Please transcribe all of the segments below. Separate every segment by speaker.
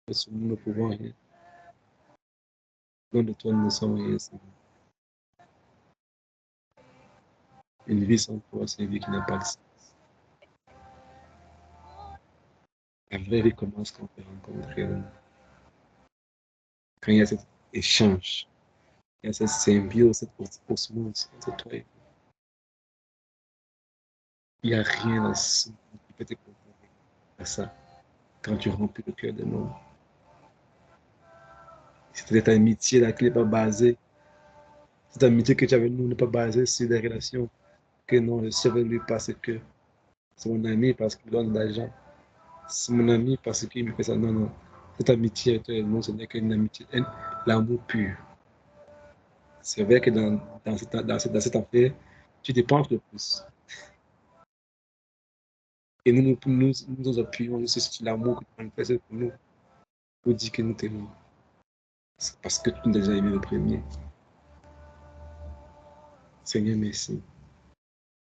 Speaker 1: Parce que nous ne pouvons rien. Loin de toi, nous ne sommes rien, Seigneur. Une vie sans toi, c'est une vie qui n'a pas de sens. La vraie vie commence quand on te rencontre réellement. Quand il y a cet échange, il y a cette symbiose, cette osmose entre toi et moi. Il n'y a rien dans ce monde qui peut te comparer à ça. Quand tu remplis le cœur de l'homme. Cette amitié-là qui n'est pas basée, cette amitié que tu as avec nous n'est pas basée sur des relations. Que non, je suis avec lui parce que c'est mon ami, parce qu'il donne de l'argent. C'est mon ami parce qu'il me fait ça. Non, non. Cette amitié, non, ce n'est qu'une amitié, l'amour pur. C'est vrai que dans cette affaire, tu dépenses le plus. Et nous appuyons sur l'amour que tu manifestes pour nous, pour dire que nous t'aimons. C'est parce que tu nous as déjà aimé le premier. Seigneur, merci.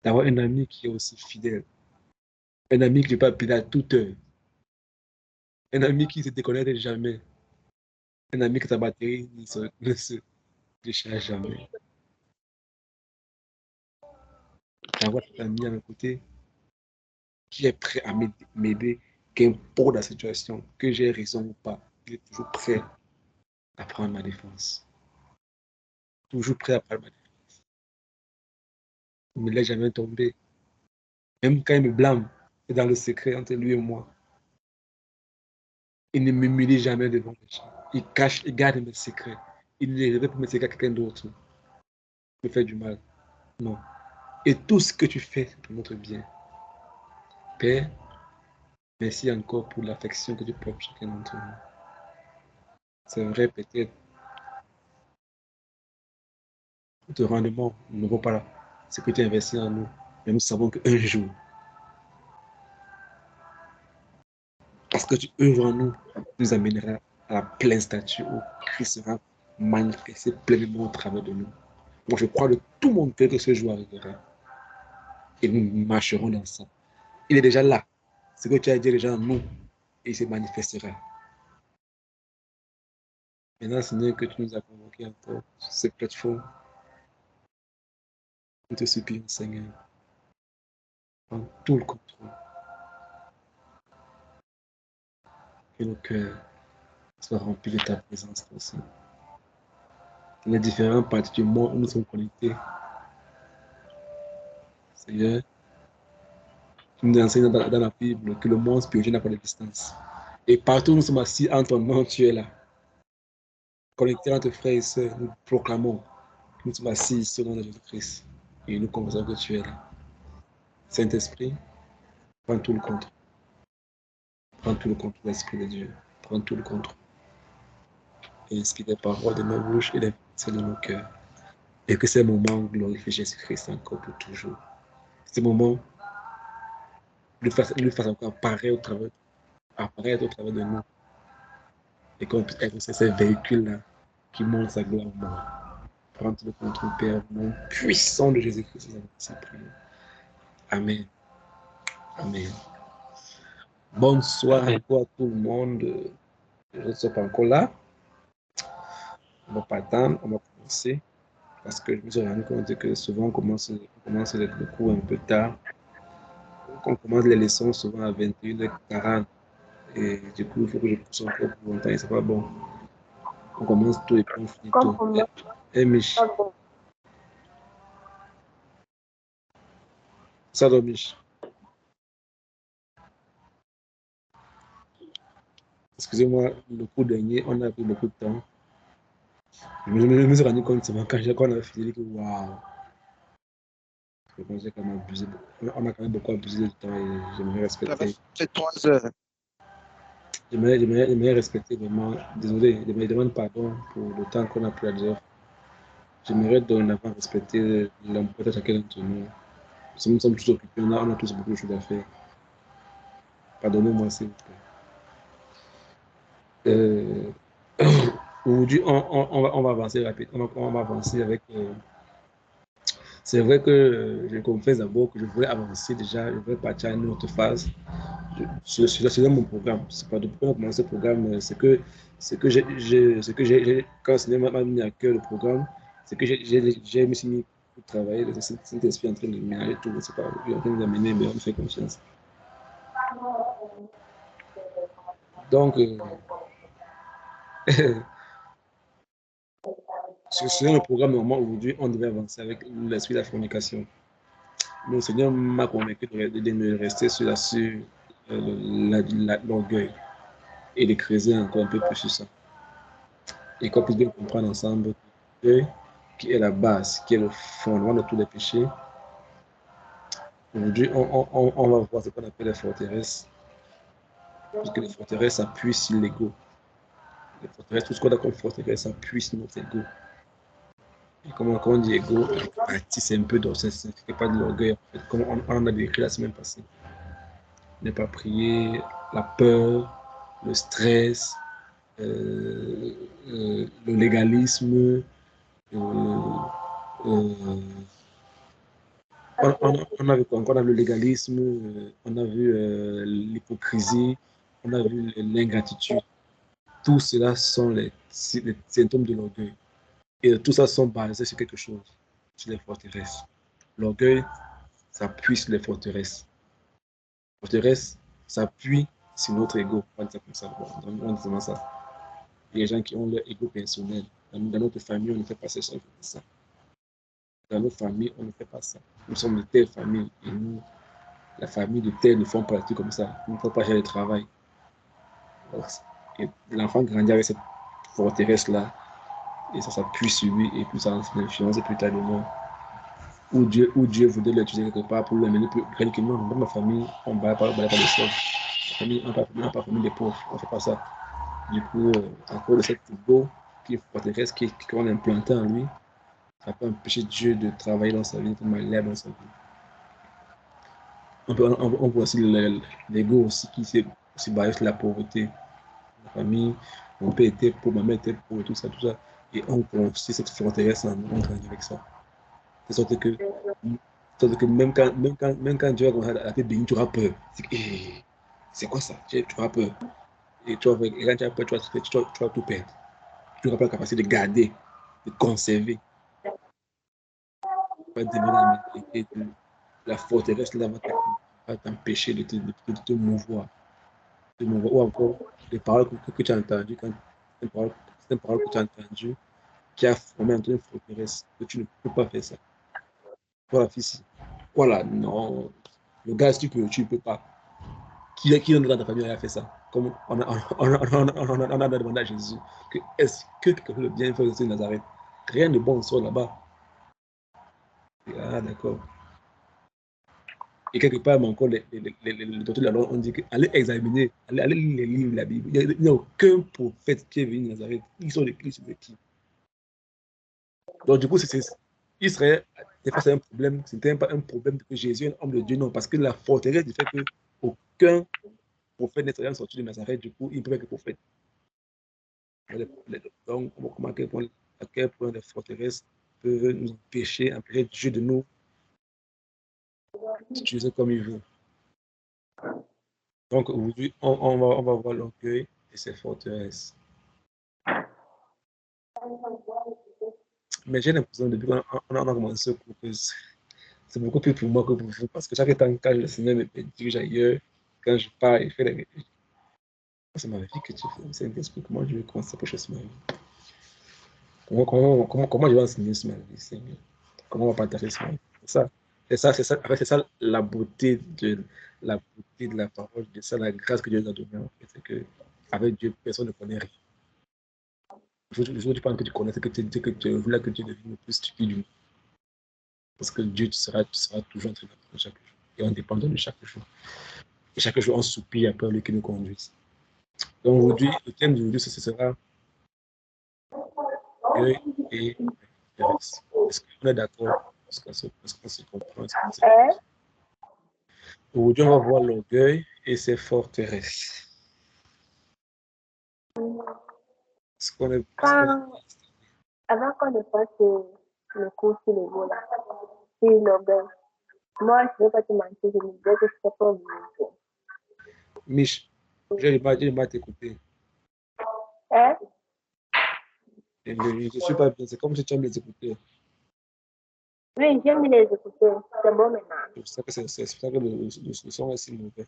Speaker 1: D'avoir un ami qui est aussi fidèle. Un ami qui ne peut pas appeler à toute heure. Un ami qui ne se déconnecte jamais. Un ami que ta batterie ne se décharge jamais. D'avoir cet ami à mes côtés qui est prêt à m'aider, qu'importe la situation, que j'ai raison ou pas, il est toujours prêt à prendre ma défense. Toujours prêt à prendre ma défense. Il ne me laisse jamais tomber. Même quand il me blâme, c'est dans le secret entre lui et moi. Il ne m'humilie jamais devant les gens. Il cache, il garde mes secrets. Il ne les révèle pas mes secrets à quelqu'un d'autre. Il me fait du mal. Non. Et tout ce que tu fais, c'est pour notre bien. Père, merci encore pour l'affection que tu portes chacun d'entre nous. C'est vrai, peut-être, de rendement ne vaut pas ce que tu investis en nous. Mais nous savons qu'un jour, parce que tu œuvres en nous, nous amènera à la pleine stature où Christ sera manifesté pleinement au travers de nous. Moi, je crois de tout mon cœur que ce jour arrivera. Et nous marcherons dans ça. Il est déjà là. Ce que tu as dit est déjà en nous. Et il se manifestera. Maintenant, Seigneur, que tu nous as convoqués encore sur cette plateforme, nous te supplions, Seigneur, prends tout le contrôle. Que nos cœurs soient remplis de ta présence aussi. Dans les différentes parties du monde où nous sommes connectés, Seigneur, tu nous enseignes dans la Bible que le monde spirituel n'a pas de distance. Et partout où nous sommes assis en ton nom, tu es là. Connectés entre frères et sœurs, nous proclamons que nous sommes assis ici au nom de Jésus-Christ. Et nous confessons que tu es là. Saint-Esprit, prends tout le contrôle. Prends tout le contrôle, l'Esprit de Dieu. Prends tout le contrôle. Et inscris les paroles de nos bouches et les pensées de nos cœurs. Et que ces moments glorifient Jésus-Christ encore pour toujours. Ces moments lui fassent encore apparaître au travers de nous. Et qu'on puisse être ces véhicules-là qui montrent sa gloire au monde. Prends tout le contrôle, Père, au nom puissant de Jésus-Christ. Amen. Amen. Bonsoir encore à tout le monde. Je ne suis pas encore là. On ne va pas attendre, on va commencer. Parce que je me suis rendu compte que souvent on commence le cours un peu tard. On commence les leçons souvent à 21h40. Et du coup, il faut que je pousse encore pour longtemps et c'est pas bon. On commence tôt et puis on finit tôt. Et Mich. Ça va, Mich. Excusez-moi, le cours dernier, on a pris beaucoup de temps. Je me suis rendu compte seulement quand on a fini que waouh. Je pense qu'on a abusé. On a quand même beaucoup abusé du temps et j'aimerais respecter.
Speaker 2: C'est 3 heures.
Speaker 1: J'aimerais respecter vraiment. Désolé, je me demande pardon pour le temps qu'on a pris à dire. J'aimerais dorénavant respecter l'emploi de chacun d'entre nous. Nous sommes tous occupés, on a tous beaucoup de choses à faire. Pardonnez-moi, s'il vous plaît. Aujourd'hui, on va avancer rapidement. On va avancer avec. C'est vrai que je confesse d'abord que je voulais avancer déjà, je voulais partir à une autre phase. C'est mon programme. C'est pas de pourquoi commencer ce programme. Quand ce m'a mis à cœur le programme, c'est que j'ai me suis mis pour travailler. Le Saint-Esprit est en train de ménager tout. C'est pas, il est en train d'amener, mais on me fait confiance. Donc, sur le programme, normalement, aujourd'hui, on devait avancer avec l'esprit de la fornication. Le Seigneur m'a convaincu de rester sur l'orgueil et de creuser encore un peu plus sur ça. Et qu'on puisse bien comprendre ensemble l'orgueil, qui est la base, qui est le fondement de tous les péchés. Aujourd'hui, on va voir ce qu'on appelle les forteresses, puisque les forteresses appuient sur l'ego. Les forteresses, tout ce qu'on a comme forteresse appuie sur notre ego. Et comme on dit ego, c'est un peu c'est pas de l'orgueil, en fait, comme on en a décrit la semaine passée. Ne pas prier, la peur, le stress, le légalisme, euh, on a vu quoi? On a vu le légalisme, on a vu l'hypocrisie, on a vu l'ingratitude. Tout cela sont les symptômes de l'orgueil. Et tout ça sont basés sur quelque chose, sur les forteresses. L'orgueil s'appuie sur les forteresses. Les forteresses s'appuient sur notre ego. On dit ça comme ça. On dit ça. Il y a des gens qui ont leur ego personnel. Dans notre famille, on ne fait pas ça. Dans nos familles, on ne fait pas ça. Nous sommes de telle famille et nous, la famille de telle ne font pas tout comme ça. Nous ne pouvons pas gérer le travail. Et l'enfant grandit avec cette forteresse-là et ça s'appuie sur lui et puis ça influence plus tard le monde. Où Dieu voudrait l'utiliser quelque part pour l'amener plus près que non. Dans ma famille, on ne va pas le sol. La famille, on n'a pas famille des pauvres. On ne fait pas ça. Du coup, à cause de cette ego qui est forteresse, qu'on a implanté en lui, ça peut empêcher Dieu de travailler dans sa vie, de malheur dans sa vie. On voit aussi l'ego aussi qui s'est basé sur la pauvreté. La famille, mon père était pauvre, ma mère était pauvre, tout ça, tout ça. Et on construit cette forteresse en nous, on travaille avec ça. De sorte que même quand Dieu va commencer à te bénir, tu auras peur. C'est quoi ça? Tu auras peur. Et quand tu as peur, tu vas tout perdre. Tu n'auras pas la capacité de garder, de conserver. Tu vas devenir la mentalité de la forteresse là va t'empêcher de te mouvoir. Ou encore les paroles que tu as entendues, c'est une parole que tu as entendue qui a formé en toi une forteresse, que tu ne peux pas faire ça. Voilà, fils. Voilà, non. Le gars, si tu ne peux pas. Qui dans ta famille a fait ça? Comme on a demandé à Jésus que est-ce que quelqu'un de bien fait de Nazareth? Rien de bon sort là-bas. Ah, d'accord. Et quelque part, mais encore, les docteurs de la loi ont dit que allez examiner, allez lire les livres de la Bible. Il n'y a aucun prophète qui est venu de Nazareth. Ils sont les Christ de qui? Donc, du coup, Israël était face à un problème. Ce n'était pas un problème que Jésus est un homme de Dieu, non, parce que la forteresse du fait qu'aucun prophète n'est sorti de Nazareth, du coup, il ne peut être que prophète. Donc, on voit à quel point les forteresses peuvent nous empêcher Dieu de nous utiliser comme il veut. Donc, aujourd'hui, on va voir l'orgueil et ses forteresses. Mais j'ai l'impression, depuis qu'on a commencé ce cours, c'est beaucoup plus pour moi que pour vous. Parce que chaque temps, quand le Seigneur me dirige ailleurs, quand je pars et fais les. C'est ma vie que tu fais. C'est un esprit. Comment je vais commencer cette prochaine semaine? Comment je vais enseigner sur ma vie, Seigneur? Comment on va partager sur ma vie? C'est ça la beauté de la parole, de ça la grâce que Dieu nous a donnée. En fait, c'est que avec Dieu, personne ne connaît rien. Le jour où tu parles que tu connais, c'est que tu voulais que Dieu devienne le plus stupide du monde. Parce que Dieu, tu seras toujours en train d'apprendre chaque jour. Et on dépend de lui chaque jour. Et chaque jour, on soupire après lui qui nous conduise. Donc aujourd'hui, le thème d'aujourd'hui, ce sera Dieu et Thérèse. Est-ce qu'on est d'accord? Est-ce qu'on se comprend? Aujourd'hui, on va voir l'orgueil et ses forteresses. Est-ce qu'on est...
Speaker 2: Avant qu'on ne fasse le cours sur le mot là, sur l'orgueil, moi, je ne vais pas te mentir, je me disais que je ne sais pas obligé.
Speaker 1: Mich, j'ai pas t'écouter.
Speaker 2: Hein?
Speaker 1: Je ne suis pas bien. C'est comme si tu aimes les écouter.
Speaker 2: Oui, j'aime les écouter. C'est bon maintenant.
Speaker 1: Je sais que c'est ça que le son est si mauvais.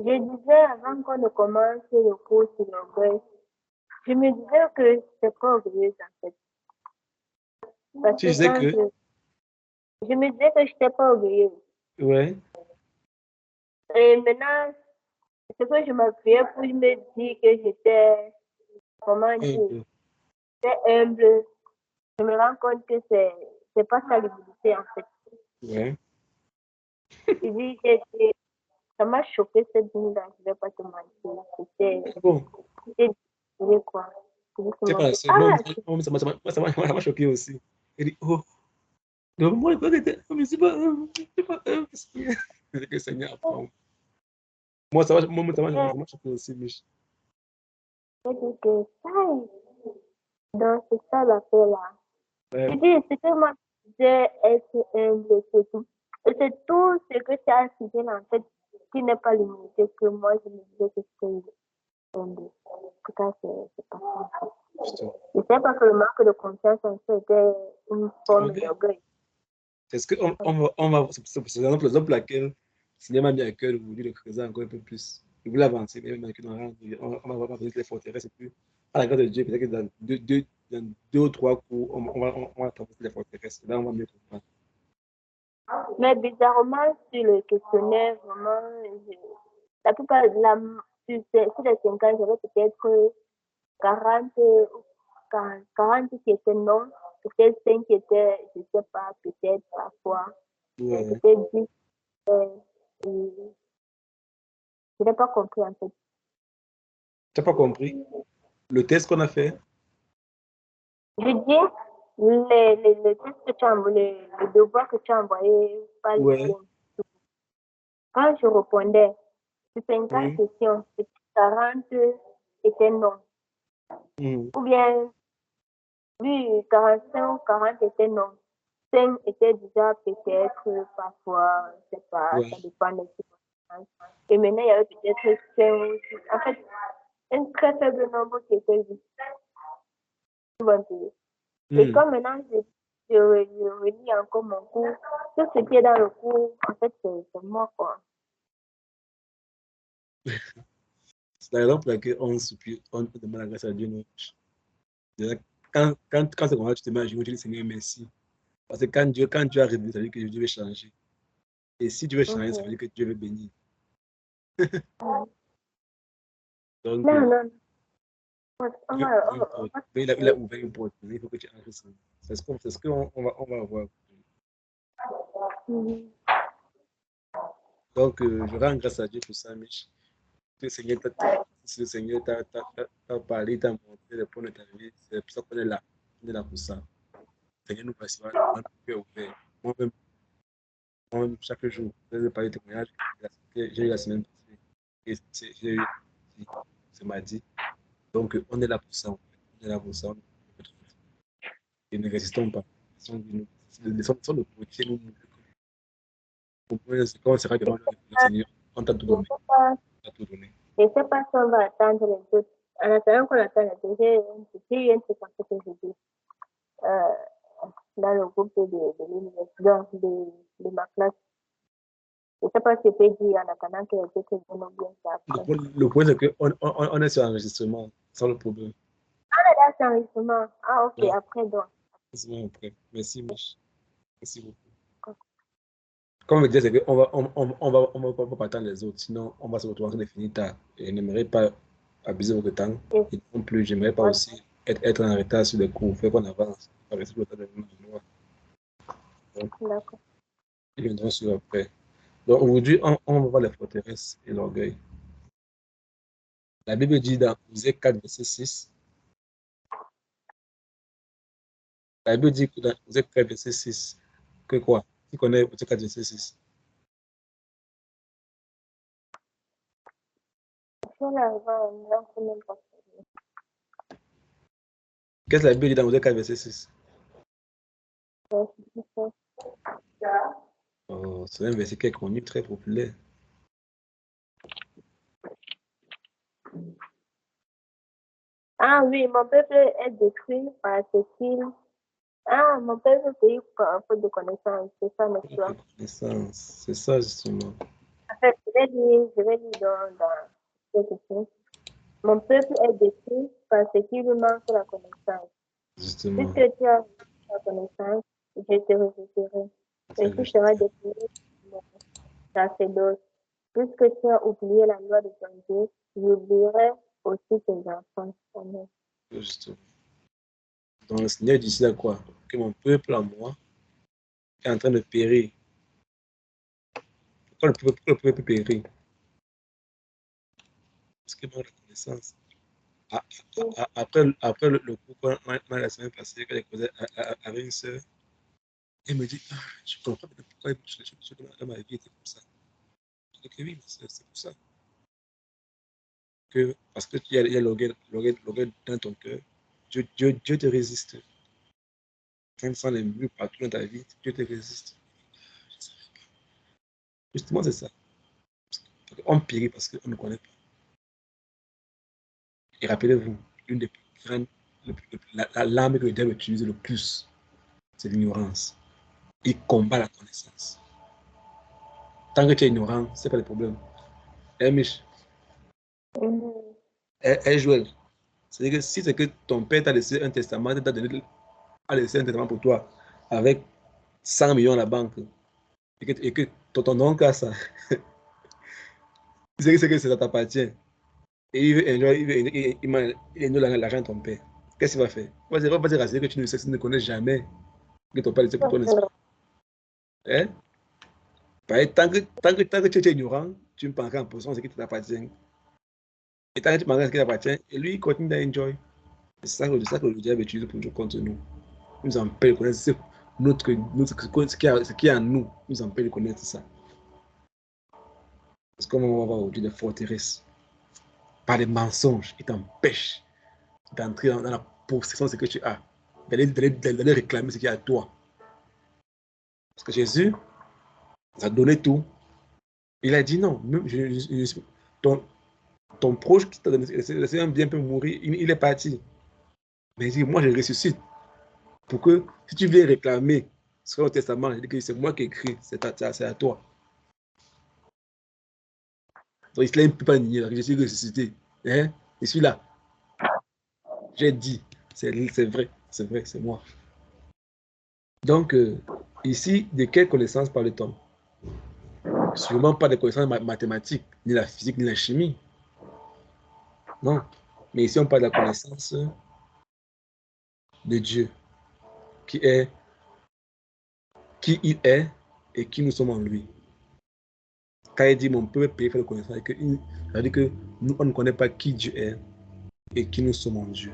Speaker 2: Je disais avant qu'on ne commence le cours sur l'orgueil, je me disais que je n'étais pas orgueilleuse en fait. Parce
Speaker 1: Tu
Speaker 2: que
Speaker 1: disais
Speaker 2: quand
Speaker 1: que,
Speaker 2: je me disais que je n'étais pas orgueilleuse.
Speaker 1: ouais,
Speaker 2: Et maintenant, ce que je m'appuyais pour me dire que j'étais, comment dire,
Speaker 1: peu.
Speaker 2: j'étais humble, je me rends compte que c'est pas ça l'humilité en fait.
Speaker 1: Ouais.
Speaker 2: Je dis, ça m'a choqué cette nuit-là, je ne vais pas te mentir.
Speaker 1: Ah bon,
Speaker 2: C'était difficile, quoi. Je dis,
Speaker 1: c'est pas la seule.
Speaker 2: ah,
Speaker 1: Moi, ça m'a choqué aussi. Il dit, oh, donc moi, il paraît que je suis pas, je suis pas, c'est que le Seigneur apprend. Moi, ça m'a choqué aussi, Mich.
Speaker 2: j'ai dit que ça, donc c'est ça l'affaire là.
Speaker 1: Ouais,
Speaker 2: Je dis, c'est que moi, j'ai être humble, c'est tout. Et c'est tout ce que tu as cité là, en fait, qui n'est pas l'humilité, que moi, je me disais que c'était humble. En tout cas, c'est pas ça. En fait.
Speaker 1: justement.
Speaker 2: Je sais pas que le manque de confiance en soi était une
Speaker 1: C'est
Speaker 2: forme
Speaker 1: l'orgueil.
Speaker 2: d'orgueil.
Speaker 1: C'est ce que c'est la raison pour laquelle le Seigneur m'a mis à cœur aujourd'hui de creuser encore un peu plus. Je voulais avancer, mais maintenant on va voir les forteresses et puis, à la grâce de Dieu, peut-être que dans deux ou trois cours, on va traverser les forteresses. Là, on va mieux comprendre.
Speaker 2: Mais bizarrement, sur le questionnaire, vraiment, la plupart de la, sur les 5 ans, j'avais peut-être 40, 40 qui étaient non, peut-être 5 qui étaient, je ne sais pas, peut-être parfois,
Speaker 1: Ouais.
Speaker 2: peut-être 10. Je n'ai pas compris en fait.
Speaker 1: Tu n'as pas compris? Le test qu'on a fait?
Speaker 2: Je dis, les tests que tu as envoyé, les devoirs que tu as envoyés par
Speaker 1: Ouais.
Speaker 2: LinkedIn, quand je répondais, sur 50
Speaker 1: Oui.
Speaker 2: questions, peut-être 40 étaient non.
Speaker 1: Mhm.
Speaker 2: Ou bien, oui, 45 ou 40 étaient non. 5 étaient déjà peut-être, parfois, je ne sais pas,
Speaker 1: Ouais.
Speaker 2: ça dépend des circonstances. Et maintenant, il y avait peut-être 5 ou 6. En fait, un très faible nombre qui était juste. Tu vois un peu. Et
Speaker 1: Mhm.
Speaker 2: comme maintenant, je relis encore mon cours, tout ce qui est dans le cours, en fait, c'est moi, quoi.
Speaker 1: C'est la raison pour laquelle on demande la grâce à Dieu. Déjà, quand c'est comme ça, tu te mets à genoux, tu dis Seigneur, merci. Parce que quand Dieu a révélé, ça veut dire que Dieu veut changer. Et si Dieu veut changer, ça veut
Speaker 2: Mhm.
Speaker 1: dire que Dieu veut bénir. Donc,
Speaker 2: Non, non, on
Speaker 1: Dieu
Speaker 2: va,
Speaker 1: ouvre une porte. Il a ouvert une porte. Il faut que tu entres. C'est ce qu'on on va voir.
Speaker 2: mhm.
Speaker 1: Donc, je rends grâce à Dieu pour ça, Mich. Que le Seigneur t'a parlé, t'a montré le point de ta vie. C'est pour ça qu'on est là. On est là pour ça. Le Seigneur nous passe par le cœur ouvert. Moi-même, chaque jour, je vais parler de témoignage. J'ai eu la semaine passée. Et j'ai eu ce mardi. Donc, on est là pour ça. On est là pour ça. Et ne résistons pas. Laissons le côté nous quand on sera devant le Seigneur, on t'a tout
Speaker 2: Je ne
Speaker 1: donné.
Speaker 2: sais pas,
Speaker 1: On t'a tout donné.
Speaker 2: je sais pas si on va attendre les autres. En attendant qu'on attend les autres, j'ai un truc en fait que je dis dans le groupe de l'université, donc de ma classe. Je ne sais pas si je peux dire en attendant que les autres viennent ou bien c'est après.
Speaker 1: Le point, c'est qu'on est sur enregistrement, sans le problème.
Speaker 2: Ah, là, c'est enregistrement. Ah, ok,
Speaker 1: Ouais,
Speaker 2: après donc.
Speaker 1: c'est bon après. Merci, Mich. Merci beaucoup. Comme je disais, c'est qu'on va, on va pas attendre les autres, sinon on va se retrouver en train de finir tard. Et je n'aimerais pas abuser votre temps.
Speaker 2: Et
Speaker 1: Et non plus, j'aimerais pas
Speaker 2: voilà.
Speaker 1: aussi être en retard sur les cours, faire qu'on avance. Pas rester tout le temps dans le même endroit. Donc,
Speaker 2: D'accord.
Speaker 1: ils viendront sur après. Donc aujourd'hui, on va voir les forteresses et l'orgueil. La Bible dit dans Osée 4, verset 6. La Bible dit que dans Osée 4, verset 6, que quoi? Qui connaît Osée 4, verset 6?
Speaker 2: Si on arrive à un moment, on peut même pas
Speaker 1: Qu'est-ce que la Bible dit dans Osée 4, verset 6?
Speaker 2: faire.
Speaker 1: Oh, c'est un verset qui est connu, très populaire.
Speaker 2: Ah oui, mon peuple est détruit parce qu'il... Ah, mon peuple pays par faute de connaissance, c'est ça, n'est-ce pas?
Speaker 1: Connaissance, c'est ça justement.
Speaker 2: En fait, je vais lire dans cette question. Mon peuple est détruit parce qu'il lui manque la connaissance.
Speaker 1: Justement.
Speaker 2: Puisque tu as la connaissance, je te rejeterai. Et tu seras détruit mon sacerdoce. Puisque tu as oublié la loi de ton Dieu, j'oublierai aussi tes enfants. Amen.
Speaker 1: Justement. Donc le Seigneur dit ici à quoi? Que mon peuple à moi est en train de périr. Pourquoi le peuple périt? Parce qu'il manque de connaissance. Après le cours la semaine passée, quand j'ai causé avec une soeur, elle me dit, ah, je comprends pourquoi dans ma vie était comme ça. Je dis que oui, c'est pour ça. Parce qu'il y a l'orgueil dans ton cœur, Dieu te résiste. Quand tu sens les murs partout dans ta vie, Dieu te résiste. Justement, c'est ça. On périt parce qu'on ne connaît pas. Et rappelez-vous, une des plus grandes, l'arme que le diable utilise le plus, c'est l'ignorance. Il combat la connaissance. Tant que tu es ignorant, ce n'est pas le problème. Mich, Joël, c'est-à-dire que si c'est que ton père t'a laissé un testament, a laissé un testament pour toi avec 100 millions à la banque, et que ton oncle a ça, c'est que ça t'appartient. Et il veut l'argent de ton père. Qu'est-ce qu'il va faire? Il va dire que tu ne connais jamais que ton père laissé pour toi, n'est-ce pas? Hein? Tant que tu es ignorant, tu me prends en position ce qui t'appartient. Et tant que tu prends ce qui t'appartient, et lui, il continue d'enjoy. C'est ça que le diable utilise pour jouer contre nous. Il nous empêche de connaître ce qui est en nous. Il nous empêche de connaître ça. Parce qu'on va voir aujourd'hui des forteresses. Par des mensonges, il t'empêche d'entrer dans la possession de ce que tu as. D'aller réclamer ce qui est à toi. Parce que Jésus a donné tout. Il a dit non. Même ton proche qui t'a laissé un bien peut mourir, il est parti. Mais il dit, moi je ressuscite. Pour que si tu viens réclamer sur le testament, il dit que c'est moi qui écris, c'est à toi. Donc il ne peut pas nier, je suis ressuscité. Hein? Je suis là. J'ai dit, c'est vrai, c'est moi. Donc, ici, de quelle connaissance parle-t-on? Sûrement pas des connaissances mathématiques, ni la physique, ni la chimie. Non. Mais ici, on parle de la connaissance de Dieu, qui il est et qui nous sommes en lui. Quand il dit mon peuple paye faire de connaissance, ça veut dire que nous, on ne connaît pas qui Dieu est et qui nous sommes en Dieu.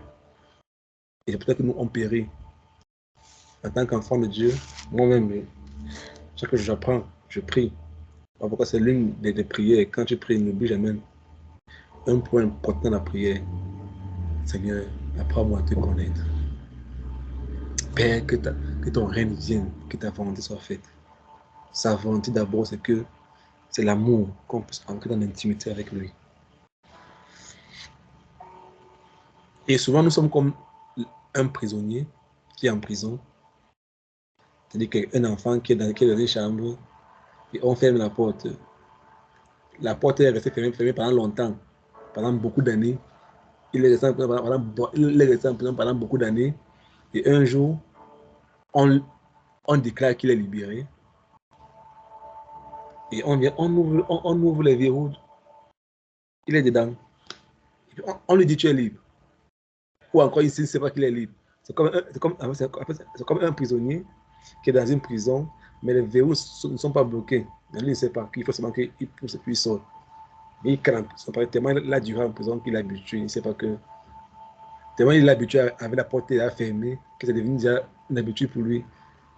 Speaker 1: Et c'est peut-être que nous, on périt. En tant qu'enfant de Dieu, moi-même, chaque fois que j'apprends, je prie. Pourquoi c'est l'une des prières. Quand tu pries, n'oublie jamais un point important dans la prière. Seigneur, apprends-moi à te connaître. Père, que ton règne vienne, que ta volonté soit faite. Sa volonté d'abord, c'est l'amour qu'on puisse entrer dans l'intimité avec lui. Et souvent, nous sommes comme un prisonnier qui est en prison. C'est-à-dire qu'un enfant qui est dans une chambre et on ferme la porte. La porte est restée fermée pendant longtemps, pendant beaucoup d'années. Il est resté en prison pendant beaucoup d'années. Et un jour, on déclare qu'il est libéré. Et on ouvre les verrous. Il est dedans. Et puis on lui dit tu es libre. Ou encore ici, il ne sait pas qu'il est libre. C'est comme un prisonnier qui est dans une prison, mais les verrous ne sont pas bloqués. Mais lui, il ne sait pas qu'il faut seulement qu'il pousse et puis il sort. Et il craint. Tellement il a duré en prison qu'il est habitué. Il ne sait pas que. Tellement il est habitué avec la porte fermée, que c'est devenu déjà une habitude pour lui.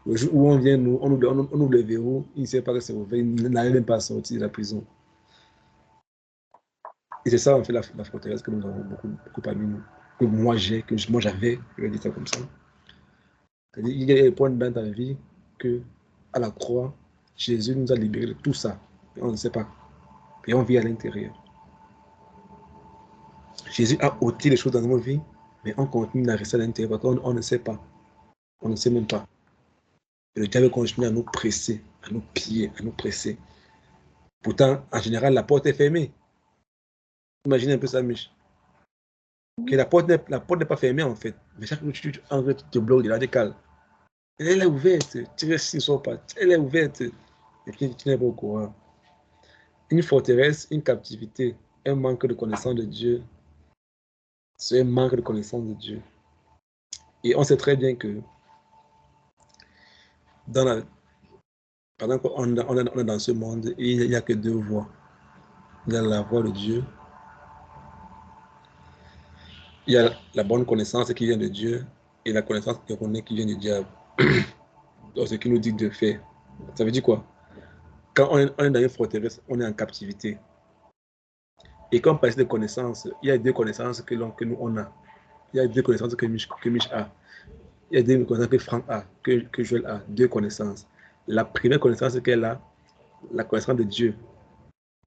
Speaker 1: Le jour où on vient, nous, on ouvre le verrou, il ne sait pas que c'est ouvert, il n'arrive même pas à sortir de la prison. Et c'est ça, en fait, la forteresse que nous avons beaucoup parmi nous. Que moi j'ai, que moi j'avais, je vais dire ça comme ça. C'est-à-dire, il y a des points dans ta vie que, à la croix, Jésus nous a libérés de tout ça. Et on ne sait pas. Et on vit à l'intérieur. Jésus a ôté les choses dans nos vies, mais on continue à rester à l'intérieur parce qu'on ne sait pas. On ne sait même pas. Et le diable continue à nous presser, à nous piller, à nous presser. Pourtant, en général, la porte est fermée. Imaginez un peu ça, Mich. Que la porte n'est pas fermée, en fait. Mais chaque fois que tu entres, tu te bloques de radical. Elle est ouverte. Tu restes ne sors pas. Elle est ouverte. Et puis, tu n'es pas au courant. Une forteresse, une captivité, un manque de connaissance de Dieu, c'est un manque de connaissance de Dieu. Et on sait très bien que pendant qu'on est dans ce monde, il n'y a que deux voies. Il y a la voie de Dieu, il y a la bonne connaissance qui vient de Dieu et la connaissance erronée qui vient du diable. Donc, ce qui nous dit de faire. Ça veut dire quoi? Quand on est dans une forteresse, on est en captivité. Et quand on parle de connaissances, il y a deux connaissances que nous on a. Il y a deux connaissances que Mich a. Il y a deux connaissances que Franck a, que Joël a. Deux connaissances. La première connaissance qu'elle a, la connaissance de Dieu.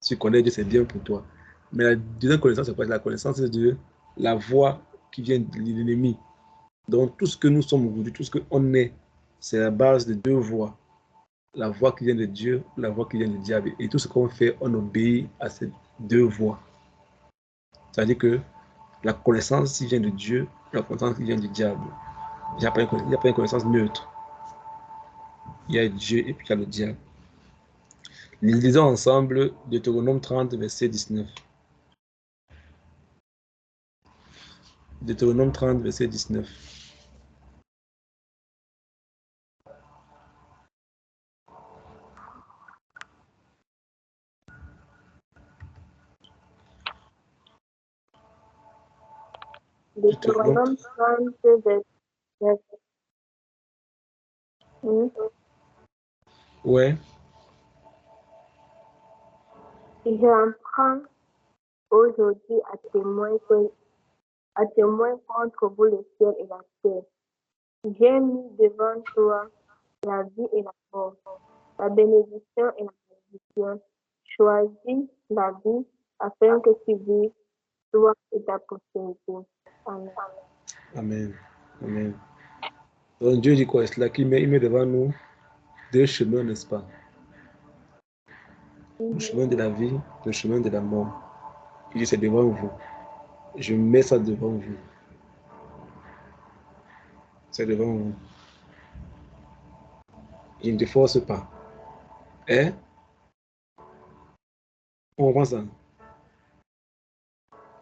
Speaker 1: Si tu connais Dieu, c'est bien pour toi. Mais la deuxième connaissance, c'est quoi? La connaissance de Dieu, la voix qui vient de l'ennemi. Donc, tout ce que nous sommes aujourd'hui, tout ce qu'on est, c'est la base de deux voix. La voix qui vient de Dieu, la voix qui vient du diable. Et tout ce qu'on fait, on obéit à ces deux voix. C'est-à-dire que la connaissance qui vient de Dieu, la connaissance qui vient du diable. Il n'y a pas une connaissance neutre. Il y a Dieu et puis il y a le diable. Nous lisons ensemble Deutéronome 30, verset 19. Deutéronome 30, verset 19.
Speaker 2: Deutéronome 30, verset.
Speaker 1: Ouais.
Speaker 2: J'en prends aujourd'hui à témoin contre vous le ciel et la terre. J'ai mis devant toi la vie et la mort, la bénédiction et la malédiction. Choisis la vie afin que tu vives, toi et ta postérité. Amen.
Speaker 1: Amen. Amen. Donc Dieu dit quoi? C'est là qu'il met devant nous deux chemins, n'est-ce pas? Le chemin de la vie, le chemin de la mort. Il dit c'est devant vous. Je mets ça devant vous. C'est devant vous. Je ne te force pas. Hein? On comprend ça?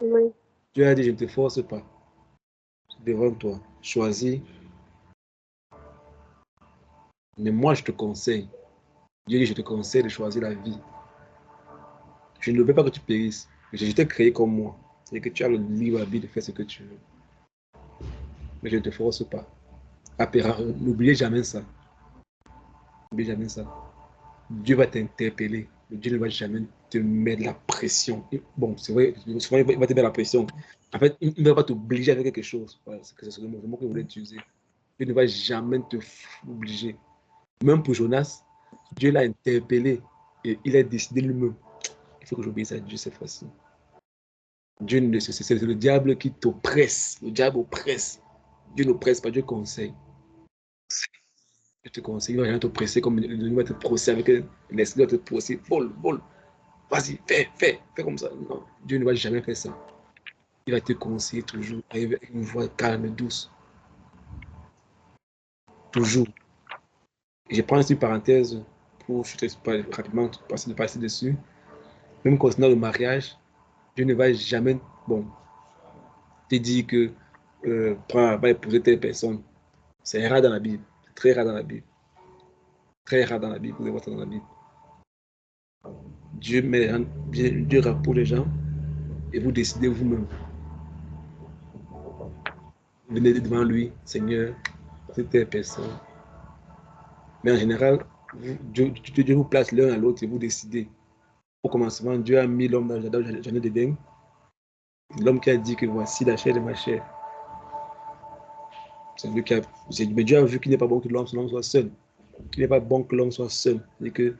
Speaker 2: Oui.
Speaker 1: Dieu a dit je ne te force pas. C'est devant toi. Choisis. Mais moi je te conseille. Dieu dit je te conseille de choisir la vie. Je ne veux pas que tu périsses. Je t'ai créé comme moi. Et que tu as le libre arbitre de faire ce que tu veux. Mais je ne te force pas. N'oubliez jamais ça. N'oubliez jamais ça. Dieu va t'interpeller. Dieu ne va jamais te mettre la pression. Bon, c'est vrai, souvent il va te mettre la pression. En fait, il ne va pas t'obliger à faire quelque chose. Voilà, c'est le mot que je voulais utiliser. Dieu ne va jamais te obliger. Même pour Jonas, Dieu l'a interpellé et il a décidé lui-même. Il faut que j'obéisse à Dieu cette fois-ci. Dieu, c'est le diable qui t'oppresse. Le diable oppresse. Dieu n'oppresse pas, Dieu conseille. Je te conseille, il ne va rien te presser comme il va te presser avec l'esprit, va te presser. Vol. Vas-y, fais comme ça. Non, Dieu ne va jamais faire ça. Il va te conseiller toujours avec une voix calme, douce. Toujours. Et je prends une parenthèse pour rapidement passer dessus. Même concernant le mariage, Dieu ne va jamais, bon, te dire que va épouser telle personne. C'est rare dans la Bible. Très rare dans la Bible. Très rare dans la Bible. Vous allez voir ça dans la Bible. Dieu rapporte les gens et vous décidez vous-même. Venez devant lui, Seigneur, c'est telle personne. Mais en général, Dieu vous place l'un à l'autre et vous décidez. Au commencement, Dieu a mis l'homme dans le jardin d'Éden. L'homme qui a dit que voici la chair de ma chair. C'est lui qui a. Mais Dieu a vu qu'il n'est pas bon que l'homme soit seul. Qu'il n'est pas bon que l'homme soit seul. Et que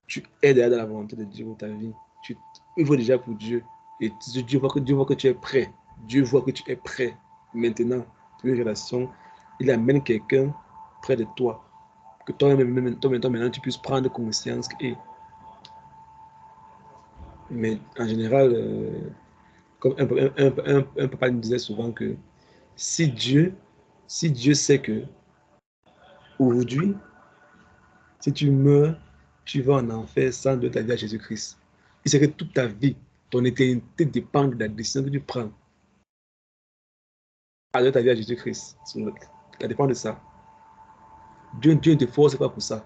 Speaker 1: tu es déjà dans la volonté de Dieu pour ta vie. Tu œuvres déjà pour Dieu. Et Dieu voit que tu es prêt. Dieu voit que tu es prêt maintenant pour une relation. Il amène quelqu'un près de toi. Que toi maintenant, tu puisses prendre conscience. Mais en général, comme un papa me disait souvent que si Dieu, si Dieu sait que aujourd'hui, si tu meurs, tu vas en enfer sans donner ta vie à Jésus-Christ. Il sait que toute ta vie, ton éternité dépend de la décision que tu prends à donner ta vie à Jésus-Christ. Ça dépend de ça. Dieu ne te force pas pour ça.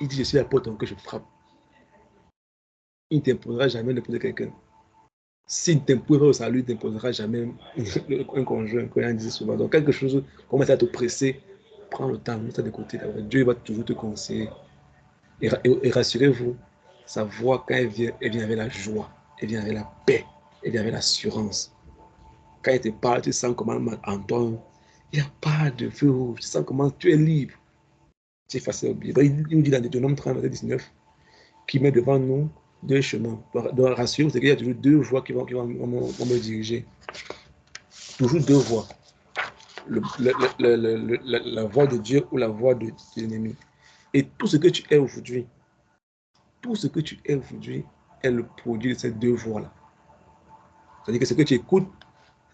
Speaker 1: Il dit, je suis la porte que je frappe. Il ne t'imposera jamais d'épouser quelqu'un. S'il ne t'impose pas au salut, il ne t'imposera jamais un conjoint, comme on dit souvent. Donc, quelque chose commence à te presser, prends le temps, mets ça de côté. Dieu va toujours te conseiller. Et rassurez-vous, sa voix, quand elle vient avec la joie, elle vient avec la paix, elle vient avec l'assurance. Quand elle te parle, tu sens comment en toi, il n'y a pas de feu rouge, tu sens comment tu es libre. Tu es facile à oublier. Il nous dit dans Deutéronome 30, verset 19, qui met devant nous deux chemins. Donc, rassurez-vous, c'est qu'il y a toujours deux voies qui vont me diriger. Toujours deux voies. La voie de Dieu ou la voie de l'ennemi. Et tout ce que tu es aujourd'hui, tout ce que tu es aujourd'hui est le produit de ces deux voies-là. C'est-à-dire que ce que tu écoutes,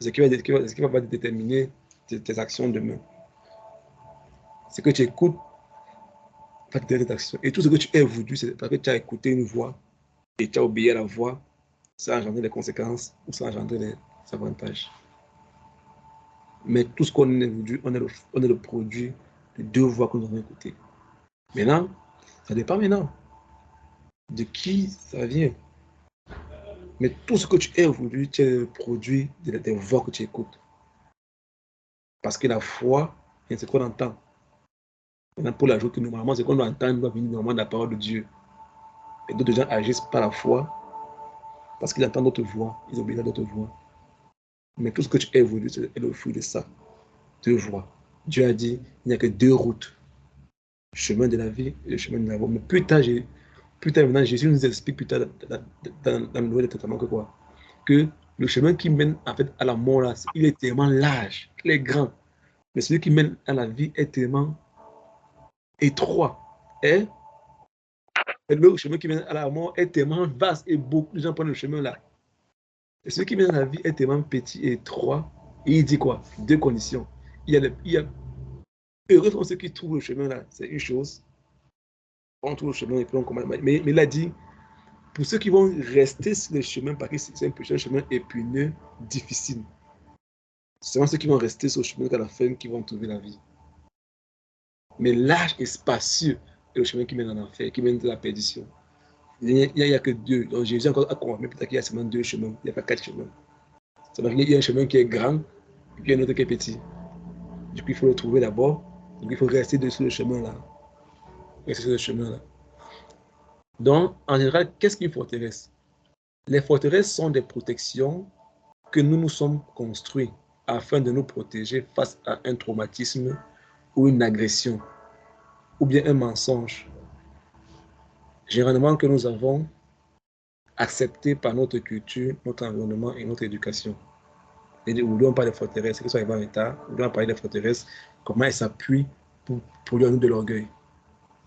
Speaker 1: c'est ce qui va déterminer tes actions demain. Ce que tu écoutes va déterminer tes actions. Et tout ce que tu es aujourd'hui, c'est parce que tu as écouté une voix et tu as obéi à la voix, ça a engendré des conséquences ou ça a engendré des avantages. Mais tout ce qu'on est aujourd'hui, on est le produit de deux voix que nous avons écoutées. Maintenant, ça dépend maintenant de qui ça vient. Mais tout ce que tu es aujourd'hui, tu es le produit des voix que tu écoutes. Parce que la foi, c'est ce qu'on entend. Maintenant, pour la joie que normalement, ce qu'on doit entendre doit venir normalement de la parole de Dieu. Et d'autres gens agissent par la foi parce qu'ils entendent d'autres voix, ils obéissent à d'autres voix. Mais tout ce que tu es aujourd'hui, c'est le fruit de ça. Deux voies. Dieu a dit, il n'y a que deux routes. Le chemin de la vie et le chemin de la mort. Mais plus tard, maintenant, Jésus nous explique plus tard dans le Nouveau Testament que quoi? Que le chemin qui mène en fait à la mort, là, il est tellement large, il est grand. Mais celui qui mène à la vie est tellement étroit. Et le chemin qui mène à la mort est tellement vaste et beaucoup de gens prennent le chemin là. Et celui qui mène à la vie est tellement petit et étroit. Et il dit quoi? Deux conditions. Il y a heureux sont ceux qui trouvent le chemin là. C'est une chose. On trouve le chemin et puis on commence. Mais il a dit, pour ceux qui vont rester sur le chemin, parce que c'est un chemin épineux, difficile. C'est seulement ceux qui vont rester sur le chemin jusqu'à la fin qui vont trouver la vie. Mais large et spacieux est le chemin qui mène en enfer, qui mène de la perdition. Il n'y a que deux. Donc Jésus a confirmé peut-être qu'il y a seulement deux chemins. Il n'y a pas quatre chemins. C'est-à-dire qu'il y a un chemin qui est grand et puis un autre qui est petit. Du coup, il faut le trouver d'abord. Donc il faut rester sur le chemin là. Rester sur le chemin là. Donc, en général, qu'est-ce qu'une forteresse? Les forteresses sont des protections que nous nous sommes construits afin de nous protéger face à un traumatisme ou une agression ou bien un mensonge. Généralement que nous avons accepté par notre culture, notre environnement et notre éducation. Aujourd'hui, on parle des forteresses, que ce soit avant l'État, aujourd'hui, on parle des forteresses, comment elles s'appuient pour lui donner de l'orgueil.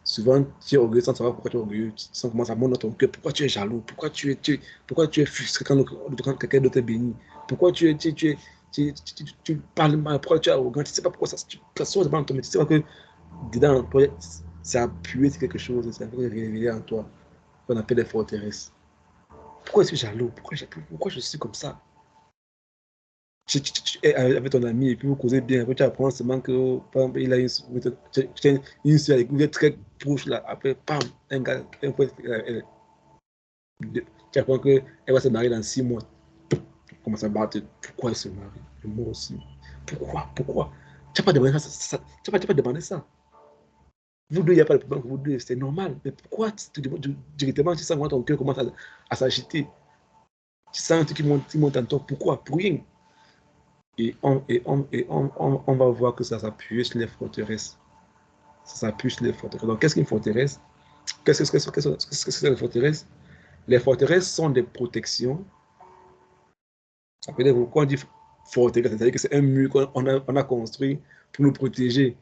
Speaker 1: Souvent, tu es orgueilleux sans savoir pourquoi tu es orgueilleux, sans comment ça monte dans ton cœur, pourquoi tu es jaloux, pourquoi tu es frustré quand quelqu'un d'autre est béni, pourquoi tu parles mal, pourquoi tu es arrogant, tu ne sais pas pourquoi ça sort devant toi, mais tu sais pas que dedans, toi, c'est appuyé sur quelque chose, c'est réveillé en toi, qu'on appelle des forteresses. Pourquoi je suis jaloux, pourquoi je suis comme ça? Tu es avec ton ami et puis vous causez bien, après tu apprends seulement que, par exemple, il a une soeur avec qui très proche là, après, pam, un gars, tu apprends qu'elle va se marier dans 6 mois. Tu commences à battre. Pourquoi elle se marie? Moi aussi. Pourquoi? Tu n'as pas demandé ça. Tu n'as pas demandé ça. Vous deux, il n'y a pas de problème pour vous deux, c'est normal. Mais pourquoi directement, tu sens que ton cœur commence à s'agiter? Tu sens un truc qui monte en toi. Pourquoi? Pour rien. Et on va voir que ça s'appuie sur les forteresses. Ça s'appuie sur les forteresses. Donc, qu'est-ce qu'une forteresse? Qu'est-ce que c'est les forteresses? Les forteresses sont des protections Ça veut dire, quand on dit forteresse, c'est-à-dire que c'est un mur qu'on a construit pour nous protéger.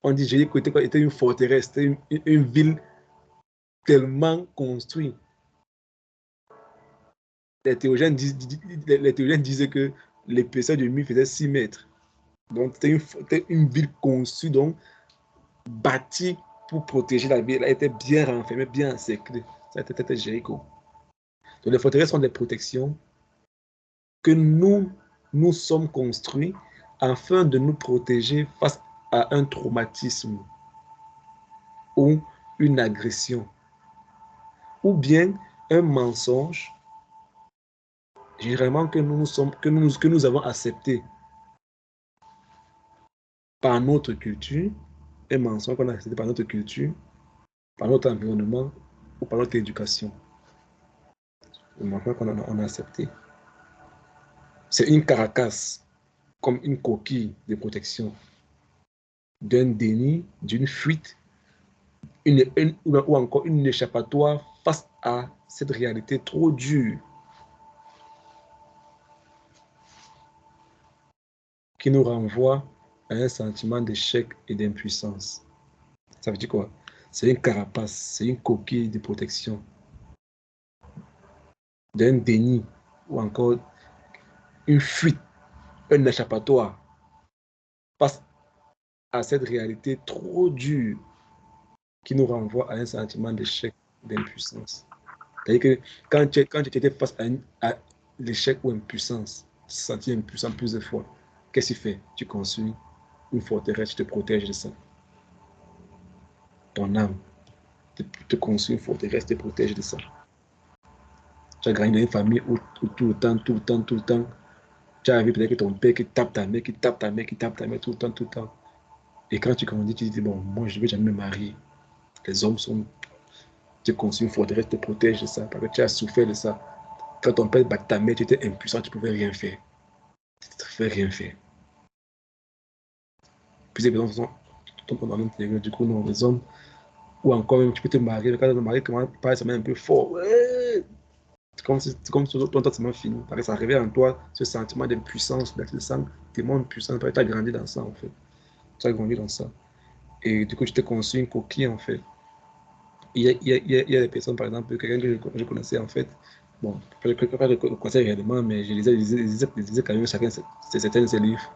Speaker 1: On dit Jéricho était une forteresse, c'était une ville tellement construite. Les théologiens disaient que l'épaisseur du mur faisait 6 mètres. Donc, c'était une ville construite, donc bâtie pour protéger la ville. Elle était bien renfermée, bien encerclée. Ça, c'était Jéricho. Donc, les forteresses sont des protections que nous sommes construits afin de nous protéger face à un traumatisme ou une agression, ou bien un mensonge, généralement que nous avons accepté par notre culture, un mensonge qu'on a accepté par notre culture, par notre environnement ou par notre éducation. Le mensonge qu'on a accepté. C'est une caracasse, comme une coquille de protection, d'un déni, d'une fuite, ou encore une échappatoire face à cette réalité trop dure qui nous renvoie à un sentiment d'échec et d'impuissance. Ça veut dire quoi? C'est une carapace, c'est une coquille de protection, d'un déni ou encore une fuite, un échappatoire face à cette réalité trop dure qui nous renvoie à un sentiment d'échec, d'impuissance. C'est-à-dire que quand tu étais face à l'échec ou l'impuissance, tu te sentais impuissant plusieurs fois, qu'est-ce que tu fais? Tu construis une forteresse, tu te protèges de ça. Ton âme te construit une forteresse, te protège de ça. Tu as grandi dans une famille où tout le temps, tu as vu peut-être que ton père qui tape ta mère, qui tape ta mère, qui tape ta mère tout le temps. Et quand tu grandis, tu te dis, bon, moi, je ne vais jamais me marier. Les hommes sont... Tu construis une forteresse, te protège de ça, parce que tu as souffert de ça. Quand ton père bat ta mère, tu étais impuissant, tu ne pouvais rien faire. Tu ne pouvais rien faire. Puis les personnes tombent dans l'intérieur. Du coup, non, les hommes, ou encore même, tu peux te marier, quand tu te maries, comment parler, ça met un peu fort. Ouais. C'est comme si ton temps c'est fini. Parce que ça réveille en toi ce sentiment d'impuissance, d'être le sang, tellement puissant. Parce que tu as grandi dans ça, en fait. Tu as grandi dans ça. Et du coup, tu t'es construit une coquille, en fait. Il y a des personnes, par exemple, quelqu'un que je connaissais, en fait, bon, je ne le connaissais réellement, mais je lisais quand même chacun certains de ses livres.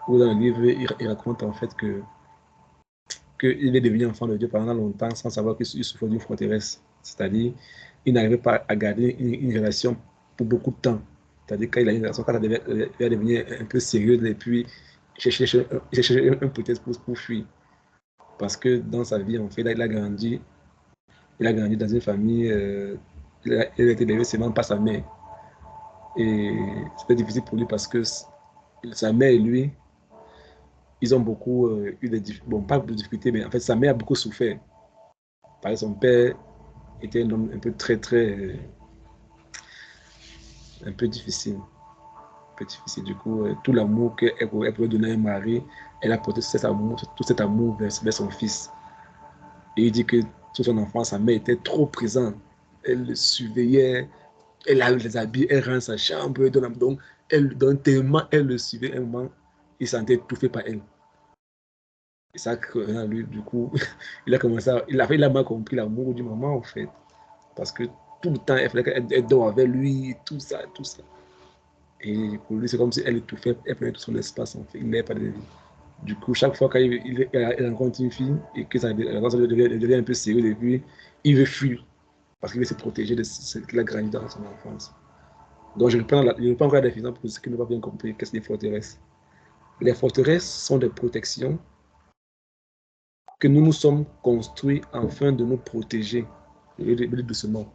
Speaker 1: Où dans le livre, il raconte, en fait, qu'il est devenu enfant de Dieu pendant longtemps sans savoir qu'il souffrait d'une forteresse. C'est-à-dire, il n'arrivait pas à garder une relation pour beaucoup de temps. C'est-à-dire, quand il a une relation, quand elle devait devenir un peu sérieuse, et puis il cherchait un prétexte pour fuir. Parce que dans sa vie, en fait, il a grandi dans une famille, il a été élevé seulement par sa mère. Et c'était difficile pour lui parce que sa mère et lui, ils ont beaucoup eu des difficultés. Bon, pas de difficultés, mais en fait, sa mère a beaucoup souffert. Par exemple, son père était un homme un peu un peu difficile. Un peu difficile. Du coup, tout l'amour qu'elle pouvait donner à un mari, elle a porté tout cet amour vers son fils. Et il dit que toute son enfance, sa mère était trop présente. Elle le surveillait, elle les habille, elle rend sa chambre, donc elle donne tellement, elle le suivait un moment, il sentait étouffé par elle. Et ça, lui, du coup, il a commencé il a mal compris l'amour du maman, en fait. Parce que tout le temps, il fallait qu'elle dort avec lui, tout ça, tout ça. Et pour lui, c'est comme si elle étouffait, elle prenait tout son espace, en fait. Il n'avait pas de vie. Du coup, chaque fois qu'il rencontre une fille et que ça devient un peu sérieux et puis il veut fuir parce qu'il veut se protéger de ce qu'il a grandi dans son enfance. Donc, je reprends encore la définition pour ceux qui n'ont pas bien compris qu'est-ce que les forteresses. Les forteresses sont des protections que nous nous sommes construits afin de nous protéger. Je vais le dire doucement.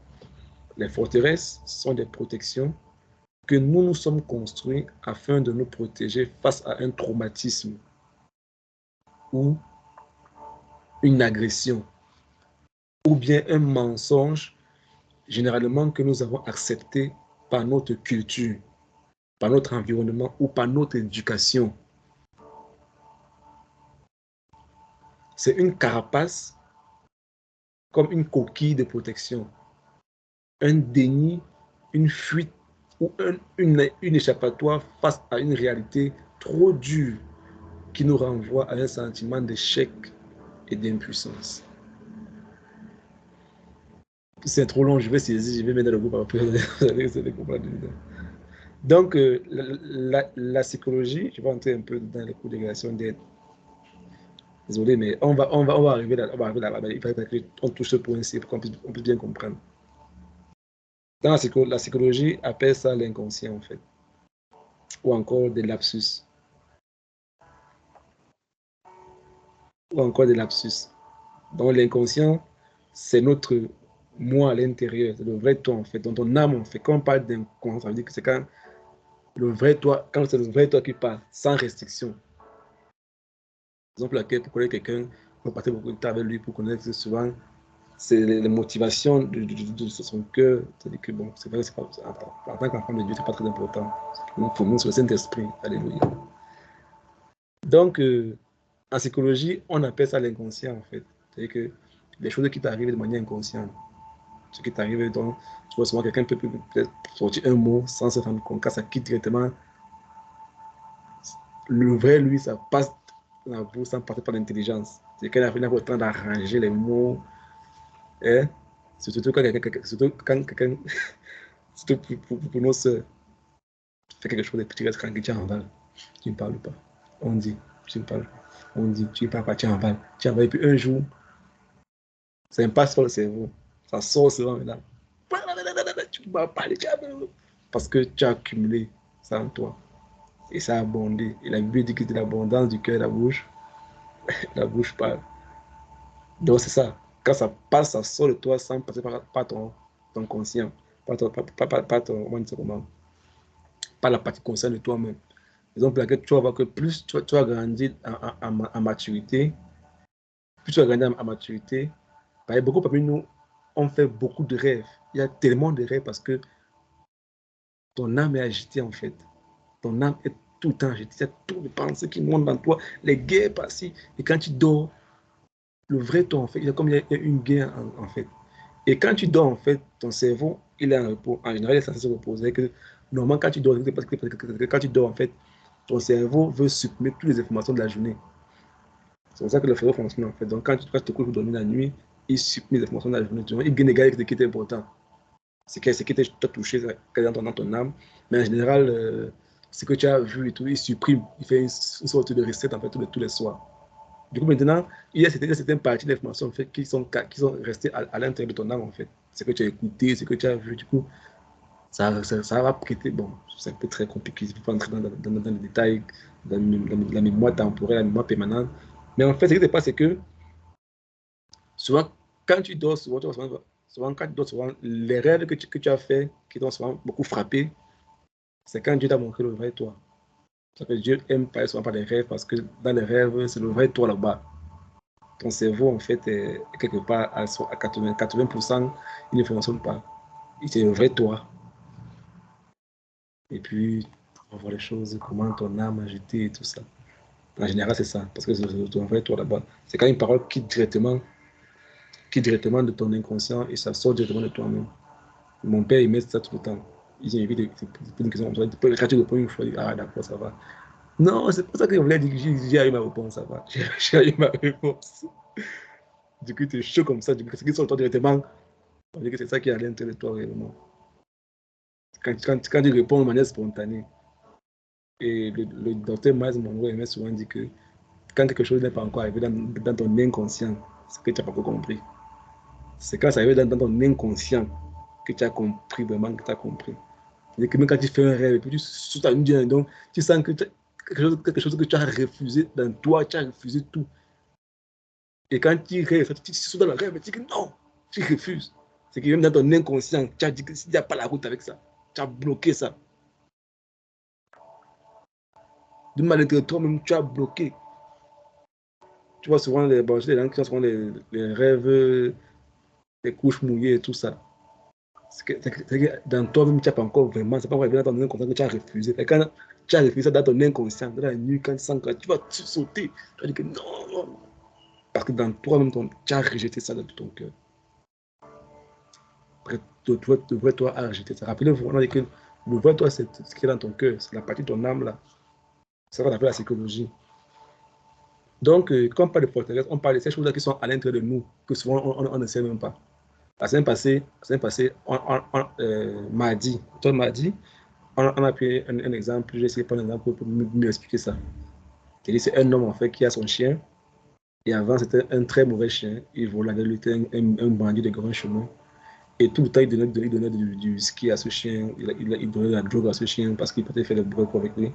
Speaker 1: Les forteresses sont des protections que nous nous sommes construits afin de nous protéger face à un traumatisme ou une agression ou bien un mensonge généralement que nous avons accepté par notre culture, par notre environnement ou par notre éducation. C'est une carapace comme une coquille de protection, un déni, une fuite ou une échappatoire face à une réalité trop dure qui nous renvoie à un sentiment d'échec et d'impuissance. C'est trop long, je vais saisir, je vais mettre dans le groupe après, vous allez comprendre. Donc, la psychologie, je vais entrer un peu dans les cours de relation d'aide. Désolé, mais on va arriver là, il faudrait qu'on touche ce point-ci pour qu'on puisse bien comprendre. Dans la psychologie, appelle ça l'inconscient, en fait, ou encore des lapsus. Ou encore des lapsus. Donc, l'inconscient, c'est notre moi à l'intérieur, c'est le vrai toi, en fait, dans ton âme, en fait. Quand on parle d'inconscient, ça veut dire que c'est quand le vrai toi, quand c'est le vrai toi qui parle, sans restriction. Par exemple, pour connaître quelqu'un, on passer beaucoup de temps avec lui pour connaître souvent c'est les motivations de son cœur. C'est-à-dire que, bon, c'est vrai, en tant qu'enfant de Dieu, c'est pas très important. Pour nous, c'est le Saint-Esprit. Alléluia. Donc, en psychologie, on appelle ça l'inconscient, en fait. C'est-à-dire que les choses qui t'arrivent de manière inconsciente, ce qui t'arrive, donc, tu vois souvent quelqu'un peut peut-être sortir un mot sans se rendre compte, quand ça quitte directement, le vrai, lui, ça passe dans la bouche sans passer par l'intelligence. C'est quand il a le temps d'arranger les mots, hein? Surtout quand quelqu'un, surtout pour nos soeurs, tu fais quelque chose de petit, quand tu es en val, tu ne parles pas. On dit, tu ne parles pas. On dit, tu ne parles pas, tu es en val. Tu es en val, et puis un jour, ça passe par le cerveau. Ça sort souvent maintenant. Tu ne vas pas parler, parce que tu as accumulé ça en toi. Et ça a abondé. Et la Bible dit que c'est l'abondance du cœur, la bouche parle. Donc c'est ça. Quand ça passe, ça sort de toi sans passer par ton conscient. Pas ton, comment, pas la partie consciente de toi-même. Raison pour laquelle tu vas voir que plus tu vas grandir en maturité, plus tu vas grandir en maturité, beaucoup parmi nous, on fait beaucoup de rêves. Il y a tellement de rêves parce que ton âme est agitée en fait. Ton âme est tout le temps agitée. Il y a tout de pensées qui montent dans toi, les guerres passées. Et quand tu dors, le vrai toi en fait, il y a comme il y a une guerre en fait. Et quand tu dors en fait, ton cerveau, il est en repos. En général, il est censé se reposer. Que, normalement, quand tu dors, parce que quand tu dors en fait, ton cerveau veut supprimer toutes les informations de la journée. C'est pour ça que le cerveau fonctionne en fait. Donc quand tu te couches pour dormir la nuit, il supprime les informations de la journée. Il gagne égal ce qui est important. Ce qui t'a touché dans ton âme. Mais en général, ce que tu as vu et tout, il supprime. Il fait une sorte de recette en fait tous les soirs. Du coup, maintenant, il y a certaines parties d'informations en fait, qui sont restées à l'intérieur de ton âme en fait. Ce que tu as écouté, ce que tu as vu, du coup, ça va prêter. Bon, c'est un peu très compliqué. Je ne peux pas entrer dans les détails, dans la mémoire temporelle, la mémoire permanente. Mais en fait, ce qui se passe, c'est que souvent, quand tu dors, souvent, quand tu dors, souvent, les rêves que tu as fait, qui t'ont souvent beaucoup frappé, c'est quand Dieu t'a montré le vrai toi. Parce que Dieu aime parler souvent par les rêves, parce que dans les rêves, c'est le vrai toi là-bas. Ton cerveau, en fait, est quelque part à 80%, il ne fonctionne pas. C'est le vrai toi. Et puis, on voit les choses, comment ton âme agitée et tout ça. En général, c'est ça, parce que c'est ton vrai toi là-bas. C'est quand une parole qui directement de ton inconscient et ça sort directement de toi-même. Mon père, il met ça tout le temps. Il invite une question comme ça. Quand tu réponds une fois, il dit, ah d'accord, ça va. Non, c'est pas ça que je voulais dire. J'ai eu ma réponse, ça va. J'ai eu ma réponse. Du coup, tu es chaud comme ça. Du coup, ce qui sort de toi directement, on dit que c'est ça qui est à l'intérieur de toi réellement. Quand tu réponds de manière spontanée. Et le docteur Miles Monroe aimait souvent dire que quand quelque chose n'est pas encore arrivé dans ton inconscient, c'est que tu n'as pas encore compris. C'est quand ça arrive dans ton inconscient que tu as compris vraiment, que tu as compris. C'est que même quand tu fais un rêve et puis tu sautes à une nuit, donc tu sens que quelque chose que tu as refusé dans toi, tu as refusé tout. Et quand tu rêves, tu sautes dans le rêve et tu dis que non, tu refuses. C'est que même dans ton inconscient, tu as dit qu'il n'y a pas la route avec ça. Tu as bloqué ça. De mal de toi-même, tu as bloqué. Tu vois souvent les gens qui ont souvent les rêves, les couches mouillées et tout ça. C'est que dans toi-même, tu n'as pas encore vraiment, c'est pas vraiment dans ton inconscient que tu as refusé. Et quand tu as refusé ça dans ton inconscient, dans la nuit, quand tu sens que tu vas sauter, tu vas dire que non, non. Parce que dans toi-même, tu as rejeté ça de tout ton cœur. Le vrai toi a rejeté ça. Rappelez-vous, on a dit que Le vrai toi, c'est ce qui est dans ton cœur, c'est la partie de ton âme là. C'est ce qu'on appelle la psychologie. Donc, quand on parle de forteresse, on parle de ces choses-là qui sont à l'intérieur de nous, que souvent on ne sait même pas. La semaine passée mardi, toi mardi, on a pris un exemple, j'ai essayé de prendre un exemple pour mieux expliquer ça. C'est un homme en fait qui a son chien, et avant c'était un très mauvais chien, il volait, il était un bandit de grand chemin, et tout le temps il donnait du whisky à ce chien, il donnait de la drogue à ce chien parce qu'il peut faire le bruit avec lui.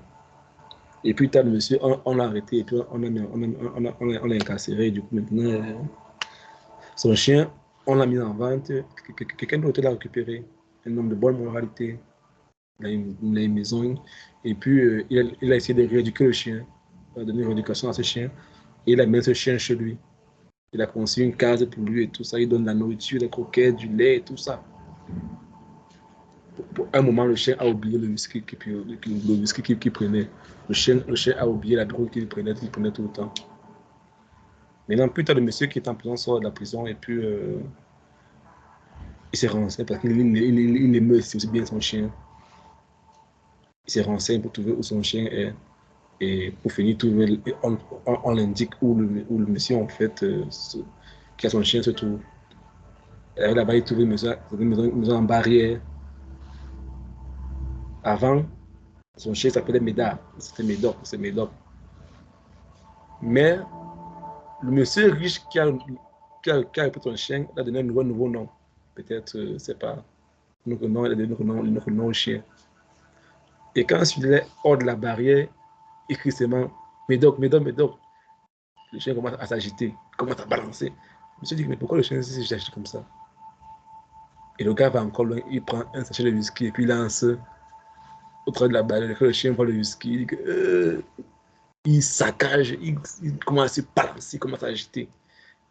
Speaker 1: Et puis tard, le monsieur, on l'a arrêté, et puis on l'a incarcéré, du coup maintenant, son chien, on l'a mis en vente, quelqu'un d'autre l'a récupéré, un homme de bonne moralité, il a une maison, et puis il a essayé de rééduquer le chien, il a donné une rééducation à ce chien, et il a mis ce chien chez lui. Il a conçu une case pour lui et tout ça, il donne de la nourriture, des croquettes, du lait et tout ça. Pour un moment, le chien a oublié le whisky qu'il prenait. Le chien a oublié la drogue qu'il prenait tout le temps. Maintenant, plus tard, le monsieur qui est en prison sort de la prison et puis il s'est renseigné parce qu'il aimait aussi bien son chien. Il s'est renseigné pour trouver où son chien est. Et pour finir, on l'indique où le monsieur, en fait, qui a son chien se trouve. Et là-bas, il trouve une maison en barrière. Avant, son chien s'appelait Médard. C'était Médoc, c'est Médoc. Mais le monsieur riche qui a appelé son chien a donné un nouveau nom. Peut-être, c'est pas notre nom, il a donné notre nom au chien. Et quand il est hors de la barrière, il crie seulement Médoc, Médoc, Médoc. Le chien commence à s'agiter, commence à balancer. Je me suis dit, mais pourquoi le chien s'agite comme ça? Et le gars va encore loin, il prend un sachet de whisky et puis il lance au travers de la barrière. Le chien voit le whisky, il dit que, il saccage, il commence à se balancer, il commence à agiter.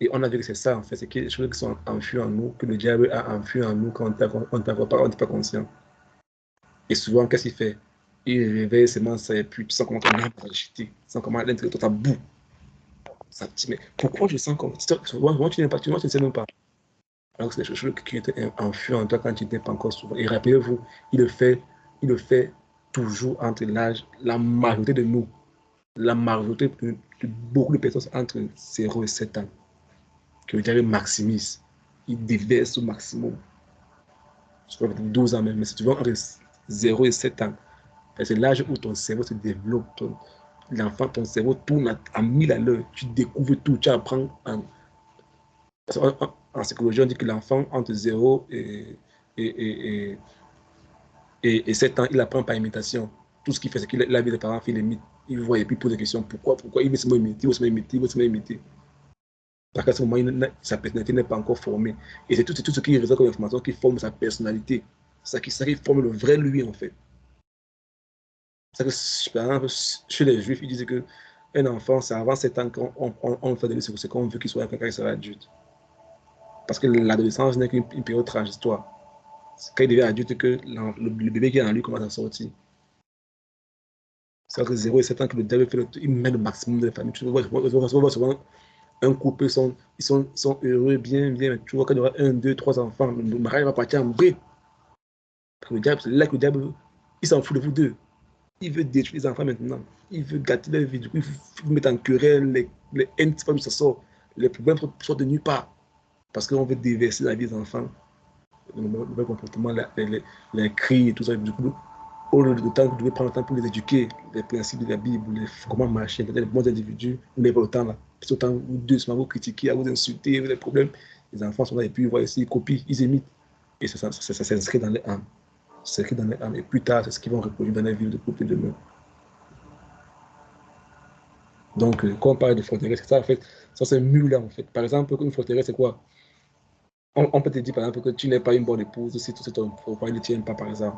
Speaker 1: Et on a vu que c'est ça, en fait, c'est qu'il y a des choses qui sont enfuies en nous, que le diable a enfuies en nous quand on n'est pas conscient. Et souvent, qu'est-ce qu'il fait? Il réveille seulement ça et puis tu sens comment ton âme va agiter, tu sens comment l'intérieur de toi boue. Ça te dit, mais pourquoi je sens comme ça? Moi, tu ne sais même pas. Alors que c'est des choses qui étaient enfuies en toi quand tu n'étais pas encore souvent. Et rappelez-vous, il le fait toujours entre l'âge, la majorité de nous, la majorité de beaucoup de personnes entre 0 et 7 ans, que le diable maximise. Il déverse au maximum. Je crois que 12 ans même, mais si tu vois entre 0 et 7 ans, c'est l'âge où ton cerveau se développe, l'enfant, ton cerveau tourne à 1000 à l'heure, tu découvres tout, tu apprends en psychologie, on dit que l'enfant entre 0 et, et, et 7 ans, il apprend par imitation. Tout ce qu'il fait, c'est qu'il a vu les parents faire les mythes. Il voit et puis pose des questions. Pourquoi il veut se imiter, il veut se imiter, il veut se imiter. Parce qu'à ce moment, sa personnalité n'est pas encore formée. Et c'est tout ce qui résonne comme information qui forme sa personnalité. C'est ça qui forme le vrai lui, en fait. C'est que, par exemple, chez les Juifs, ils disent qu'un enfant, c'est avant 7 ans qu'on fait de lui ce qu'on veut qu'il soit quand il sera adulte. Parce que l'adolescence n'est qu'une période transitoire. C'est quand il devient adulte que le bébé qui est en lui commence à sortir. C'est entre 0 et 7 ans que le diable fait il met le maximum de la famille. Tu vois souvent un couple, sont heureux, bien, mais tu vois qu'il y aura 1, 2, 3 enfants, le mariage va partir en bride. Le diable, c'est là que le diable, il s'en fout de vous deux. Il veut détruire les enfants maintenant. Il veut gâter leur vie. Du coup, il faut mettre en querelle, les haines, c'est pas d'où ça sort. Les problèmes sortent de nulle part. Parce qu'on veut déverser la vie des enfants. Le mauvais comportement, les cris et tout ça. Du coup, au lieu de temps, vous devez prendre le temps pour les éduquer, les principes de la Bible, comment marcher, les bons individus, vous n'avez pas le temps là. Puis autant vous deux, à vous critiquer, à vous insulter, vous avez des problèmes. Les enfants sont là et puis ils voient ici, ils copient, ils imitent. Et ça s'inscrit dans les âmes. Ça s'inscrit dans les âmes. Et plus tard, c'est ce qu'ils vont reproduire dans les vies de couple demain. Donc, quand on parle de forteresse, c'est ça en fait. Ça, c'est un mur là en fait. Par exemple, une forteresse, c'est quoi? On peut te dire par exemple que tu n'es pas une bonne épouse si ton foyer ne tient pas, par exemple.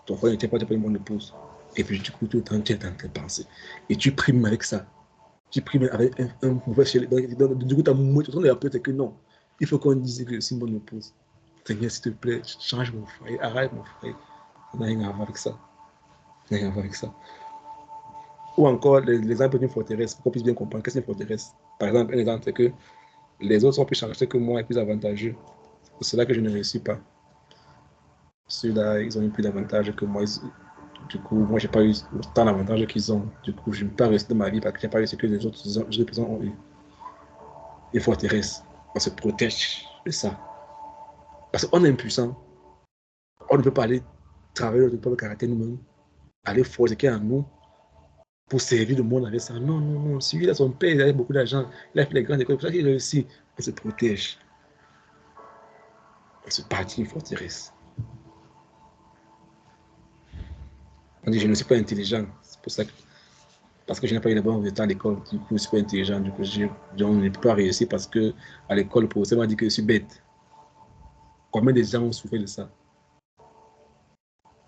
Speaker 1: Ton foyer ne tient pas, tu n'es pas une bonne épouse. Et puis, du coup, tout le temps, tu es en train de penser. Et tu primes avec ça. Tu primes avec un mauvais chez du coup, ta motivation de la c'est que non. Il faut qu'on dise que je suis une bonne épouse. Seigneur, s'il te plaît, change mon foyer, arrête mon foyer. Ça n'a rien à voir avec ça. Ça n'a rien à voir avec ça. Ou encore, l'exemple d'une forteresse, pour qu'on puisse bien comprendre qu'est-ce qu'une forteresse. Par exemple, un exemple, c'est que les autres sont plus chargés que moi et plus avantageux. C'est pour cela que je ne réussis pas. Ceux-là, ils ont eu plus d'avantages que moi. Du coup, moi, j'ai pas eu autant d'avantages qu'ils ont. Du coup, je ne peux pas rester de ma vie parce que j'ai pas eu ce que les autres personnes ont eu. Les forteresses, on se protège de ça. Parce qu'on est impuissant. On ne peut pas aller travailler notre propre caractère nous-mêmes, aller forcer qui est en nous pour servir le monde avec ça. Non, non, non. Celui-là, son père, il avait beaucoup d'argent. Il a fait les grandes écoles. C'est pour ça qu'il réussit. On se protège. On se bâtit une forteresse. On dit, je ne suis pas intelligent. C'est pour ça que, parce que je n'ai pas eu de bons résultats à l'école. Du coup, je ne suis pas intelligent. Du coup, je ne peux pas réussir parce que à l'école, le professeur m'a dit que je suis bête. Combien de gens ont souffert de ça?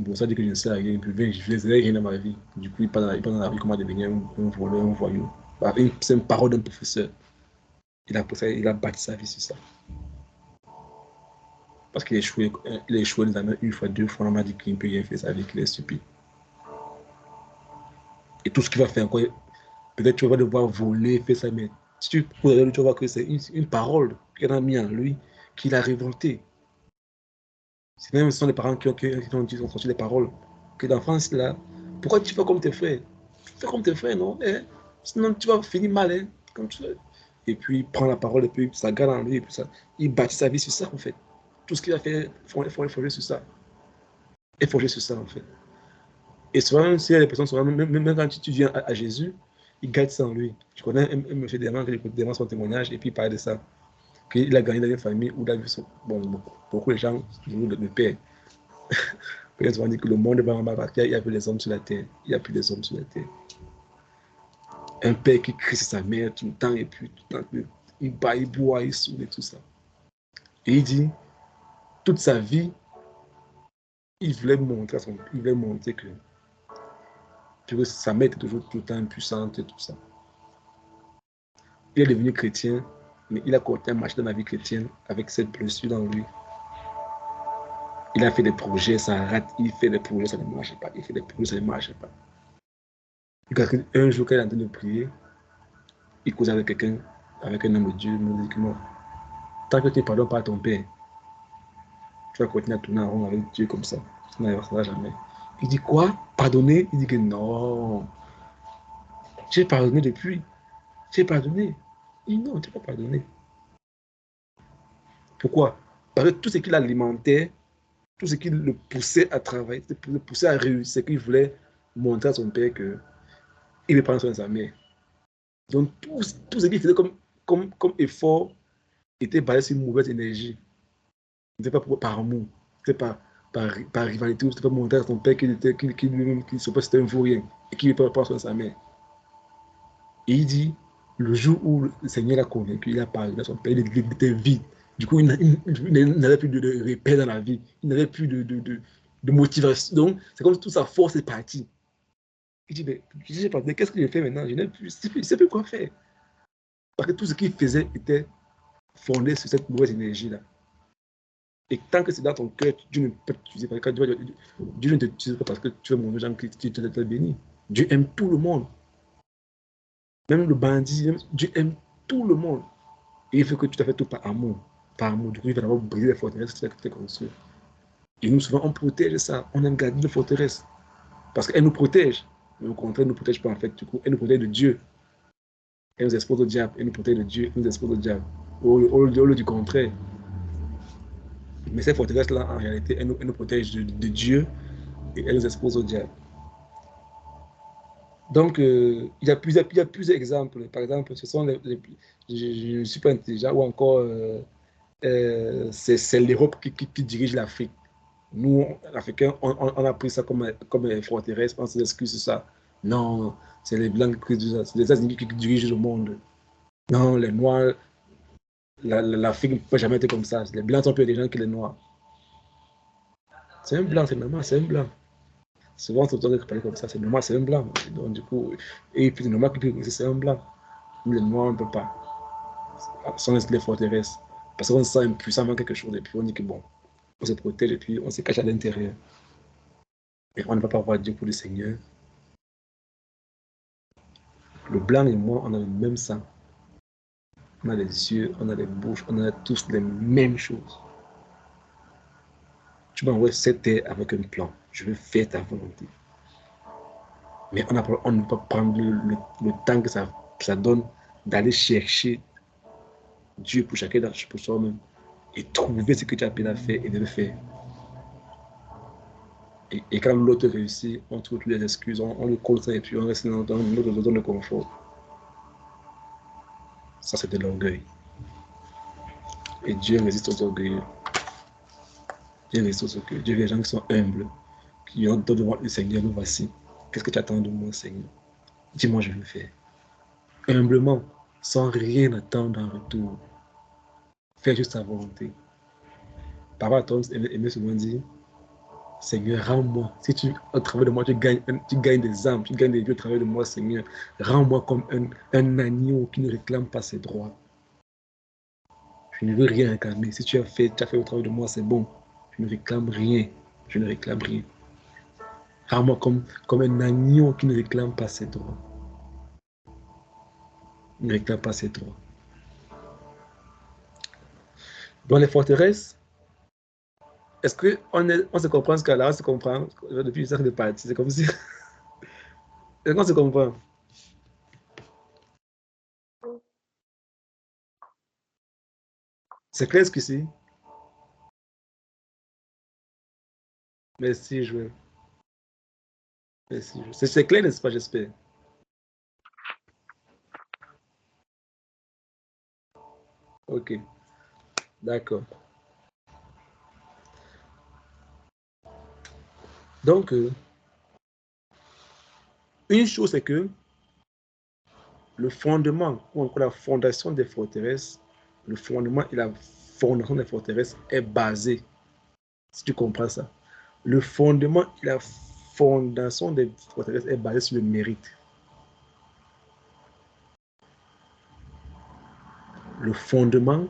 Speaker 1: Pour ça, dit que je ne sais rien. Je ne faisais rien dans ma vie. Du coup, il parle dans la vie comment devenir un voleur, un voyou. C'est une parole d'un professeur. Il a bâti sa vie sur ça. Parce qu'il a échoué notamment une fois, deux fois, on m'a dit qu'il ne peut rien faire sa vie, qu'il est stupide. Et tout ce qu'il va faire encore, peut-être tu vas devoir voler, faire ça, mais si tu regardes, tu vas voir que c'est une parole qu'il a mis en lui, qu'il a révolté. C'est même ce sont les parents qui ont sorti les paroles. Que l'enfant, là, pourquoi tu fais comme tes frères? Fais comme tes frères, non? Sinon, tu vas finir mal, hein, comme tu veux. Et puis, il prend la parole, et puis ça garde en lui, et puis ça, il bâtit sa vie sur ça, en fait. Tout ce qu'il a fait, il faut forger sur ça. Et forger sur ça, en fait. Et souvent, si les personnes, souvent, même quand tu viens à Jésus, il garde ça en lui. Je connais un monsieur Desmond qui écoute son témoignage, et puis il parlait de ça. Qu'il a gagné dans une famille où il a vu bon, beaucoup de gens, toujours le père. Peut-être on dit que le monde va en bas parce qu'il n'y a plus les hommes sur la terre. Il n'y a plus les hommes sur la terre. Un père qui crie sur sa mère tout le temps et puis tout le temps, il bat, il boit, il saoule et tout ça. Et il dit, toute sa vie, il voulait montrer que sa mère était toujours tout le temps impuissante et tout ça. Il est devenu chrétien, mais il a continué à marcher dans la vie chrétienne avec cette blessure dans lui. Il a fait des projets, ça rate, il fait des projets, ça ne marche pas, il fait des projets, ça ne marche pas. Un jour, quand il est en train de prier, il cause avec quelqu'un, avec un homme de Dieu, il me dit que non, tant que tu ne pardonnes pas à ton père, tu vas continuer à tourner en rond avec Dieu comme ça. Ça n'avancera jamais. Il dit quoi? Pardonner? Il dit que non. J'ai pardonné depuis. J'ai pardonné. Il dit non, tu n'as pas pardonné. Pourquoi? Parce que tout ce qu'il alimentait, tout ce qui le poussait à travailler, le poussait à réussir, c'est qu'il voulait montrer à son père qu'il veut prendre soin de sa mère. Donc tout ce qu'il faisait comme effort était basé sur une mauvaise énergie. Ce n'était pas par amour, ce n'était pas par rivalité, ce n'était pas montrer à son père qu'il lui-même, c'était un vaurien et qu'il ne peut pas prendre soin de sa mère. Et il dit, le jour où le Seigneur l'a convaincu, il a parlé à son père, il était vide. Du coup, il n'avait plus de repère dans la vie. Il n'avait plus de motivation. Donc, c'est comme si toute sa force est partie. Il dit, mais qu'est-ce que j'ai fait maintenant? Je ne sais plus quoi faire. Parce que tout ce qu'il faisait était fondé sur cette mauvaise énergie-là. Et tant que c'est dans ton cœur, Dieu ne peut t'utiliser. Dieu ne t'utilise pas parce que tu veux montrer aux gens que tu te béni. Dieu aime tout le monde. Même le bandit, Dieu aime tout le monde. Et il veut que tu te fasses tout par amour. Par amour. Du coup, il va d'abord briser les forteresses que tu as construites. Et nous, souvent, on protège ça. On aime garder les forteresses. Parce qu'elle nous protège. Mais au contraire, elle ne nous protège pas en fait. Du coup, elle nous protège de Dieu. Elle nous expose au diable. Elle nous protège de Dieu. Elle nous expose au diable. Au lieu du contraire. Mais ces forteresses-là, en réalité, elles nous protègent de Dieu et elles nous exposent au diable. Donc, il y a plusieurs exemples. Par exemple, ce sont je ne suis pas intelligent ou encore c'est l'Europe qui dirige l'Afrique. Nous, Africains, on a pris ça comme forteresse, on s'excuse sur ça. Non, c'est les Blancs qui dirigent ça, c'est les Asiatiques qui dirigent le monde. Non, les Noirs, l'Afrique ne peut jamais être comme ça. Les Blancs sont plus intelligents que les Noirs. C'est un Blanc, c'est normal, c'est un Blanc. Souvent, tout le temps, parler comme ça, c'est normal, c'est un Blanc. Donc, du coup, et puis, c'est normal que c'est un Blanc. Nous, les Noirs, on ne peut pas. Ce sont les forteresses. Parce qu'on se sent impuissant dans quelque chose, et puis on dit que bon, on se protège, et puis on se cache à l'intérieur. Et on ne va pas voir Dieu pour le Seigneur. Le blanc et moi, on a le même sang. On a les yeux, on a les bouches, on a tous les mêmes choses. Tu m'envoies cette terre avec un plan. Je veux faire ta volonté. Mais on ne peut pas prendre le temps que ça donne d'aller chercher Dieu pour chacun pour soi-même et trouver ce que tu as appelé à faire et de le faire. Et quand l'autre réussit, on trouve toutes les excuses, on le colle ça et puis on reste dans notre zone de confort. Ça, c'est de l'orgueil. Et Dieu résiste aux orgueilleux. Dieu résiste aux orgueilleux. Dieu veut les gens qui sont humbles, qui ont devant le Seigneur, nous voici. Qu'est-ce que tu attends de moi, Seigneur? Dis-moi, je vais le faire. Humblement, sans rien attendre en retour. Fais juste ta volonté. Papa Tom aimait souvent dire, Seigneur, rends-moi. Si tu, au travers de moi, tu gagnes des âmes, tu gagnes des vies au travers de moi, Seigneur. Rends-moi comme un agneau qui ne réclame pas ses droits. Je ne veux rien réclamer. Si tu as fait au travers de moi, c'est bon. Je ne réclame rien. Je ne réclame rien. Rends-moi comme un agneau qui ne réclame pas ses droits. Il ne réclame pas ses droits. Dans les forteresses, est-ce qu'on se comprend ce cas-là? On se comprend depuis une cercle de partie. C'est comme si. Est-ce qu'on se comprend? C'est clair ce qu'ici? Merci, Joël. Merci. C'est clair, n'est-ce pas, j'espère? Ok, d'accord. Donc, une chose, c'est que le fondement, ou encore la fondation des forteresses, le fondement et la fondation des forteresses est basé, si tu comprends ça, le fondement et la fondation des forteresses est basé sur le mérite. Le fondement,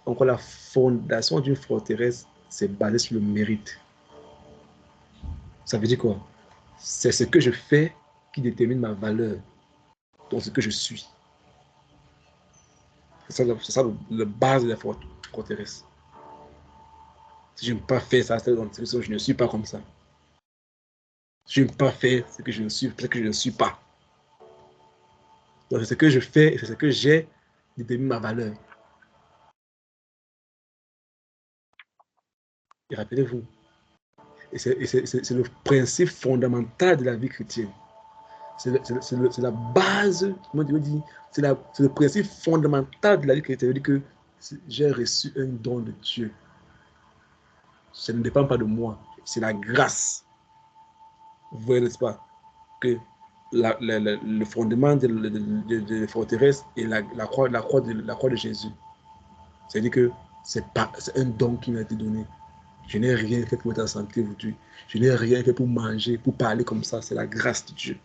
Speaker 1: encore la fondation d'une forteresse, c'est basé sur le mérite. Ça veut dire quoi? C'est ce que je fais qui détermine ma valeur, donc ce que je suis. C'est ça la base de la forteresse. Si je n'ai pas fait ça, je ne suis pas comme ça. Si je n'ai pas fait ce que je ne suis, c'est que je ne suis pas. Donc c'est ce que je fais, c'est ce que j'ai qui détermine ma valeur. Et rappelez-vous, c'est le principe fondamental de la vie chrétienne. C'est la base, comment dire, c'est le principe fondamental de la vie chrétienne. C'est-à-dire que j'ai reçu un don de Dieu. Ça ne dépend pas de moi, c'est la grâce. Vous voyez, n'est-ce pas, que le fondement de la forteresse est la croix de Jésus. C'est-à-dire que c'est un don qui m'a été donné. Je n'ai rien fait pour être en santé aujourd'hui. Je n'ai rien fait pour manger, pour parler comme ça. C'est la grâce de Dieu.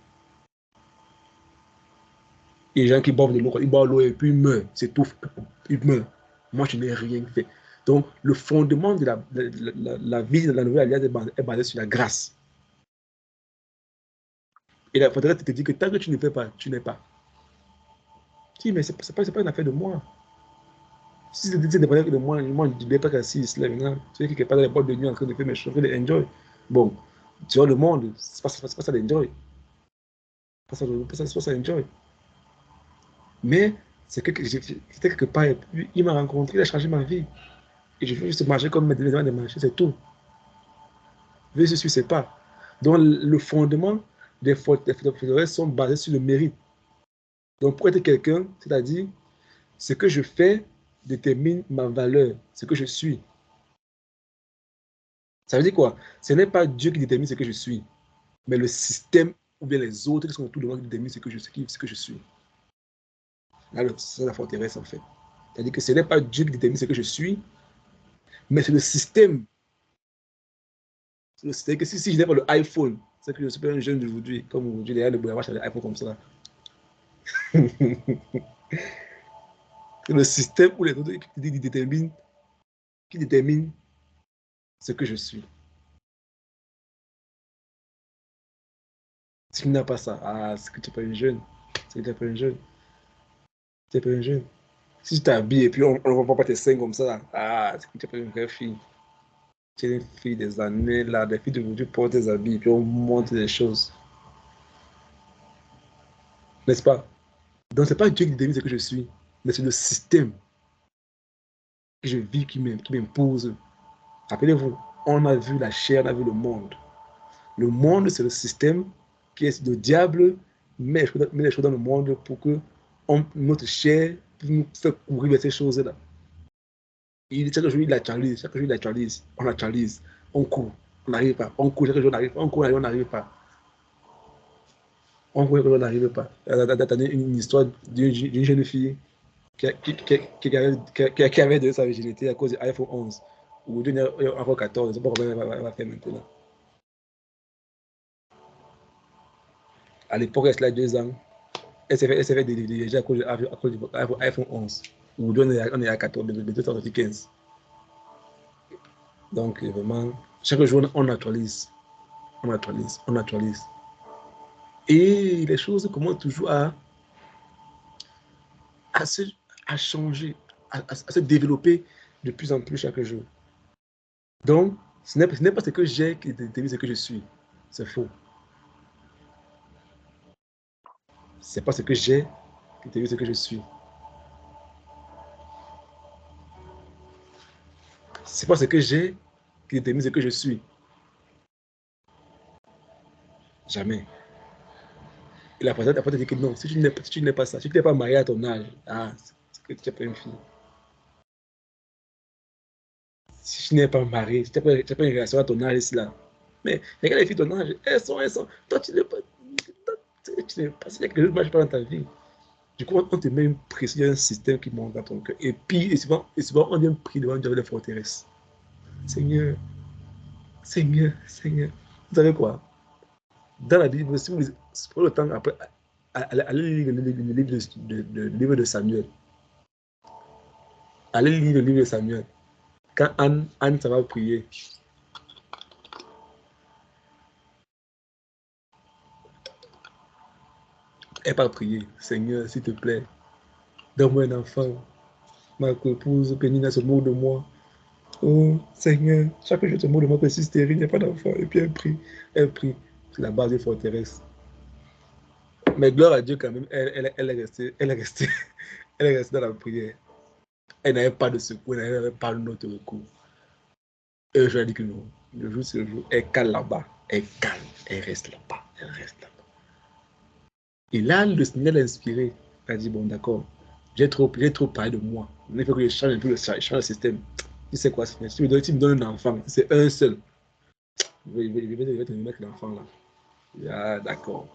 Speaker 1: Il y a des gens qui boivent de l'eau, ils boivent l'eau et puis ils meurent, s'étouffent, ils meurent. Moi, je n'ai rien fait. Donc, le fondement de la vie de la nouvelle alliance est basé sur la grâce. Et la forteresse te dit que tant que tu ne fais pas, tu n'es pas. Si, mais ce n'est pas une affaire de moi. Si c'est dépendant de moi, je ne vais pas qu'assis là maintenant. Tu es quelque part dans les boîtes de nuit en train de faire mes choses, de enjoy. Bon, tu vois le monde, c'est pas ça d'enjoy. C'est pas ça d'enjoy. Mais c'est que j'étais quelque part, et puis il m'a rencontré, il a changé ma vie. Et je veux juste marcher comme les gens de marcher, c'est tout. Je ne suis pas. Donc le fondement des forteresses sont basés sur le mérite. Donc pour être quelqu'un, c'est-à-dire ce que je fais détermine ma valeur, ce que je suis. Ça veut dire quoi? Ce n'est pas Dieu qui détermine ce que je suis, mais le système ou bien les autres qui sont autour de moi qui déterminent ce que je suis. Là, c'est la forteresse en fait. C'est-à-dire que ce n'est pas Dieu qui détermine ce que je suis, mais c'est le système. C'est-à-dire que si je n'ai pas le iPhone, c'est que je suis pas un jeune d'aujourd'hui, comme aujourd'hui, les gens de Bouyamash avec l'iPhone comme ça. C'est le système ou les autres qui déterminent ce que je suis. Si tu n'as pas ça, c'est que tu n'es pas une jeune. C'est que tu n'es pas une jeune. Tu n'es pas une jeune. Si tu t'habilles et puis on ne voit pas tes seins comme ça, c'est que tu n'es pas une vraie fille. Tu es une fille des années, là, des filles d'aujourd'hui portent des habits, puis on montre des choses. N'est-ce pas? Donc, ce n'est pas Dieu qui détermine ce que je suis, mais c'est le système que je vis qui m'impose. Rappelez-vous, on a vu la chair, on a vu le monde. Le monde, c'est le système qui est le diable, met les choses dans le monde pour que notre chair nous fait courir vers ces choses-là. Chaque jour, il actualise, chaque jour, il actualise, on actualise, on court, on n'arrive pas, on court, chaque jour, on arrive, on court, on n'arrive pas. On court, on n'arrive pas. T'as une histoire d'une jeune fille qui avait donné sa virginité à cause de l'iPhone 11. Aujourd'hui, il y a encore 14, je ne sais pas comment elle va faire maintenant. À l'époque, elle a 2 ans. Elle s'est fait déléger à cause de l'iPhone 11. Aujourd'hui, on est à 14, bientôt sorti 15. Donc, vraiment, chaque jour, on actualise. On actualise, on actualise. Et les choses commencent toujours à, se, à changer, à se développer de plus en plus chaque jour. Donc, ce n'est pas ce que j'ai qui détermine ce que je suis. C'est faux. C'est pas ce que j'ai qui détermine ce que je suis. C'est pas ce que j'ai qui détermine ce que je suis. Jamais. Et la personne après te dit que non, si tu n'es pas ça, si tu n'es pas marié à ton âge, c'est que tu n'es pas une fille. Si tu n'es pas marié, si tu n'as pas une relation à ton âge, c'est là. Mais regarde les filles de ton âge, elles sont. Toi, tu n'es pas. Tu n'es pas. Il y a quelque chose qui ne marche pas dans ta vie. Du coup, on te met une pression, il y a un système qui monte dans ton cœur. Et puis, souvent, on vient prier devant Dieu avec les forteresses. Seigneur, Seigneur, Seigneur. Vous savez quoi? Dans la Bible, si vous prenez le temps après, allez lire le livre de Samuel. Allez lire le livre de Samuel. Quand Anne ça va prier, elle va prier. Seigneur, s'il te plaît, donne-moi un enfant. Ma épouse Pénina se moque de moi. Oh Seigneur, chaque jour je te moque de moi que je suis stérile, il n'y a pas d'enfant. Et puis elle prie. Elle prie. C'est la base des forteresses. Mais gloire à Dieu quand même, elle est restée, elle est restée, elle est restée dans la prière. Elle n'avait pas de secours, elle n'avait pas de notre recours. Et je lui ai dit que non. Le jour sur le jour, elle cale là-bas. Elle cale. Elle reste là-bas. Elle reste là-bas. Et là, le Seigneur l'a inspiré. Elle a dit, bon, d'accord, j'ai trop parlé de moi. Il faut que je change un peu le système. Tu sais quoi, Seigneur, si tu me donnes un enfant, c'est un seul. Je vais te mettre l'enfant là. Ah, d'accord.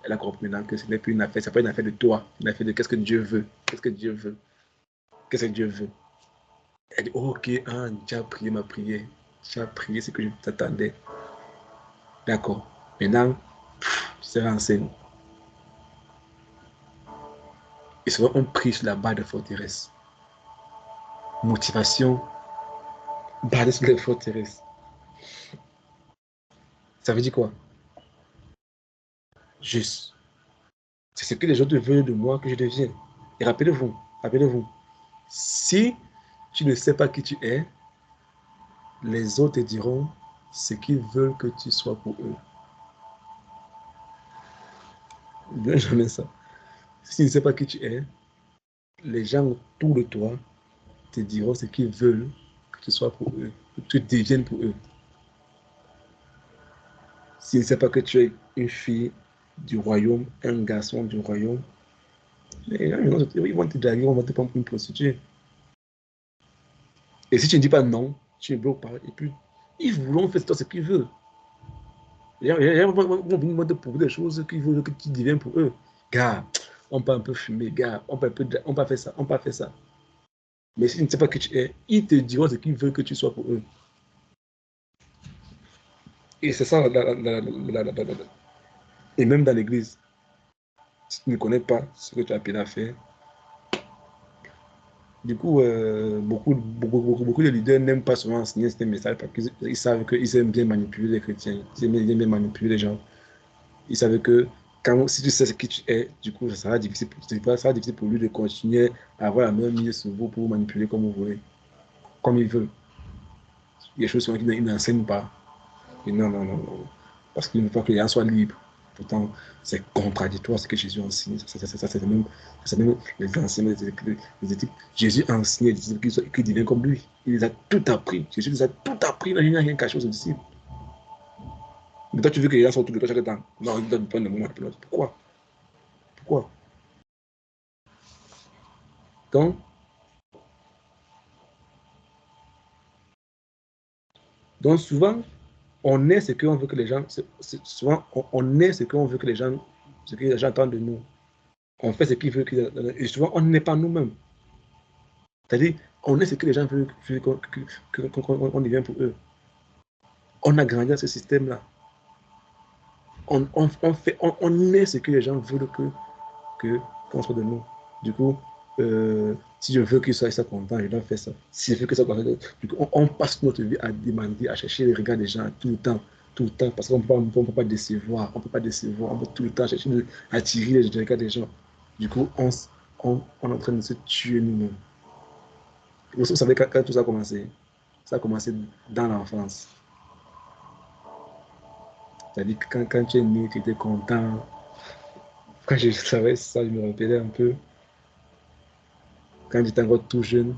Speaker 1: Elle a compris maintenant que ce n'est plus une affaire, ce n'est pas une affaire de toi, une affaire de qu'est-ce que Dieu veut. Qu'est-ce que Dieu veut. Qu'est-ce que Dieu veut. Elle dit, oh, ok, tu as prié ma prière. Tu as prié ce que je t'attendais. D'accord. Maintenant, tu seras enceinte. Et souvent, on prie sur la barre de forteresse. Motivation, basée sur les forteresses. Ça veut dire quoi? Juste. C'est ce que les autres veulent de moi que je devienne. Et rappelez-vous, si tu ne sais pas qui tu es, les autres te diront ce qu'ils veulent que tu sois pour eux. Ne jamais ça. Si tu ne sais pas qui tu es, les gens autour de toi te diront ce qu'ils veulent que tu sois pour eux, que tu deviennes pour eux. Si tu ne sais pas que tu es une fille du royaume, un garçon du royaume, les gens ils vont te draguer, ils vont te prendre pour une prostituée. Et si tu ne dis pas non, tu ne bloques pas. Et puis, ils voudront faire ce qu'ils veulent. Les gens vont te prouver des choses qu'ils veulent que tu deviennes pour eux. Gars, on peut un peu fumer, gars, on peut faire ça, on peut faire ça. Mais si tu ne sais pas qui tu es, ils te diront ce qu'ils veulent que tu sois pour eux. Et c'est ça, et même dans l'église, si tu ne connais pas ce que tu as appelé à faire, du coup, beaucoup de leaders n'aiment pas souvent enseigner ces messages parce qu'ils savent qu'ils aiment bien manipuler les chrétiens, ils aiment bien manipuler les gens. Ils savent que si tu sais ce qui tu es, du coup, ça sera difficile pour lui de continuer à avoir la même mise sur vous pour vous manipuler comme vous voulez, comme il veut. Il y a des choses qu'il n'enseigne pas. Et non, non, non, non. Parce qu'il ne veut pas que les gens soient libres. Pourtant, c'est contradictoire ce que Jésus enseigne. C'est même les enseignements les éthiques. Jésus a enseigné les disciples qui deviennent comme lui. Il les a tout appris. Jésus les a tout appris. Il n'a rien caché aux disciples. Mais toi, tu veux que les gens soient autour de toi chaque temps. Non, il donne pas de moment. Pourquoi? Pourquoi? Donc souvent, on est ce qu'on veut que les gens. Souvent, on est ce qu'on veut que les gens. Ce que les gens attendent de nous. On fait ce qu'ils veulent. Et souvent, on n'est pas nous-mêmes. C'est-à-dire, on est ce que les gens veulent qu'on devienne pour eux. On a grandi dans ce système-là. On est ce que les gens veulent qu'on soit de nous. Du coup, si je veux qu'ils soient contents, je dois faire ça. Si je veux qu'ils soient contents, du coup, on passe notre vie à demander, à chercher les regards des gens tout le temps, parce qu'on ne peut pas décevoir, on peut tout le temps chercher à attirer les regards des gens. Du coup, on est en train de se tuer nous-mêmes. Vous savez quand tout ça a commencé? Ça a commencé dans l'enfance. C'est-à-dire que quand tu es né, tu étais content. Quand je savais ça, je me rappelais un peu. Quand tu étais encore tout jeune,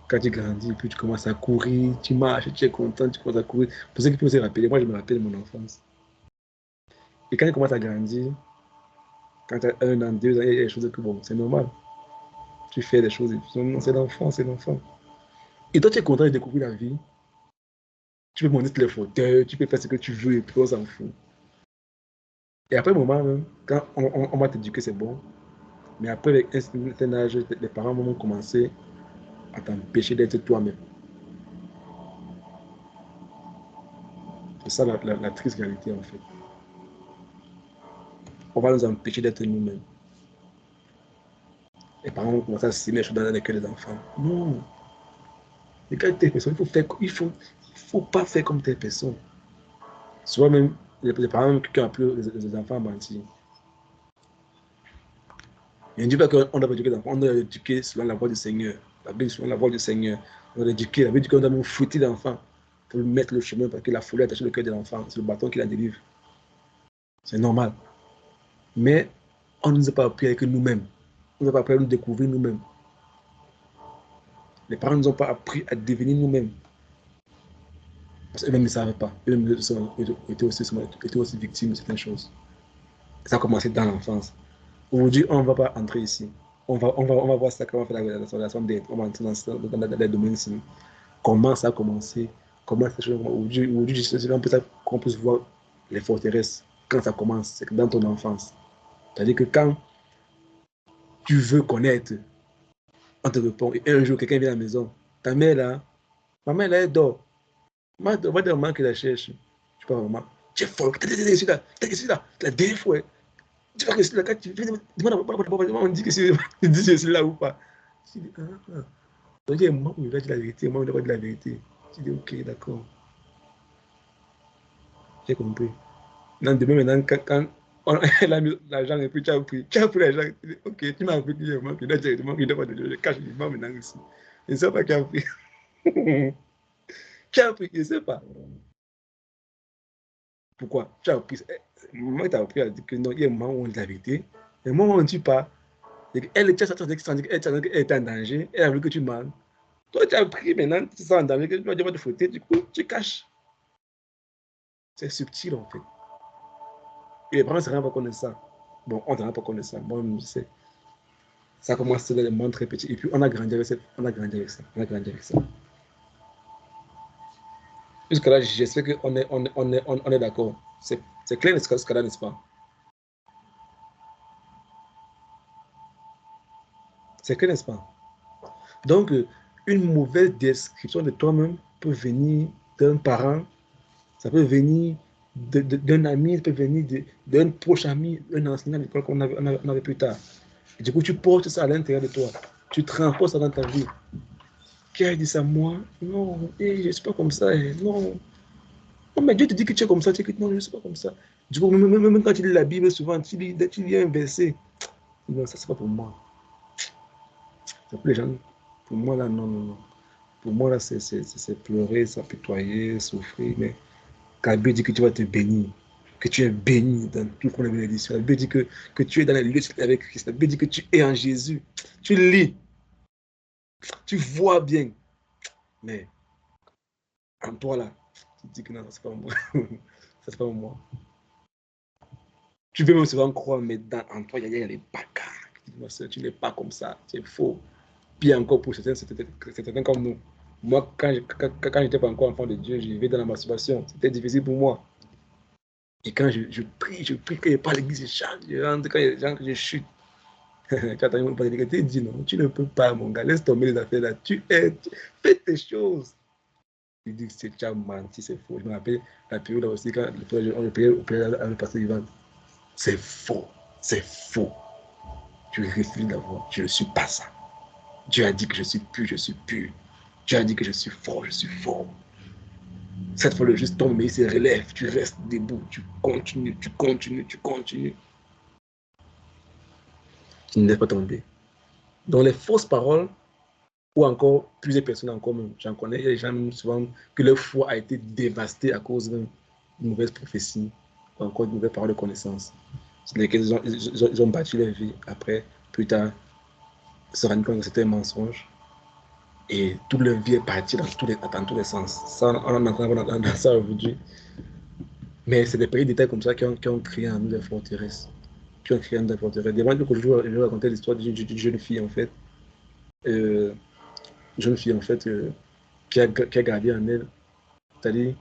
Speaker 1: quand tu grandis, puis tu commences à courir, tu marches, tu es content, tu commences à courir. Pour ceux qui peuvent se rappeler, moi je me rappelle de mon enfance. Et quand tu commences à grandir, quand tu as 1 an, 2 ans, il y a des choses que bon, c'est normal. Tu fais des choses, c'est l'enfant, c'est l'enfant. Et toi, tu es content de découvrir la vie. Tu peux monter les fauteuils, tu peux faire ce que tu veux et puis on s'en fout. Et après un moment, même, quand on va te dire que c'est bon, mais après, avec un certain âge, les parents vont commencer à t'empêcher d'être toi-même. C'est ça la triste réalité, en fait. On va nous empêcher d'être nous-mêmes. Les parents vont commencer à s'aimer dans les cœurs des enfants. Non. Regarde telle personne, il faut pas faire comme telle personne. Souvent même, les parents qui ont appris les enfants à mentir. Je ne dis pas qu'on doit éduquer les enfants, on doit éduquer selon la voie du Seigneur. La Bible selon la voie du Seigneur. On doit éduquer, la Bible dit qu'on doit nous fouetter l'enfant pour lui mettre le chemin parce que la folie attache le cœur de l'enfant. C'est le bâton qui la délivre. C'est normal. Mais on ne nous a pas appris avec nous-mêmes. On ne nous a pas appris à nous découvrir nous-mêmes. Les parents ne nous ont pas appris à devenir nous-mêmes. Parce qu'eux-mêmes ne savaient pas. Eux-mêmes étaient aussi victimes de certaines choses. Ça a commencé dans l'enfance. Aujourd'hui, on ne va pas entrer ici. On va voir ça, comment on fait la relation d'aide. On va entrer dans les domaines ici. Comment ça a commencé. Comment ça a changé. Aujourd'hui, c'est un peu ça qu'on peut voir les forteresses. Quand ça commence, c'est dans ton enfance. C'est-à-dire que quand tu veux connaître, on te répond. Et un jour, quelqu'un vient à la maison. Ta mère là, maman là, elle dort. On va dire maman qui la cherche. Je sais pas, maman. Tu es folle. T'es là. La dernière fois. Tu vois que c'est là, quand tu on dit que je suis là ou pas. Je dis, ah. Donc, il y a un moment où il va dire la vérité, un moment où il va dire la vérité. Je dis, ok, d'accord. J'ai compris. Non, demain, maintenant, quand elle a mis l'argent et puis tu as pris l'argent. Ok, tu m'as appris qu'il y a un moment qui doit directement, il doit je cache le moment maintenant ici. Je ne sais pas qui a pris. Qui a pris, je ne sais pas. Pourquoi? Tu as appris. Maman t'a appris à dire que non, il y a un moment où on dit la vérité. Et un moment où on ne dit pas. Elle était en danger. Elle a voulu que tu manges. Toi, tu as appris maintenant, tu sens en danger, que tu vas devoir te fouetter. Du coup, tu caches. C'est subtil en fait. Et les parents ne se rendent pas compte de ça. Bon, on ne se rend pas compte de ça. Moi, je sais. Ça commence dans les mondes très petits. Et puis, on a grandi avec ça. On a grandi avec ça. On a grandi avec ça. Jusque-là, j'espère qu'on est d'accord. C'est clair ce cas-là, n'est-ce pas? C'est clair, n'est-ce pas? Donc, une mauvaise description de toi-même peut venir d'un parent, ça peut venir d'un ami, ça peut venir d'un proche ami, un enseignant à l'école qu'on avait plus tard. Et du coup, tu portes ça à l'intérieur de toi. Tu transposes ça dans ta vie. Qui a dit ça, moi? Non, je ne suis pas comme ça. Non. Non, mais Dieu te dit que tu es comme ça, tu dis que non, je ne suis pas comme ça. Du coup, même quand tu lis la Bible, souvent, tu lis un verset. Non, ça, c'est pas pour moi. C'est pour les gens. Pour moi, là, non, non, non. Pour moi, là, c'est pleurer, s'apitoyer, souffrir. Mais quand la Bible dit que tu vas te bénir, que tu es béni dans tout qu'on a bénédiction, la Bible dit que tu es dans les lieux avec Christ, la Bible dit que tu es en Jésus. Tu lis, tu vois bien. Mais en toi, là, tu dis que non, c'est pas moi. Ça, c'est pas moi. Tu veux même souvent croire, mais en toi, il y a les bagarres. Tu n'es pas comme ça, c'est faux. Pire encore pour certains comme nous. Moi, quand je n'étais pas encore enfant de Dieu, je vivais dans la masturbation. C'était difficile pour moi. Et quand je prie, quand je parle à l'église, je chante, je rentre, quand je chute. Tu as entendu mon père dit non, tu ne peux pas, mon gars, laisse tomber les affaires là. Fais tes choses. Il dit que tu as menti, c'est faux. Je me rappelle la période là aussi, quand on le payait avec le pasteur Ivan. C'est faux, c'est faux. Tu refuse d'avoir, je ne suis pas ça. Dieu a dit que je suis pur, je suis pur. Dieu a dit que je suis fort, je suis fort. Cette fois, le juste tombe, mais il se relève. Tu restes debout, tu continues, tu continues, tu continues. Tu ne laisses pas tomber. Dans les fausses paroles, ou encore plusieurs personnes encore, j'en connais, il y a des gens souvent que leur foi a été dévastée à cause d'une mauvaise prophétie, ou encore d'une mauvaise parole de connaissance, sur lesquelles ils ont battu leur vie. Après, plus tard, se rendent compte que c'était un mensonge. Et toute leur vie est partie dans tous les sens. Ça, on en entend dans ça aujourd'hui. Mais c'est des petits détails comme ça qui ont créé en nous des forteresses. Qui ont créé en nous des forteresses. Des moments que je vais raconter l'histoire d'une jeune fille, en fait. Une jeune fille, en fait, qui a gardé en elle. C'est-à-dire,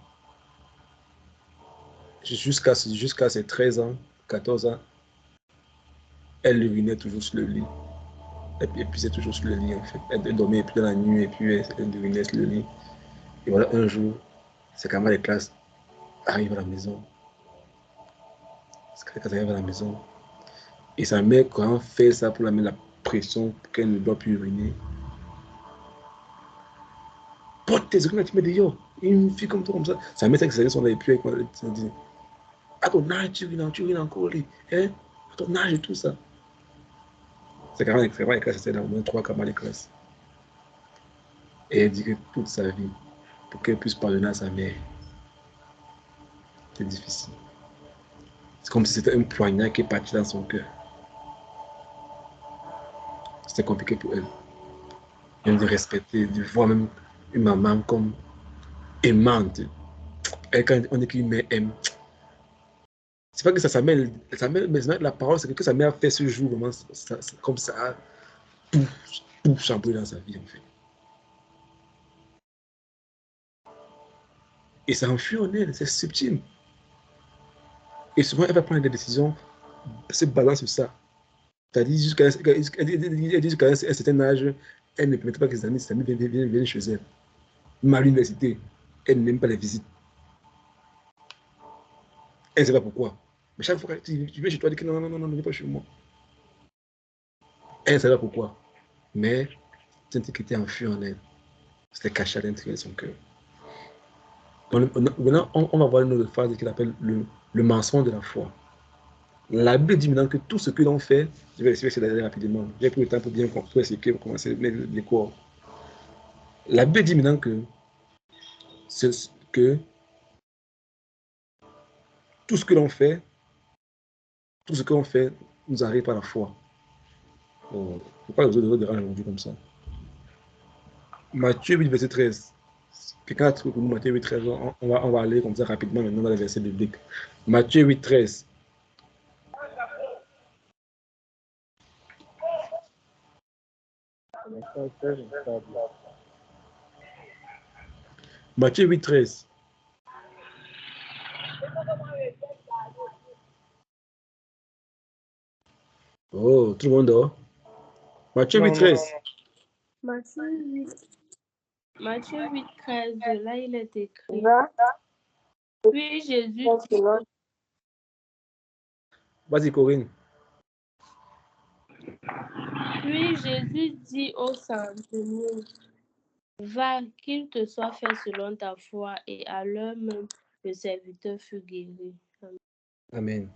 Speaker 1: jusqu'à ses 13 ans, 14 ans, elle urinait toujours sur le lit. Et puis c'est toujours sur le lit, en fait. Elle dormait et puis dans la nuit, et puis elle urinait sur le lit. Et voilà, un jour, ses camarades de classe arrivent à la maison. Ses camarades arrivent à la maison. Et sa mère, quand fait ça pour la mettre la pression pour qu'elle ne doit plus uriner, porte tes urines, tu mets dehors. Une fille comme toi, comme ça. Sa mère, c'est que son et puis elle dit, à ton âge, tu urines encore. Hein? À ton âge et tout ça. C'est quand même les classes, c'était au moins 3 camarades de classe. Et elle dit que toute sa vie, pour qu'elle puisse pardonner à sa mère, c'est difficile. C'est comme si c'était un poignard qui est parti dans son cœur. C'était compliqué pour elle. Même de respecter, de voir même une maman comme aimante. Et quand on dit qu'une mère aime, c'est pas que sa mère, mais la parole, c'est que sa mère a fait ce jour, vraiment, comme ça, tout chamboulé dans sa vie, en fait. Et ça enfui en elle, c'est subtil. Et souvent, elle va prendre des décisions, se basant sur ça. C'est-à-dire, jusqu'à un certain âge, elle ne permettait pas que ses amis viennent chez elle. Même à l'université, elle n'aime pas les visites. Elle ne sait pas pourquoi. Mais chaque fois que tu viens chez toi, elle dit que non, ne viens pas chez moi. Elle ne sait pas pourquoi. Mais cette intégrité enfui en elle. C'était caché à l'intérieur de son cœur. Maintenant, on va voir une autre phase qu'il appelle le mensonge de la foi. La Bible dit maintenant que tout ce que l'on fait, je vais essayer d'aller rapidement. J'ai pris le temps pour bien expliquer, pour commencer les cours. La Bible dit maintenant que tout ce que l'on fait, nous arrive par la foi. Oh, pourquoi les autres dérangent aujourd'hui comme ça? Matthieu 8, verset 13. Quelqu'un a trouvé pour nous Matthieu 8, 13. On va aller comme ça rapidement maintenant dans les versets bibliques. Matthieu 8, 13. Matthieu 8, 13. Oh, tout le monde dort. Matthieu 8, 13.
Speaker 2: Matthieu 8, 13, là il est écrit. Puis Jésus dit.
Speaker 1: Vas-y, Corinne.
Speaker 2: Puis Jésus dit au centenier, va, qu'il te soit fait selon ta foi, et à l'heure même, le serviteur fut guéri.
Speaker 1: Amen.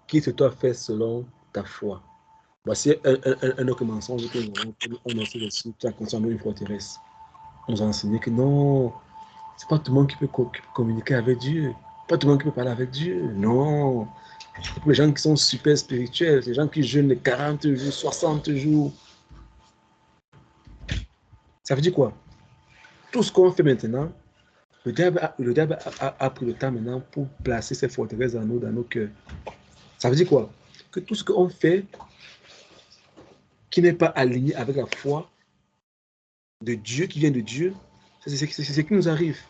Speaker 1: Qu'il se soit fait selon ta foi. Voici un autre mensonge que nous avons annoncé dessus qui a concerné une forteresse. On nous a enseigné que non, c'est pas tout le monde qui peut communiquer avec Dieu. Pas tout le monde qui peut parler avec Dieu. Non. C'est pour les gens qui sont super spirituels, les gens qui jeûnent les 40 jours, 60 jours. Ça veut dire quoi? Tout ce qu'on fait maintenant, le diable a pris le temps maintenant pour placer ses forteresses dans nos cœurs. Ça veut dire quoi? Que tout ce qu'on fait qui n'est pas aligné avec la foi de Dieu, qui vient de Dieu, c'est ce qui nous arrive.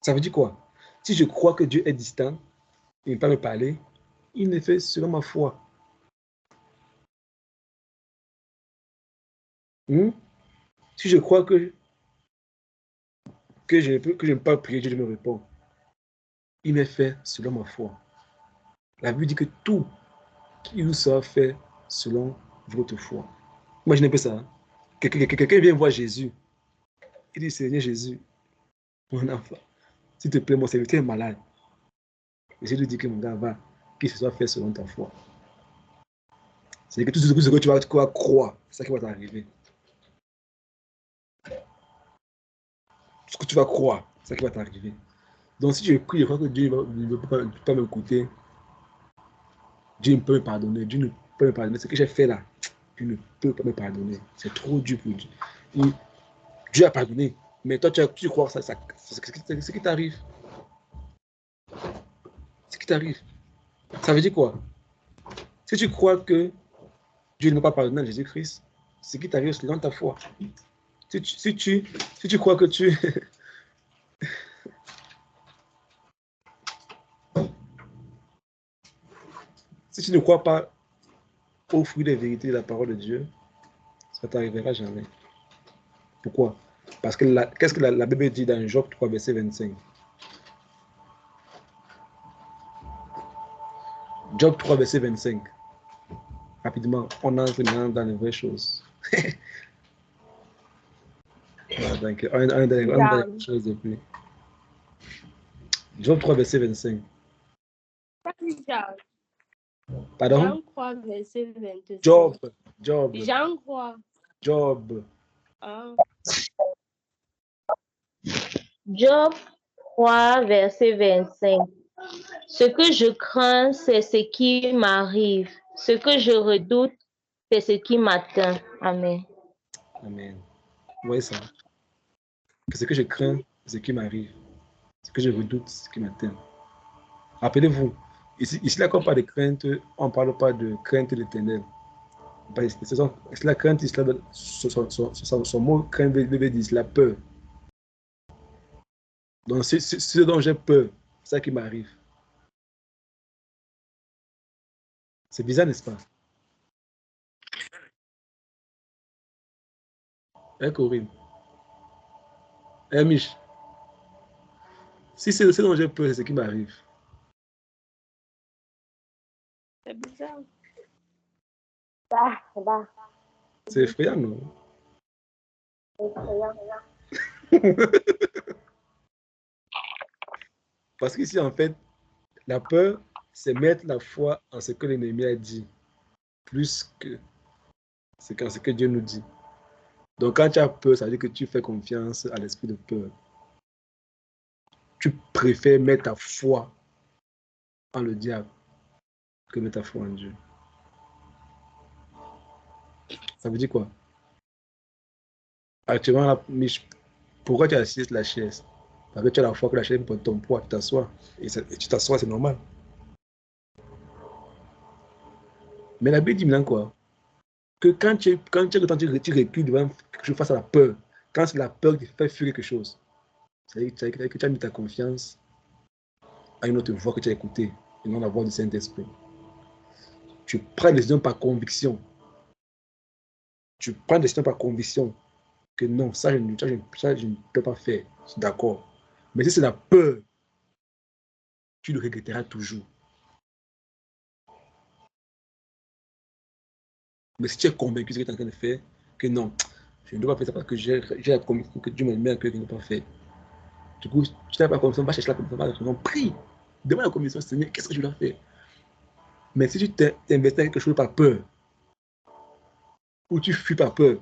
Speaker 1: Ça veut dire quoi? Si je crois que Dieu est distant, il ne peut pas me parler, il ne fait selon ma foi. Si je crois que je ne peux pas prier, Dieu me répond. Il m'est fait selon ma foi. La Bible dit que tout qui vous sera fait selon votre foi. Imaginez un peu ça. Hein? Quelqu'un vient voir Jésus. Il dit, Seigneur Jésus, mon enfant, s'il te plaît, mon serviteur est malade. Et Jésus lui dit que mon gars va, qu'il se soit fait selon ta foi. C'est que tout ce que tu vas croire, c'est ça qui va t'arriver. Ce que tu vas croire, c'est ça qui va t'arriver. Donc si je prie, je crois que Dieu ne peut pas m'écouter. Dieu ne peut me pardonner. Dieu ne peut me pardonner. Ce que j'ai fait là, Dieu ne peut pas me pardonner. C'est trop dur pour Dieu. Dieu a pardonné. Mais toi, tu crois ça, c'est ce qui t'arrive. Ce qui t'arrive. Ça veut dire quoi? Si tu crois que Dieu ne va pas pardonner à Jésus-Christ, ce qui t'arrive selon ta foi. Si tu crois que tu... si tu ne crois pas au fruit des vérités de la parole de Dieu, ça ne t'arrivera jamais. Pourquoi? Parce que qu'est-ce que la Bible dit dans Job 3, verset 25? Job 3, verset 25. Rapidement, on entre maintenant dans les vraies choses. Voilà, donc, on est dans les choses de plus. Job 3, verset 25. Pardon?
Speaker 2: Jean 3, verset 25.
Speaker 1: Job.
Speaker 2: Jean 3.
Speaker 1: Job.
Speaker 2: Ah. Job 3, verset 25. Ce que je crains, c'est ce qui m'arrive. Ce que je redoute, c'est ce qui m'atteint. Amen.
Speaker 1: Amen. Vous voyez ça? Que ce que je crains, c'est ce qui m'arrive. Ce que je redoute, c'est ce qui m'atteint. Rappelez-vous, ici là, quand on parle de crainte, on ne parle pas de crainte de l'éternel. C'est la crainte, son mot crainte veut dire la peur. Donc, c'est ce dont j'ai peur, c'est ça qui m'arrive. C'est bizarre, n'est-ce pas? Hein, Corinne? Hein, Mich? Si c'est ce dont j'ai peur, c'est ce qui m'arrive.
Speaker 2: C'est bizarre.
Speaker 1: C'est effrayant, non? Parce qu'ici, en fait, la peur, c'est mettre la foi en ce que l'ennemi a dit, plus que ce que Dieu nous dit. Donc, quand tu as peur, ça veut dire que tu fais confiance à l'esprit de peur. Tu préfères mettre ta foi en le diable que mettre ta foi en Dieu. Ça veut dire quoi? Actuellement, pourquoi tu assistes la chaise? Parce que tu as la foi que la chaise peut ton poids, tu t'assois. Et tu t'assois, c'est normal. Mais la Bible dit maintenant quoi? Que quand tu recules devant quelque chose face à la peur, quand c'est la peur qui fait fuir quelque chose, c'est-à-dire que tu as mis ta confiance à une autre voix que tu as écoutée, et non la voix du Saint-Esprit. Tu prends des décisions par conviction. Tu prends des décisions par conviction que non, ça je ne peux pas faire. Je suis d'accord. Mais si c'est la peur, tu le regretteras toujours. Mais si tu es convaincu de ce que tu es en train de faire, que non, je ne dois pas faire ça parce que j'ai la conviction que Dieu me met à cœur que je ne dois pas faire. Du coup, tu n'as pas la conviction, va chercher la conviction, prie. Demande la conviction, Seigneur, qu'est-ce que je dois faire? Mais si tu t'investis dans quelque chose par peur, ou tu fuis par peur,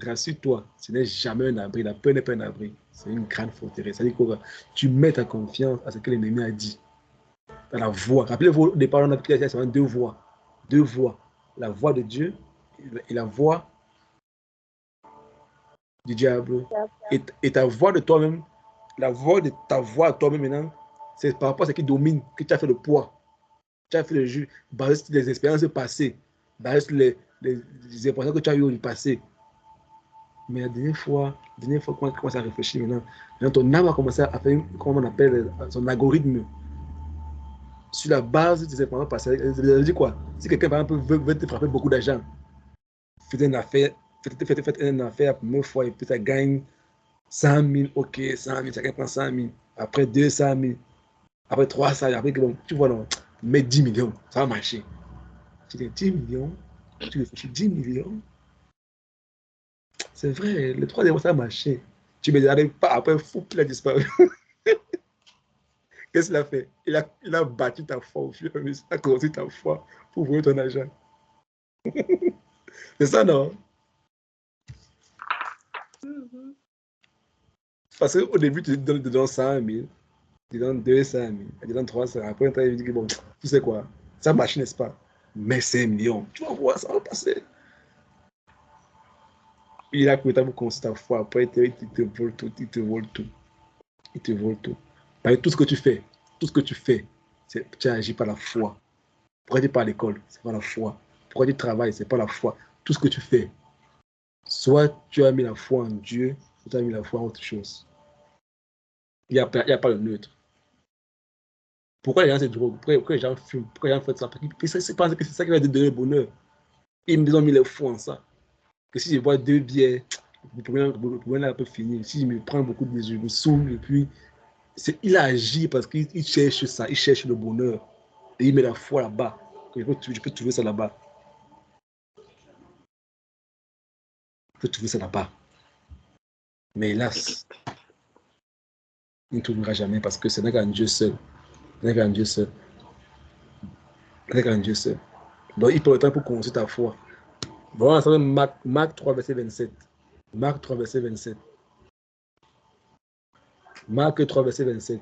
Speaker 1: rassure-toi, ce n'est jamais un abri. La peur n'est pas un abri. C'est une grande forteresse. C'est-à-dire que tu mets ta confiance à ce que l'ennemi a dit. Dans la voix. Rappelez-vous, au départ, on a appris seulement deux voix. Deux voix. La voix de Dieu et la voix du diable. Et ta voix de toi-même, la voix de ta voix à toi-même maintenant, c'est par rapport à ce qui domine que tu as fait le poids. Tu as fait le jeu basé sur les expériences passées, basé sur les impressions que tu as eues du passé. Mais la dernière fois, quand on commence à réfléchir maintenant ton âme a commencé à faire, comment on appelle, son algorithme sur la base des informations passées. Ça veut dire quoi? Si quelqu'un, par exemple, veut te frapper beaucoup d'argent, faites une affaire, faites une affaire la première fois et puis ça gagne 100 000, ok, 100 000, chacun prend 100 000. Après 200 000, après 300 000, après, bon, tu vois, non, mets 10 millions, ça va marcher. Tu dis 10 millions, tu réfléchis 10 millions. C'est vrai, le 3 ça a marché. Tu me dis, pas, après, fou, il a disparu. Qu'est-ce qu'il a fait? Il a battu ta foi au fur et à mesure. Il a construit ta foi pour voler ton argent. C'est ça, non? Parce qu'au début, tu te donnes 100 000, tu donnes 200 000, tu donnes 300 000. Après, tu dis que bon, tu sais quoi? Ça marche, n'est-ce pas? Mais 5 millions. Tu vas voir, ça va passer. Il a coûté pour construire ta foi. Après, il te vole tout. Il te vole tout. Il te vole tout. Parce que tout ce que tu fais, tu agis par la foi. Pourquoi tu pars à l'école? C'est pas la foi. Pourquoi tu travailles? C'est pas la foi. Tout ce que tu fais, soit tu as mis la foi en Dieu, ou tu as mis la foi en autre chose. Il n'y a pas le neutre. Pourquoi les gens se droguent? Pourquoi les gens fument? Pourquoi les gens font ça? Parce qu'ils pensent que c'est ça qui va te donner le bonheur. Ils ont mis le foi en ça. Que si je bois 2 bières, le problème peut finir. Si je me prends beaucoup de mesures, je me saoule, et puis il agit parce qu'il cherche ça, il cherche le bonheur. Et il met la foi là-bas. Je peux trouver ça là-bas. Je peux trouver ça là-bas. Mais hélas, il ne trouvera jamais parce que ce n'est qu'un Dieu seul. Ce n'est qu'un Dieu seul. Ce n'est qu'un Dieu seul. Donc, il prend le temps pour construire ta foi. Bon, ça s'appelle Marc 3, verset 27. Marc 3, verset 27. Marc 3, verset 27.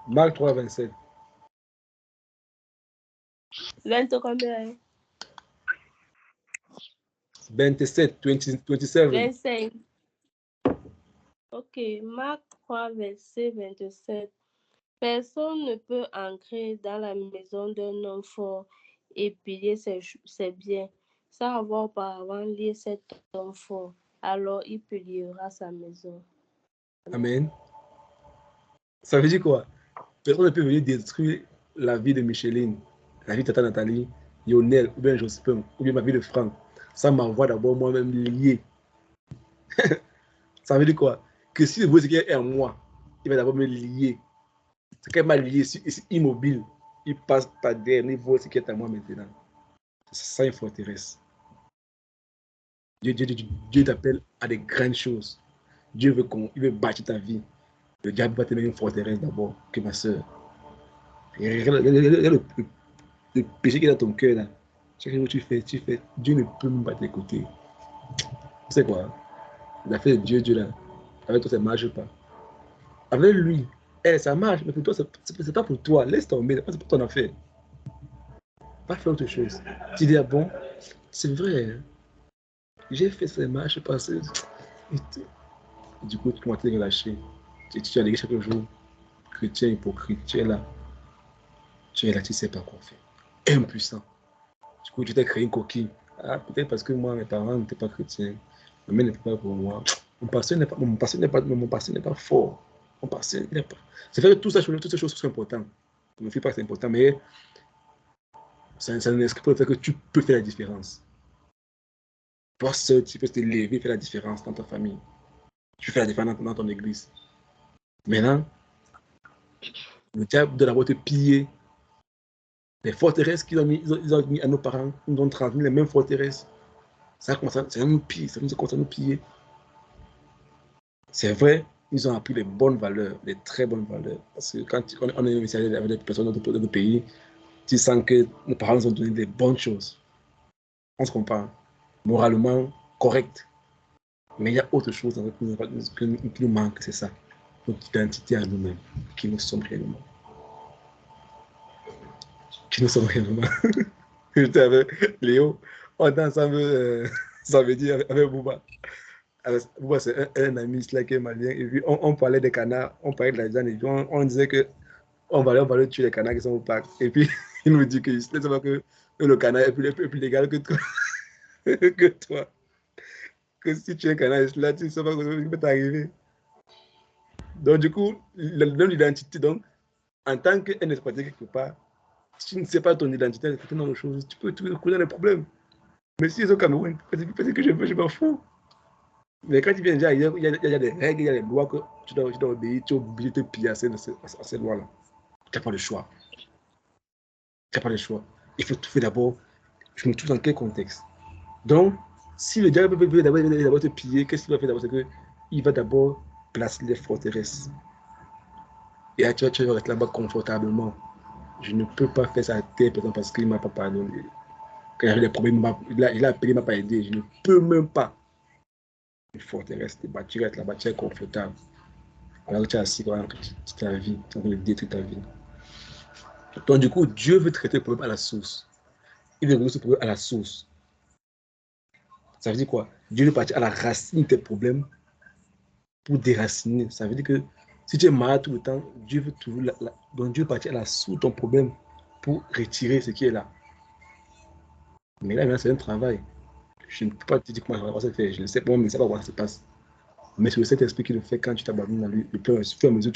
Speaker 1: Marc 3, 27.
Speaker 2: 20 combien?
Speaker 1: 27, 27.
Speaker 2: 25. Ok, Marc 3, verset 27. Personne ne peut entrer dans la maison d'un homme fort et piller ses biens sans avoir auparavant lié cet homme fort. Alors il pillera sa maison.
Speaker 1: Amen. Ça veut dire quoi? Personne ne peut venir détruire la vie de Micheline, la vie de Tata Nathalie, Lionel, ou bien Jospin, ou bien ma vie de Franck, sans m'avoir d'abord moi-même lié. Ça veut dire quoi? Que si le beau est en moi, il va d'abord me lier. C'est qu'elle m'a lié, c'est immobile. Il passe par derrière, il voit ce qui est à moi maintenant. C'est ça une forteresse. Dieu t'appelle à des grandes choses. Dieu il veut bâtir ta vie. Le diable va te mettre une forteresse d'abord, que ma soeur. Regarde le péché qui est dans ton cœur là. Chaque jour tu fais, Dieu ne peut même pas t'écouter. Tu sais quoi? La fait de Dieu là. Avec toi, ça ne marche pas. Avec lui, ça marche, mais pour toi, c'est pas pour toi. Laisse tomber, c'est pas pour ton affaire. Va faire autre chose. Tu dis, ah bon, c'est vrai, hein? J'ai fait ça, ça marche pas. Du coup, tu commences à te relâcher. Tu as dit chaque jour, chrétien hypocrite, tu es là, tu ne sais pas quoi faire. Impuissant. Du coup, tu t'es créé une coquille. Ah, peut-être parce que moi, mes parents n'étaient pas chrétiens. Ma mère n'était pas pour moi. Mon pasteur n'est pas fort. Mon pasteur n'est pas. C'est vrai que toutes ces choses sont importantes. Je ne me fie pas que c'est important, mais ça n'inscrit pas le fait que tu peux faire la différence. Toi seul, tu peux te lever et faire la différence dans ta famille. Tu fais la différence dans ton église. Maintenant, le diable doit d'abord te piller. Les forteresses qu'ils ont mis à nos parents, ils nous ont transmis les mêmes forteresses. Ça commence à nous piller, ça nous commence à nous piller. C'est vrai, ils ont appris les bonnes valeurs, les très bonnes valeurs. Parce que quand on est initié avec des personnes de notre pays, tu sens que nos parents nous ont donné des bonnes choses. On se comprend. Moralement correct. Mais il y a autre chose qui nous manque, c'est ça. Notre identité à nous-mêmes, qui nous sommes réellement. Qui nous sommes réellement. J'étais avec Léo, on était ensemble, ça veut dire avec Bouba. Bouba, c'est un ami qui est malien. Et puis, on parlait des canards, on parlait de la viande, et puis on disait que on va tuer les canards qui sont au parc. Et puis, il nous dit que le canard est plus légal que toi. que toi. Que si tu es un canard, là, tu ne sais pas ce qui peut t'arriver. Donc, du coup, l'identité, donc, en tant qu'un expatrié quelque part, si tu ne sais pas ton identité, c'est une autre chose. Tu peux connaître les problèmes. Mais si ils sont au Cameroun, peut-être que je m'en fous. Mais quand tu viens déjà, il y a des règles, il y a des lois que tu dois obéir, tu es obligé de te plier à ces lois-là. Tu n'as pas le choix. Tu n'as pas le choix. Il faut tout faire d'abord. Je me trouve dans quel contexte? Donc, si le diable veut d'abord te piller, qu'est-ce qu'il va faire d'abord? C'est qu'il va d'abord placer les forteresses. Et là, tu vas rester là-bas confortablement. Je ne peux pas faire ça à telle personne parce qu'il ne m'a pas pardonné. Quand il y avait des problèmes, il a appelé, il ne m'a pas aidé. Je ne peux même pas. Une forteresse, tu restes là-bas, tu es confortable. Alors que tu es assis, tu ta vie, tu es en train de détruire ta vie. Donc, du coup, Dieu veut traiter le problème à la source. Il veut résoudre ce problème à la source. Ça veut dire quoi? Dieu veut partir à la racine de tes problèmes pour déraciner. Ça veut dire que si tu es malade tout le temps, Dieu veut trouver donc Dieu veut partir à la source de ton problème pour retirer ce qui est là. Mais là, c'est un travail. Je ne peux pas te dire comment ça va se faire. Je ne sais pas, mais je ne sais pas comment ça se passe. Mais c'est le Saint-Esprit qui le fait quand tu t'abandonnes à lui. Et puis, au fur et à mesure,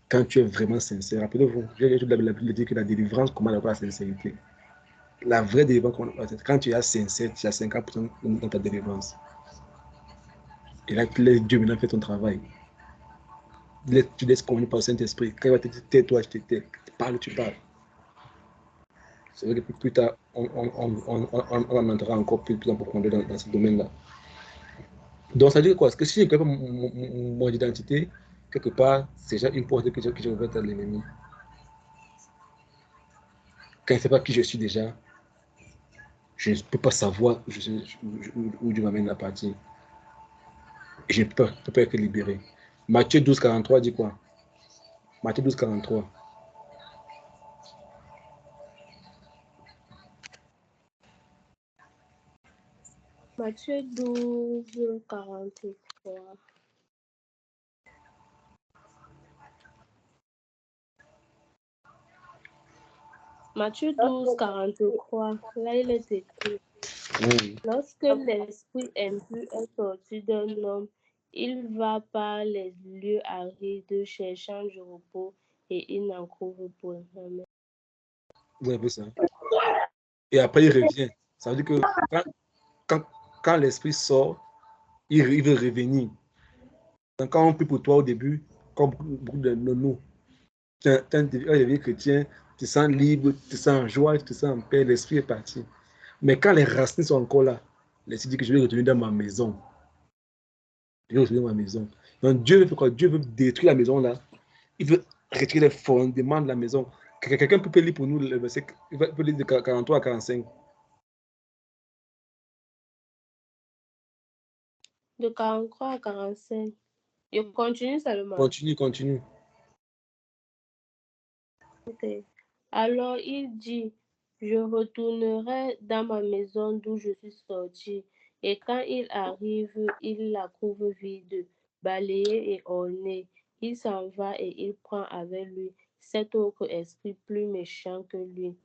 Speaker 1: quand tu es vraiment sincère. Rappelez-vous, la Bible dit que la délivrance commence par la sincérité. La vraie délivrance, quand tu es sincère, tu as 50% dans ta délivrance. Et là, tu laisses Dieu maintenant faire ton travail. Tu laisses conduire par le Saint-Esprit. Quand il va te dire tais-toi, je te tais. Parle, tu parles. C'est vrai que plus tard, on en entrera encore plus en profondeur dans ce domaine-là. Donc, ça veut dire quoi? Parce que si je ne connais pas mon identité, quelque part, c'est déjà une porte que j'ai ouverte à l'ennemi. Quand il ne sait pas qui je suis déjà, je ne peux pas savoir où Dieu m'amène à partir. Et je ne peux pas être libéré. Matthieu 12, 43 dit quoi? Matthieu 12, 43.
Speaker 2: Matthieu 12, 43. Matthieu 12, 43. Là, il est écrit. Lorsque l'esprit impur est sorti d'un homme, il va par les lieux arides cherchant du repos et il n'en trouve point. Amen.
Speaker 1: Vous avez vu ça? Et après, il revient. Ça veut dire que quand l'esprit sort, il veut revenir. Donc, quand on prie pour toi au début, comme beaucoup de nous, tu es chrétien, tu te sens libre, tu te sens en joie, tu te sens en paix, l'esprit est parti. Mais quand les racines sont encore là, l'esprit dit que je vais retourner dans ma maison. Je vais retourner dans ma maison. Donc Dieu veut faire quoi? Dieu veut détruire la maison là. Il veut retirer les fondements de la maison. Quelqu'un peut lire pour nous le verset, il peut lire de 43 à 45.
Speaker 2: De 43 à 45. Je continue seulement.
Speaker 1: Continue.
Speaker 2: Okay. Alors il dit, je retournerai dans ma maison d'où je suis sorti. Et quand il arrive, il la trouve vide, balayée et ornée. Il s'en va et il prend avec lui cet autre esprit plus méchant que lui.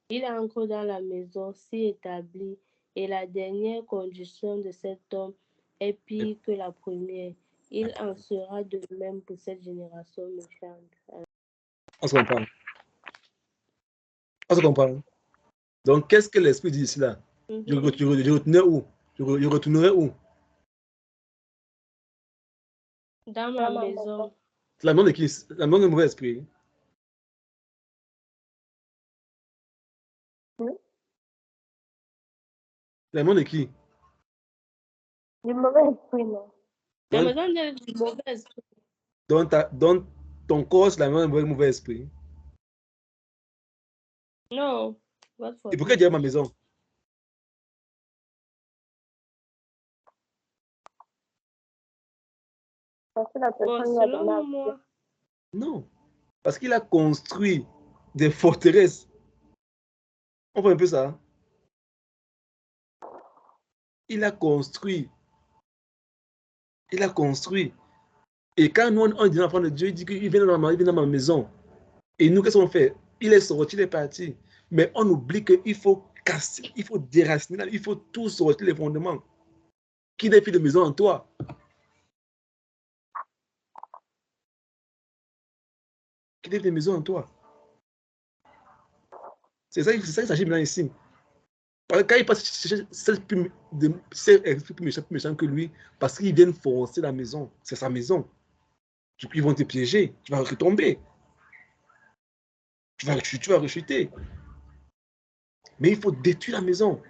Speaker 2: Il entre dans la maison, s'y établit, et la dernière condition de cet homme est pire que la première. Il en sera de même pour cette génération méchante.
Speaker 1: On se comprend. On se comprend. Donc, qu'est-ce que l'esprit dit ici là? Je retournerai où? Je retournerai où?
Speaker 2: Dans ma maison.
Speaker 1: C'est la maison de qui? La maison de mauvais esprit. La maison de qui?
Speaker 2: Du mauvais esprit, non. La maison du mauvais esprit.
Speaker 1: Dans ton corps, c'est la main avec mauvais esprit.
Speaker 2: Non.
Speaker 1: Et pourquoi dire ma maison?
Speaker 2: Parce que la personne a donné moi.
Speaker 1: Non. Parce qu'il a construit des forteresses. On voit un peu ça. Il a construit. Il a construit. Et quand nous, on dit l'enfant de Dieu, il dit qu'il vient dans ma maison. Et nous, qu'est-ce qu'on fait? Il est sorti, il est parti. Mais on oublie qu'il faut casser, il faut déraciner, il faut tout sortir les fondements. Qui défie de maison en toi? Qui défie de maison en toi? C'est ça qu'il s'agit maintenant ici. Parce que quand il passe, c'est plus méchant que lui, parce qu'ils viennent foncer la maison. C'est sa maison. Du coup, ils vont te piéger. Tu vas retomber. Tu vas rechuter. Mais il faut détruire la maison.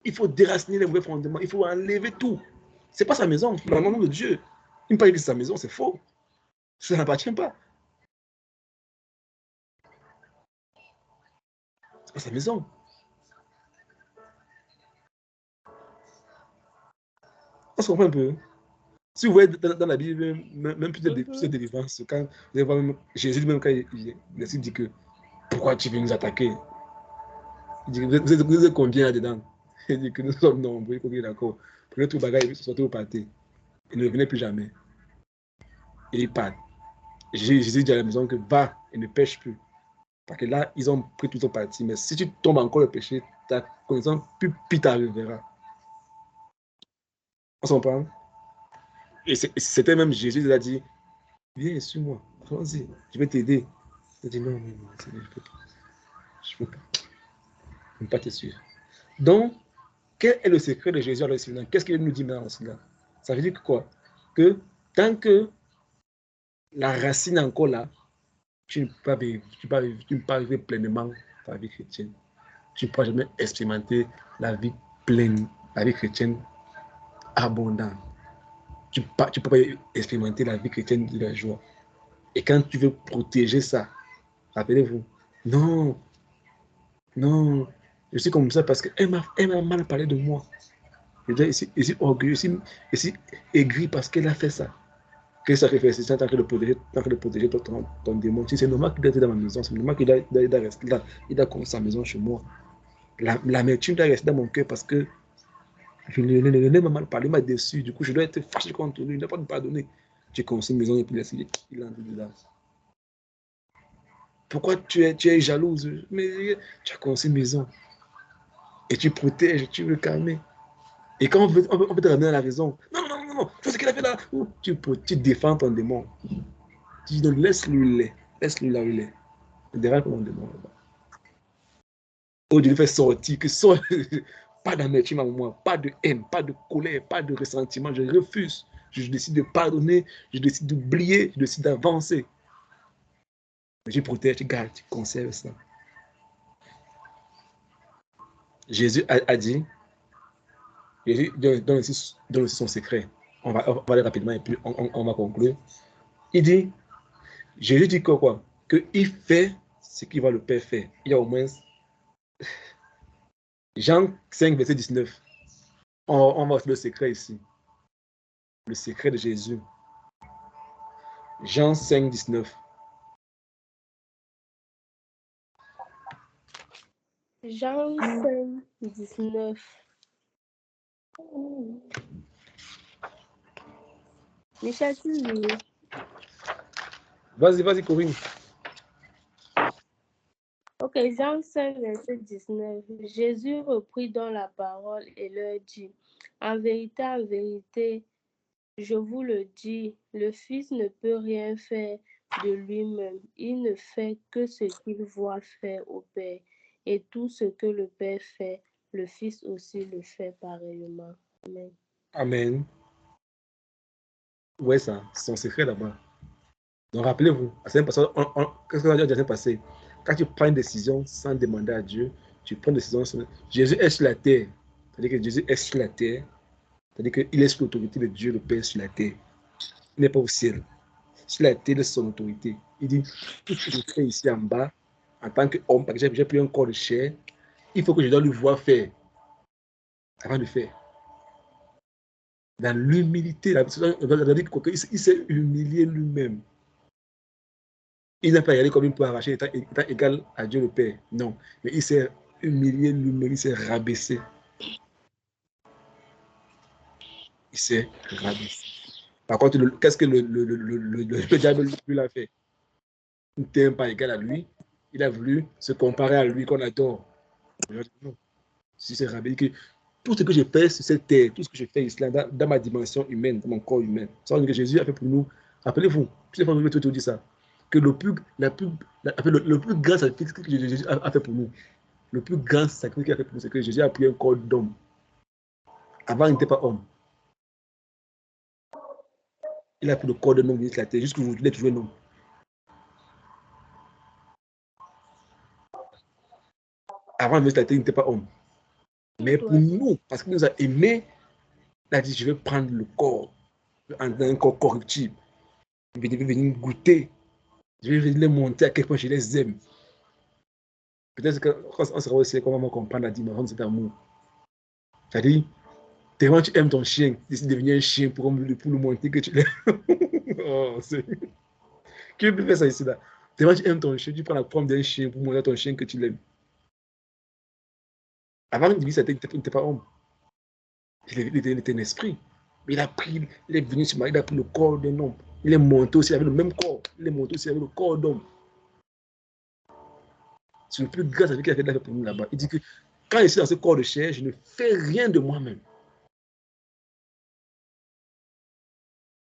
Speaker 1: Il faut déraciner les mauvais fondements. Il faut enlever tout. C'est pas sa maison. Dans le nom de Dieu. Il me parle que c'est sa maison, c'est faux. Ça n'appartient pas. C'est pas sa maison. On se comprend un peu. Si vous voyez dans la Bible, même plus de délivrance, quand vous allez voir même Jésus lui-même, quand il dit que pourquoi tu veux nous attaquer? Il dit vous êtes combien là-dedans? Il dit que nous sommes nombreux, il faut qu'il est d'accord. Prenez tout le bagage, sortez au pâté. Il ne revenait plus jamais. Et il part. Jésus dit à la maison que va et ne pêche plus. Parce que là, ils ont pris tout ton parti. Mais si tu tombes encore le péché, ta connaissance plus t'arrivera. On s'en parle? Et c'était même Jésus qui a dit, viens, suis-moi, allons-y, je vais t'aider. Il a dit, non, je ne peux pas. Je ne peux pas. Je ne peux pas te suivre. Donc, quel est le secret de Jésus à l'Occident? Qu'est-ce qu'il nous dit maintenant cela? Ça veut dire que quoi? Que tant que la racine est encore là, tu ne peux pas arriver pleinement à la vie chrétienne. Tu ne pourras jamais expérimenter la vie pleine, la vie chrétienne abondante. Tu ne peux pas expérimenter la vie chrétienne de la joie. Et quand tu veux protéger ça, rappelez-vous, non, non, je suis comme ça parce qu'elle m'a mal parlé de moi. Je suis orgueilleux, je suis aigri parce qu'elle a fait ça. Quel sacrifice, c'est en train de protéger ton démon. Si c'est normal qu'il doit être dans ma maison, c'est normal qu'il doit rester là, il doit construire sa maison chez moi. L'amertume doit rester dans mon cœur parce que le m'a mal parlé, m'a déçu. Du coup, je dois être fâché contre lui, il ne doit pas me pardonner. J'ai construit une maison et puis il a envie de là. Pourquoi tu es jalouse? Mais tu as construit une maison et tu protèges, tu veux calmer. Et quand on veut te ramener à la raison, non, c'est ce qu'il a fait là. Tu défends ton démon. Tu dis, laisse-lui là où il est. Ne dérange pas mon démon là-bas. Oh, Dieu lui fait sortir, que sort. Pas d'amertume à moi, pas de haine, pas de colère, pas de ressentiment. Je refuse. Je décide de pardonner, je décide d'oublier, je décide d'avancer. Je protège, tu gardes, tu conserves ça. Jésus a dit, Jésus donne aussi son secret. On va aller rapidement et puis on va conclure. Il dit, Jésus dit quoi? Qu'il fait ce qu'il va le Père faire. Il y a au moins Jean 5, verset 19. On va voir le secret ici. Le secret de Jésus. Jean 5, 19.
Speaker 2: Jean 5, 19. Michel, tu lis.
Speaker 1: Vas-y, Corinne.
Speaker 2: Ok, Jean 5, verset 19. Jésus reprit dans la parole et leur dit, en vérité, je vous le dis, le Fils ne peut rien faire de lui-même. Il ne fait que ce qu'il voit faire au Père. Et tout ce que le Père fait, le Fils aussi le fait pareillement. Amen.
Speaker 1: Amen. Ouais, ça, c'est son secret là-bas. Donc, rappelez-vous, qu'est-ce qu'on a déjà passé? Quand tu prends une décision sans demander à Dieu, tu prends une décision. Jésus est sur la terre. C'est-à-dire que Jésus est sur la terre. C'est-à-dire qu'il est sous l'autorité de Dieu, le Père, sur la terre. Il n'est pas au ciel. sur la terre de son autorité. Il dit, tout ce que je fais ici en bas, en tant qu'homme, parce que j'ai pris un corps de chair, il faut que je dois lui voir faire avant de faire. Dans l'humilité, il s'est humilié lui-même. Il n'a pas regardé comme il peut arracher étant égal à Dieu le Père. Non, mais il s'est humilié lui-même, il s'est rabaissé. Il s'est rabaissé. Par contre, qu'est-ce que le diable lui a fait? Il n'était pas égal à lui. Il a voulu se comparer à lui qu'on adore. Non. Si c'est rabaissé, que tout ce que je fais sur cette terre, tout ce que je fais ici, dans ma dimension humaine, dans mon corps humain, c'est ce que Jésus a fait pour nous. Rappelez-vous, plusieurs fois, je vais tout dire ça, que le plus grand sacrifice que Jésus a fait pour nous, le plus grand sacrifice qu'il a fait pour nous, c'est que Jésus a pris un corps d'homme. Avant, il n'était pas homme. Il a pris le corps d'un homme sur la terre, jusqu'aujourd'hui, il est toujours un homme. Avant, il n'était pas homme. Mais pour nous, parce qu'il nous a aimés, il a dit, je vais prendre le corps, un corps corruptible. Je vais venir goûter. Je vais venir les monter à quel point je les aime. Peut-être qu'on sera aussi comment comprendre la dimension de cet amour. C'est-à-dire, tellement tu aimes ton chien, tu décides de devenir un chien pour le monter que tu l'aimes. Oh, qui peut faire ça ici là? Tellement tu aimes ton chien, tu prends la forme d'un chien pour montrer à ton chien que tu l'aimes. Avant, il n'était pas homme. Il était un esprit. Mais il est venu sur moi, il a pris le corps d'un homme. Il est monté aussi avec le même corps. Il est monté aussi avec le corps d'homme. C'est le plus grand sacrifice qu'il a fait pour nous là-bas. Il dit que quand je suis dans ce corps de chair, je ne fais rien de moi-même.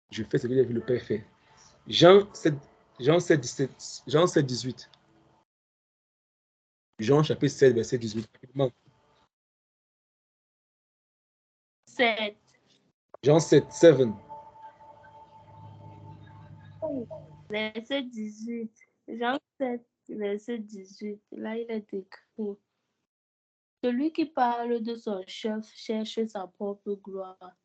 Speaker 1: Je fais ce que le Père fait. Jean 7, 17, Jean 7, 18. Jean chapitre 7, verset 18.
Speaker 2: 7.
Speaker 1: Jean 7, 7.
Speaker 2: Verset 18. Jean 7, verset 18. Là, il est écrit. Celui qui parle de son chef cherche sa propre gloire.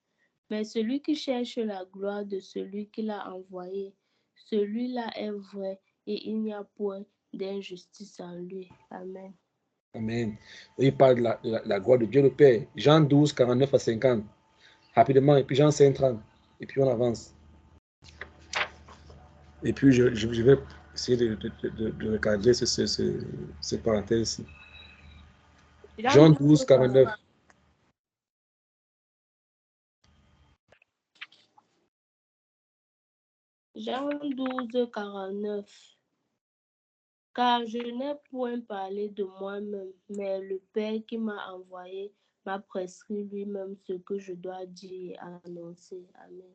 Speaker 2: Mais celui qui cherche la gloire de celui qui l'a envoyé, celui-là est vrai et il n'y a point d'injustice en lui. Amen.
Speaker 1: Amen. Il parle de la gloire de Dieu le Père. Jean 12, 49 à 50. Rapidement. Et puis Jean 5, 30. Et puis on avance. Et puis je vais essayer de recadrer cette parenthèse ici. Jean 12, 49.
Speaker 2: Jean 12, 49. Car je n'ai point parlé de moi-même, mais le Père qui m'a envoyé m'a prescrit lui-même ce que je dois dire et annoncer. Amen.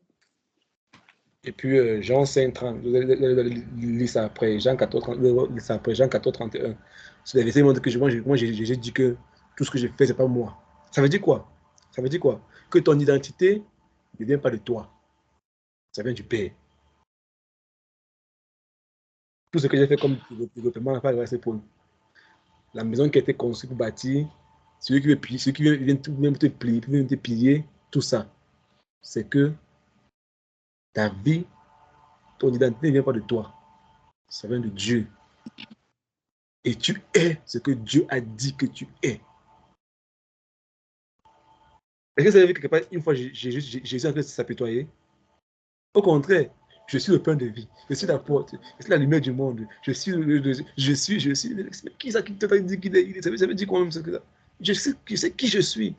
Speaker 1: Et puis Jean 5, 30. Vous allez lire ça après. Jean 14, 30, Jean 14, 31. C'est les versets qui montrent que moi j'ai dit que tout ce que je fais, ce n'est pas moi. Ça veut dire quoi? Ça veut dire quoi? Que ton identité ne vient pas de toi. Ça vient du Père. Tout ce que j'ai fait comme développement n'a pas grâce pour la maison qui a été construite pour bâtir, celui qui vient tout même te piller, tout ça. C'est que ta vie, ton identité ne vient pas de toi. Ça vient de Dieu. Et tu es ce que Dieu a dit que tu es. Est-ce que vous avez vu quelque part, une fois, Jésus en train de s'apitoyer? Au contraire, je suis le pain de vie. Je suis la porte. Je suis la lumière du monde. Je suis. Qui ça qui t'a dit qu'il est? Ça veut dire quoi même ça? Je sais qui je suis.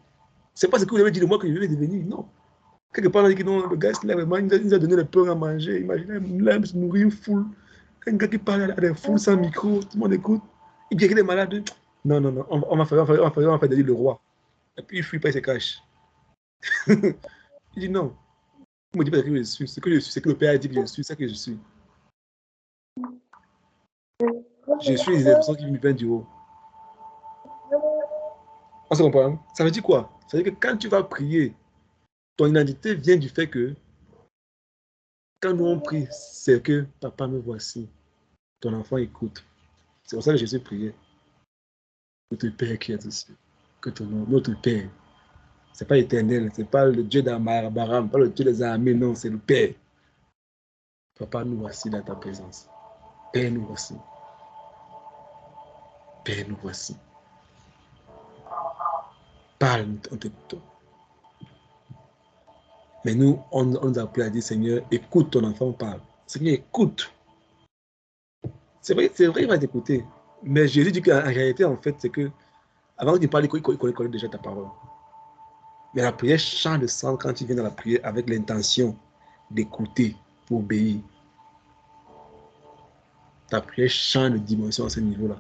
Speaker 1: C'est pas ce que vous avez dit de moi que je vais devenir. Non. Quelque part, on a dit que non, le gars, là, vraiment, il nous a donné le pain à manger. Imaginez, là, il se nourrit une foule. Un gars qui parle à des foules sans micro, tout le monde écoute. Il dit qu'il est malade. Non, non, non, on va faire David le roi. Et puis il fuit pas, il se cache. Il dit non. Il me dit pas que je suis. Ce que je suis, c'est que le Père a dit que je suis, c'est que je suis. Je suis les personnes qui me viennent du haut. On se comprend? Ça veut dire quoi? Ça veut dire que quand tu vas prier, ton identité vient du fait que quand nous on prie, c'est que papa me voici. Ton enfant écoute. C'est pour ça que Jésus priait. Notre Père qui est ici. Que ton nom, notre Père. C'est pas éternel, c'est pas le Dieu d'Abraham, pas le Dieu des armées, non, c'est le Père. Papa, nous voici dans ta présence. Père, nous voici. Père, nous voici. Parle, on t'écoute. Mais nous, on nous a appris à dire, Seigneur, écoute ton enfant, parle. Seigneur, écoute. C'est vrai, il va t'écouter. Mais Jésus dit qu'en réalité, en fait, c'est que avant qu'il parle, il connaît déjà ta parole. Mais la prière change de sens quand tu viens dans la prière avec l'intention d'écouter pour obéir. Ta prière change de dimension à ce niveau-là.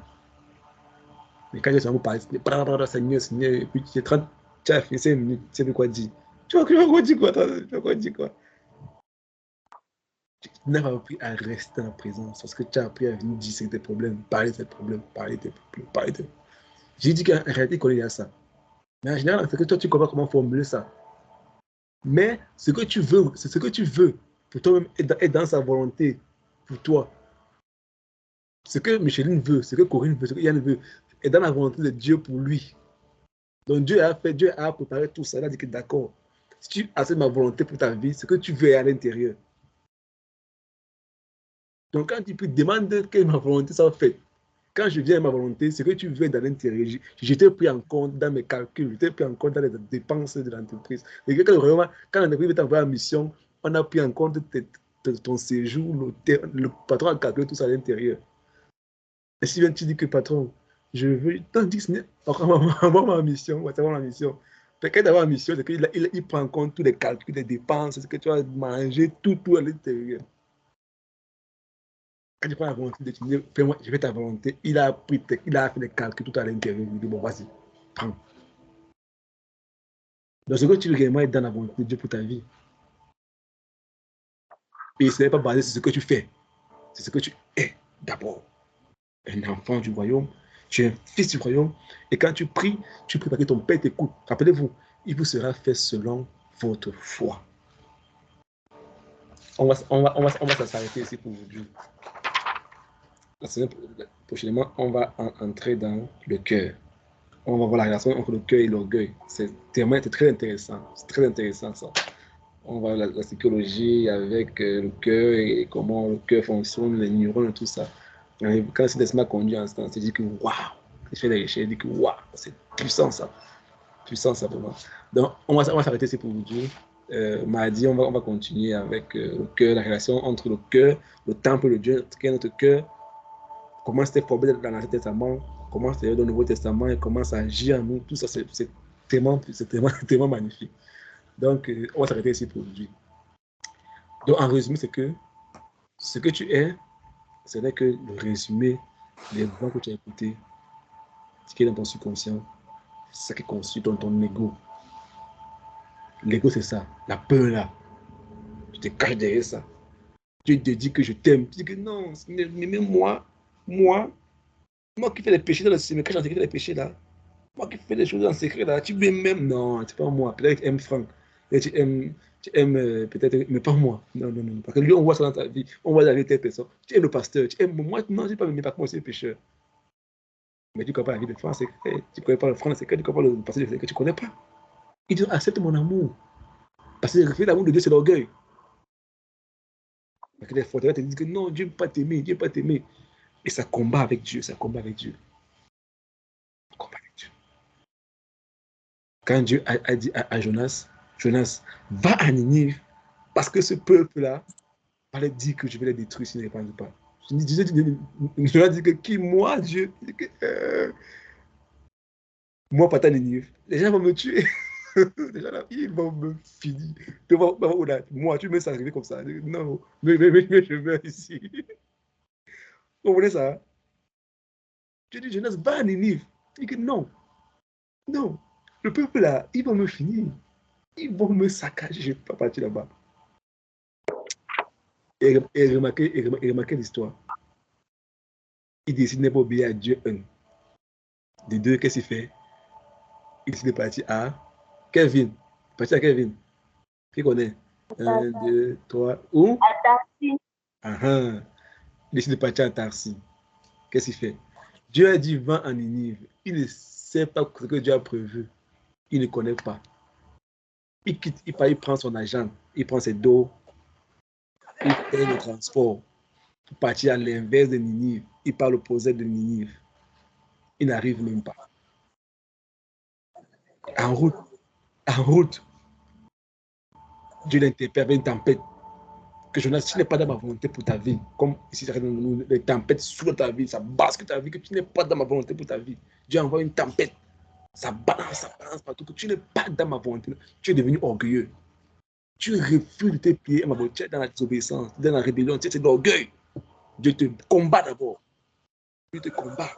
Speaker 1: Mais quand tu vas parler, Seigneur, Seigneur, et puis tu es 30, tu as fait 5 minutes, tu sais plus quoi dire. Tu vas dire quoi, tu vas dire quoi? Tu n'as pas appris à rester dans la présence parce que tu as appris à venir dire tes problèmes, parler de tes problèmes, parler de tes problèmes, parler de. J'ai dit qu'en réalité, il connaît ça. Mais en général, c'est que toi, tu comprends comment formuler ça. Mais ce que tu veux, c'est ce que tu veux pour toi-même est dans sa volonté pour toi. Ce que Micheline veut, ce que Corinne veut, ce que Yann veut, est dans la volonté de Dieu pour lui. Donc Dieu a préparé tout ça. Il a dit que d'accord, si tu acceptes ma volonté pour ta vie, ce que tu veux est à l'intérieur. Donc quand tu peux demander que ma volonté soit faite, quand je viens à ma volonté, ce que tu veux est dans l'intérieur. Je t'ai pris en compte dans mes calculs, je t'ai pris en compte dans les dépenses de l'entreprise. Et que quand l'entreprise veut t'envoyer en mission, on a pris en compte ton séjour, le patron a calculé tout ça à l'intérieur. Et si tu dis que patron, je veux, tant dit que avoir ma mission, avoir ma mission. Peut-être d'avoir ma mission, c'est qu'il il prend en compte tous les calculs, les dépenses, ce que tu vas manger, tout à l'intérieur. Quand tu prends la volonté de dire, fais-moi, je fais ta volonté, il a fait les calculs tout à l'intérieur. Il dit, bon, vas-y, prends. Donc, ce que tu veux réellement être dans la volonté de Dieu pour ta vie. Et ce n'est pas basé sur ce que tu fais, c'est ce que tu es d'abord. Un enfant du royaume, tu es un fils du royaume, et quand tu pries parce que ton Père t'écoute. Rappelez-vous, il vous sera fait selon votre foi. On va s'arrêter ici pour aujourd'hui. La semaine prochainement, on va entrer dans le cœur. On va voir la relation entre le cœur et l'orgueil. C'est très intéressant. C'est très intéressant ça. On va voir la psychologie avec le cœur et comment le cœur fonctionne, les neurones et tout ça. Et quand c'est laisse-moi conduire en ce temps, tu dis que waouh, je fais des recherches, je dis que waouh, c'est puissant ça. Puissant ça vraiment. Donc, on va s'arrêter ici pour aujourd'hui. Mardi, on va continuer avec le cœur, la relation entre le cœur, le temple de Dieu, qui est notre cœur, comment c'était formé dans l'Ancien Testament, comment c'est dans le Nouveau Testament et comment ça agit en nous. Tout ça, c'est tellement magnifique. Donc, on va s'arrêter ici pour aujourd'hui. Donc, en résumé, c'est que ce que tu es, ce n'est que le résumé des voix que tu as écoutées, ce qui est dans ton subconscient, ce qui constitue ton ego. L'ego, c'est ça, la peur là. Tu te caches derrière ça. Tu te dis que je t'aime. Tu dis que non, mais même moi qui fais les péchés dans le ciel, mais quand j'ai fait les péchés là, moi qui fais les choses en secret là, tu m'aimes même. Non, c'est pas moi. Peut-être que tu aimes Franck. Tu aimes peut-être, mais pas moi. Non, non, non. Parce que lui, on voit ça dans ta vie. On voit la vie de telle personne. Tu aimes le pasteur. Tu aimes moi. Non, je ne pas aimé par moi aussi, le pécheur. Mais tu ne connais pas la vie de Franck, c'est que tu ne connais pas le Franck, c'est que tu ne connais pas le pasteur, c'est que tu ne connais pas. Il dit accepte mon amour. Parce que le reflet d'amour de Dieu, c'est l'orgueil. Parce que les forterets te disent que non, Dieu ne peut pas t'aimer, Dieu ne peut pas t'aimer. Et ça combat avec Dieu, ça combat avec Dieu. Ça combat avec Dieu. Quand Dieu a dit à Jonas, Jonas, va à Ninive, parce que ce peuple-là fallait dire que je vais les détruire s'ils ne répandent pas. Jonas dit que qui, moi, Dieu, moi, pas ta Ninive, les gens vont me tuer. Les gens là, ils vont me finir. Moi, tu me laisses arriver comme ça. Non, mais je meurs ici. Vous comprenez ça? Dieu dit, Jonas, va à Ninive. Il dit que non, non, le peuple là, ils vont me finir. Ils vont me saccager, je ne vais pas partir là-bas. Et remarquez l'histoire. Il décide de ne pas obéir à Dieu un. Des deux, qu'est-ce qu'il fait? Il décide de partir à Kevin. Partir à Kevin. Qui connaît? Un, deux, trois. Où?
Speaker 2: À Tarsis.
Speaker 1: Il décide de partir à Tarsis. Qu'est-ce qu'il fait? Dieu a dit va en Ninive. Il ne sait pas ce que Dieu a prévu. Il ne connaît pas. Il quitte, il prend son agent, il prend ses dos, Il fait le transport pour partir à l'inverse de Ninive. Il part l'opposé de Ninive. Il n'arrive même pas. En route, Dieu l'interpelle avec une tempête. Que Jonas, tu n'es pas dans ma volonté pour ta vie. Comme ici, les tempêtes sous ta vie, ça basque ta vie, que tu n'es pas dans ma volonté pour ta vie. Dieu envoie une tempête. Ça balance partout, que tu n'es pas dans ma volonté. Tu es devenu orgueilleux. Tu refuses de te plier à ma volonté. Tu es dans la désobéissance, dans la rébellion, tu es dans l'orgueil. Dieu te combat d'abord. Dieu te combat.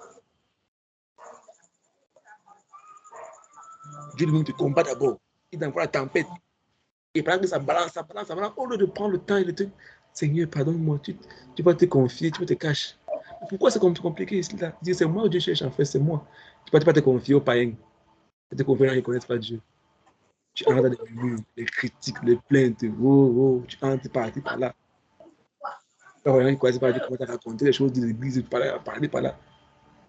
Speaker 1: Dieu lui-même te combat d'abord. Il envoie la tempête. Et pendant que ça balance, au lieu de prendre le temps et de te Seigneur, pardonne-moi, tu vas te confier, tu vas te cacher. Pourquoi c'est compliqué ici là? Dire c'est moi que Dieu cherche en fait, c'est moi. Tu ne peux pas te confier aux païens. Tu te confies à gens qui ne connaissent pas Dieu. Tu entres dans les murs, les critiques, les plaintes, tu entres par-ci, par-là. Quand les gens qui connaissent pas Dieu commencent à raconter les choses de l'église, parler par là.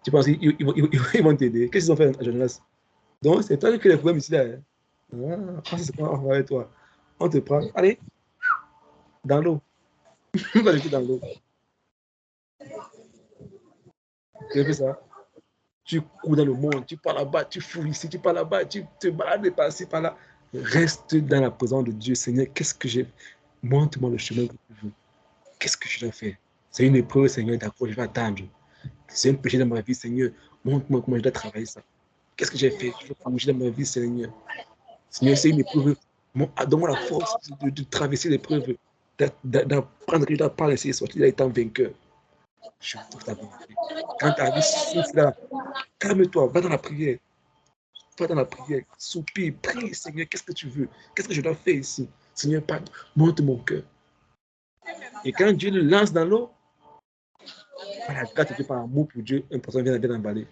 Speaker 1: Tu penses qu'ils vont t'aider. Qu'est-ce qu'ils ont fait à Jonas? Donc, c'est toi qui as les problèmes ici là. Ah, c'est quoi, on va avec toi. On te prend, allez, dans l'eau. On va jeter dans l'eau. Tu fais ça. Tu cours dans le monde, tu pars là-bas, tu fous ici, tu pars là-bas, tu te balades par-ci, par-là. Reste dans la présence de Dieu. Seigneur, qu'est-ce que j'ai? Montre-moi le chemin que tu veux. Qu'est-ce que je dois faire? C'est une épreuve, Seigneur, d'accord, je vais attendre. C'est un péché dans ma vie, Seigneur. Montre-moi comment je dois travailler ça. Qu'est-ce que j'ai fait? Je veux bouger dans ma vie, Seigneur. Seigneur, c'est une épreuve. Donne-moi la force de traverser l'épreuve, d'apprendre que je dois pas laisser sortir étant vainqueur. Je veux ta volonté. Quand ta vie souffle là, calme-toi, va dans la prière. Va dans la prière, soupire, prie, Seigneur, qu'est-ce que tu veux? Qu'est-ce que je dois faire ici? Seigneur, pardon, monte mon cœur. Et quand Dieu le lance dans l'eau, par la grâce de Dieu, par amour pour Dieu, un poisson vient bien emballer.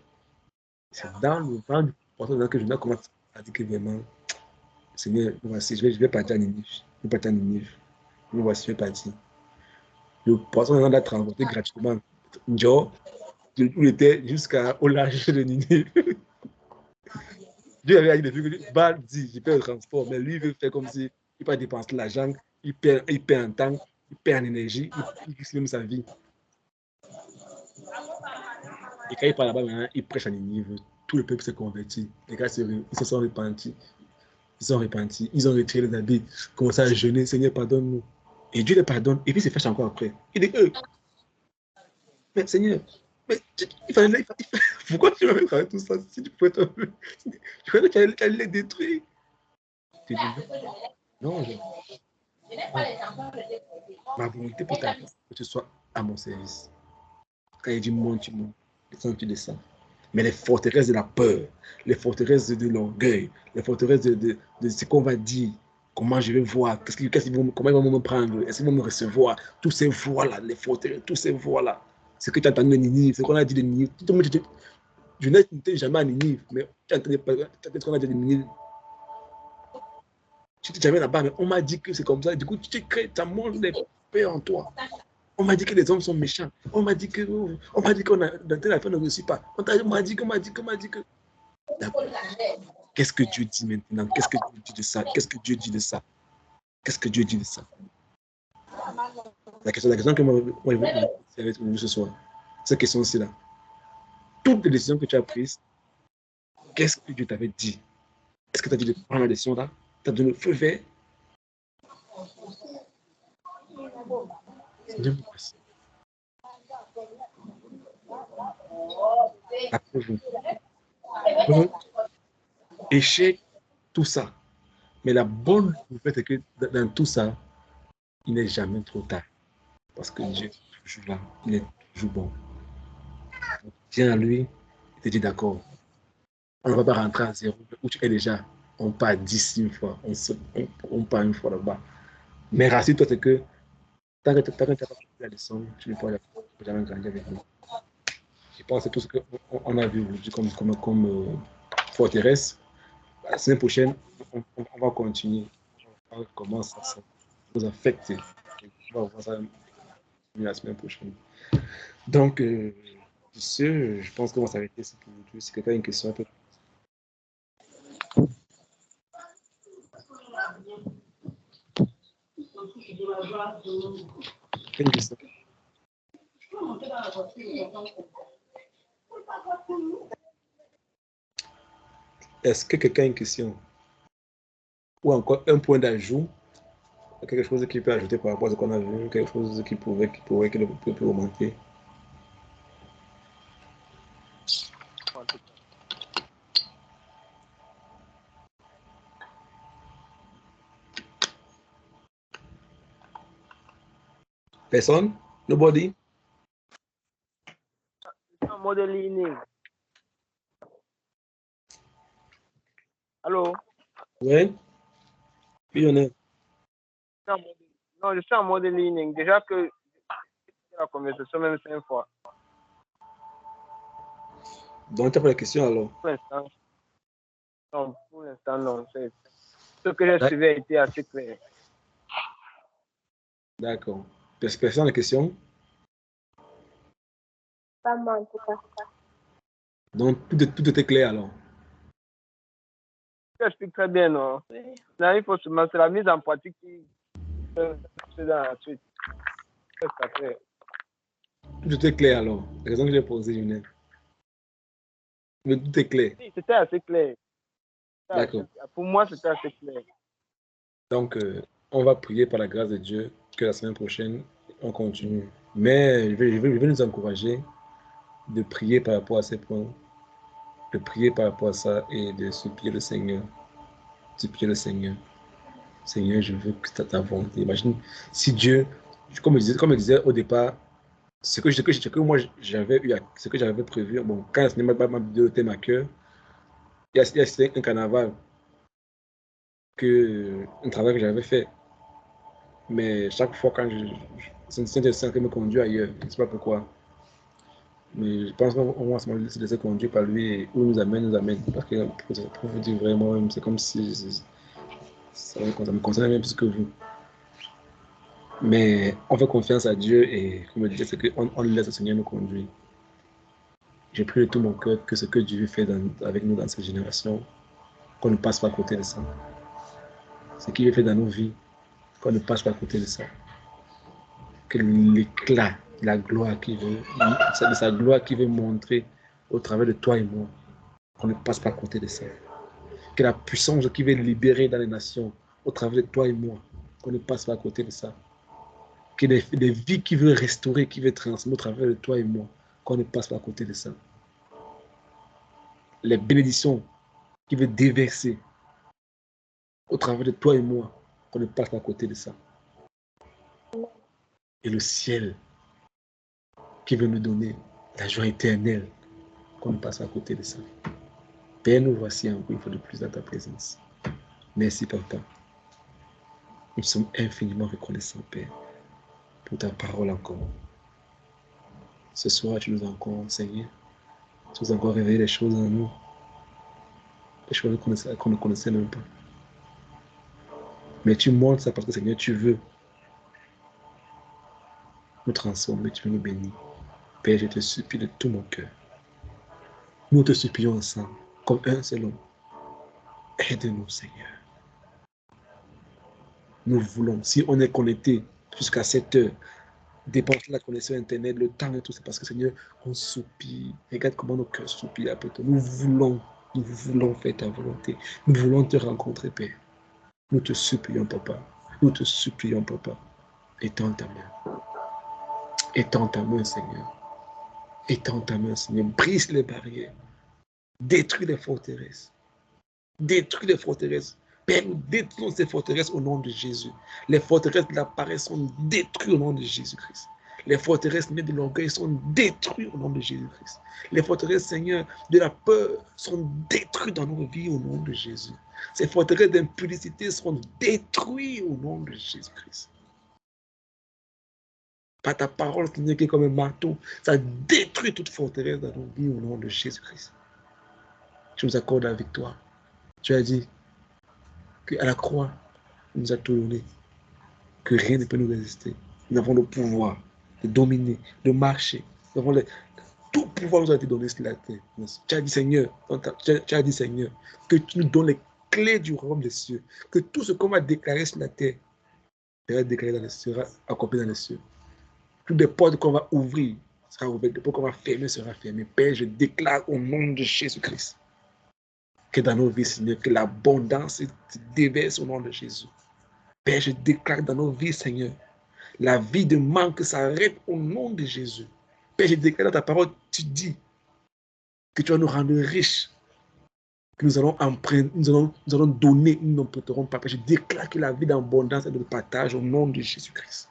Speaker 1: C'est dans le vent du poisson que je dois commencer à dire que vraiment, Seigneur, voici, je vais partir à Ninive. Je vais partir à Ninive. Nous voici, je vais partir. Le poisson l'a transporté gratuitement. Joe, il était jusqu'au large de Ninive. Dieu avait dit que Baal dit, je paie le transport, mais lui, il veut faire comme si il ne pas dépenser l'argent, il perd en temps, il perd en énergie, il risque même sa vie. Et quand il parle là-bas, maintenant, il prêche à Ninive, tout le peuple s'est converti. Les gars, ils se sont repentis. Ils sont repentis, ils ont retiré les habits, commencé à jeûner, Seigneur, pardonne-nous. Et Dieu les pardonne, et puis il se fâche encore après. Il dit, mais Seigneur, mais pourquoi tu m'as fait tout ça si tu pouvais te... Je croyais que tu allais les détruire. Tu dis, non, ma volonté pour ta vie, que tu sois à mon service. Quand il dit monte, tu montes. Descends, tu descends. Mais les forteresses de la peur, les forteresses de l'orgueil, les forteresses de ce qu'on va dire, comment je vais voir, comment ils vont me prendre, est-ce qu'ils vont me recevoir, tous ces voix-là, les forteresses, tous ces voix-là. Ce que tu as entendu de Ninive, ce qu'on a dit de Ninive. Je n'étais jamais à Ninive, mais tu as entendu ce qu'on a dit de Ninive. Tu n'étais jamais là-bas, mais on m'a dit que c'est comme ça. Du coup, tu te crées, tu montes les peurs en toi. On m'a dit que les hommes sont méchants. On m'a dit qu'on a dans telle affaire ne réussit pas. On m'a dit que. Qu'est-ce que Dieu dit maintenant? Qu'est-ce que Dieu dit de ça? Qu'est-ce que Dieu dit de ça? Qu'est-ce que Dieu dit de ça? La question que moi je vais vous ce soir, cette question-ci là. Toutes les décisions que tu as prises, qu'est-ce que Dieu t'avait dit? Est-ce que tu as dit de prendre la décision là? Tu as donné le feu vert? Seigneur, merci. Après vous. Donc, échec, tout ça. Mais la bonne nouvelle, c'est que dans tout ça, il n'est jamais trop tard. Parce que Dieu est toujours là. Il est toujours bon. Tiens à lui, il te dit d'accord. On ne va pas rentrer à zéro où tu es déjà. On part 10 une fois. On part une fois là-bas. Mais rassure-toi, c'est que tant que tu n'as pas pris la leçon, tu ne peux jamais grandir avec nous. Je pense que c'est tout ce qu'on a vu aujourd'hui comme forteresse. La semaine prochaine, on va continuer. On va voir comment ça nous affecte. On va voir ça la semaine prochaine. Donc, je pense qu'on va s'arrêter ici pour aujourd'hui. Si quelqu'un a une question, peut Quelle question? Est-ce que quelqu'un a une question? Ou encore un point d'ajout? Quelque chose qui peut ajouter par rapport à ce qu'on a vu, quelque chose qui peut augmenter. Personne? Nobody?
Speaker 3: Modeling. Allô?
Speaker 1: Oui? Oui, on est.
Speaker 3: Non, je suis en mode learning. Déjà que la conversation même 5 fois.
Speaker 1: Donc, tu n'as pas la question alors?
Speaker 3: Pour l'instant, non. Ce que j'ai suivi a été assez clair.
Speaker 1: D'accord. Personne a la question?
Speaker 2: Pas moi en tout cas.
Speaker 1: Donc, tout était clair alors?
Speaker 3: Tu expliques très bien, non? Là, il faut seulement, c'est la mise en pratique qui c'est dans la suite.
Speaker 1: Tout était clair alors? La question que j'ai posée, Lionel. Mais tout est clair?
Speaker 3: Oui, c'était assez clair.
Speaker 1: D'accord.
Speaker 3: Pour moi, c'était assez clair.
Speaker 1: Donc, on va prier par la grâce de Dieu que la semaine prochaine, on continue. Mais je vais nous encourager de prier par rapport à ces points, de prier par rapport à ça et de supplier le Seigneur. Supplier le Seigneur. Seigneur, je veux que ta volonté. Imagine si Dieu, comme je disais au départ, ce que moi j'avais eu, ce que j'avais prévu, bon, quand le Seigneur m'a donné le thème à cœur, il y a un carnaval, un travail que j'avais fait. Mais chaque fois quand c'est un Saint-Esprit qui me conduit ailleurs, je ne sais pas pourquoi. Mais je pense qu'on va se laisser conduire par lui et où il nous amène, nous amène. Parce que pour vous dire vraiment, c'est comme si ça me concerne même plus que vous. Mais on fait confiance à Dieu et comme je disais, c'est qu'on laisse le Seigneur nous conduire. J'ai pris de tout mon cœur que ce que Dieu fait avec nous dans cette génération, qu'on ne passe pas à côté de ça. Ce qu'il fait dans nos vies, qu'on ne passe pas à côté de ça. Que l'éclat de la gloire qu'il veut, de sa gloire qu'il veut montrer au travers de toi et moi, qu'on ne passe pas à côté de ça. Que la puissance qu'il veut libérer dans les nations au travers de toi et moi, qu'on ne passe pas à côté de ça. Que les vies qu'il veut restaurer, qu'il veut transmettre au travers de toi et moi, qu'on ne passe pas à côté de ça. Les bénédictions qu'il veut déverser au travers de toi et moi, qu'on ne passe pas à côté de ça. Et le ciel qui veut nous donner la joie éternelle, qu'on ne passe pas à côté de ça. Père, nous voici encore une fois de plus dans ta présence. Merci, Papa. Nous sommes infiniment reconnaissants, Père, pour ta parole encore. Ce soir, tu nous as encore enseigné. Tu nous as encore révélé des choses en nous. Des choses qu'on ne connaissait même pas. Mais tu montres ça parce que, Seigneur, tu veux nous transformer, tu veux nous bénir. Père, je te supplie de tout mon cœur. Nous te supplions ensemble, comme un seul homme. Aide-nous, Seigneur. Nous voulons, si on est connecté jusqu'à cette heure, dépenser la connexion Internet, le temps et tout, c'est parce que, Seigneur, on soupire. Regarde comment nos cœurs soupirent après toi. Nous voulons faire ta volonté. Nous voulons te rencontrer, Père. Nous te supplions, Papa. Nous te supplions, Papa. Étends ta main. Étends ta main, Seigneur. Étends ta main, Seigneur. Brise les barrières. Détruis les forteresses. Détruis les forteresses. Père, nous détruisons ces forteresses au nom de Jésus. Les forteresses de la paresse sont détruites au nom de Jésus-Christ. Les forteresses nées de l'orgueil sont détruites au nom de Jésus-Christ. Les forteresses, Seigneur, de la peur sont détruites dans nos vies au nom de Jésus. Ces forteresses d'impudicité sont détruites au nom de Jésus-Christ. Par ta parole, Seigneur, qui est comme un marteau, ça détruit toute forteresse dans nos vies au nom de Jésus-Christ. Tu nous accordes la victoire. Tu as dit qu'à la croix, il nous a tout donné, que rien ne peut nous résister. Nous avons le pouvoir de dominer, de marcher. Tout pouvoir nous a été donné sur la terre. Tu as dit, Seigneur, que tu nous donnes les clés du royaume des cieux, que tout ce qu'on va déclarer sur la terre sera déclaré dans les cieux, sera accompli dans les cieux. Toutes les portes qu'on va ouvrir sera ouvertes, les portes qu'on va fermer sera fermées. Père, je déclare au nom de Jésus-Christ que dans nos vies, Seigneur, que l'abondance se déverse au nom de Jésus. Père, je déclare dans nos vies, Seigneur, la vie de manque s'arrête au nom de Jésus. Père, je déclare dans ta parole, tu dis que tu vas nous rendre riches, que nous allons emprunter, nous allons donner, nous n'emprunterons pas. Père, je déclare que la vie d'abondance est de partage au nom de Jésus-Christ.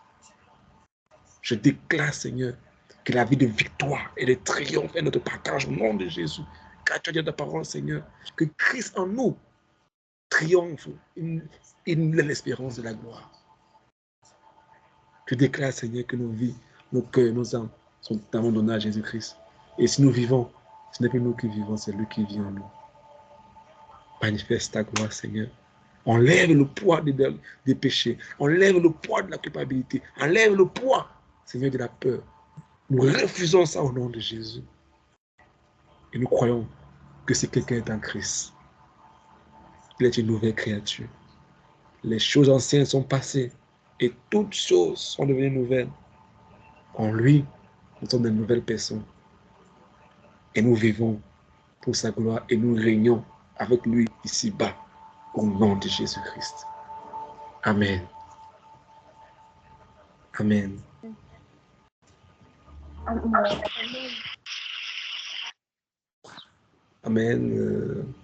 Speaker 1: Je déclare, Seigneur, que la vie de victoire et de triomphe est notre partage au nom de Jésus. Car tu as dit dans ta parole, Seigneur, que Christ en nous triomphe. Il est l'espérance de la gloire. Je déclare, Seigneur, que nos vies, nos cœurs, nos âmes sont abandonnés à Jésus-Christ. Et si nous vivons, ce n'est plus nous qui vivons, c'est lui qui vit en nous. Manifeste ta gloire, Seigneur. Enlève le poids des péchés. Enlève le poids de la culpabilité. Enlève le poids, Seigneur, de la peur. Nous refusons ça au nom de Jésus. Et nous croyons que si quelqu'un est en Christ, il est une nouvelle créature. Les choses anciennes sont passées et toutes choses sont devenues nouvelles. En lui, nous sommes de nouvelles personnes. Et nous vivons pour sa gloire et nous régnons avec lui ici-bas au nom de Jésus-Christ. Amen. Amen.
Speaker 2: Amen.
Speaker 1: Amen.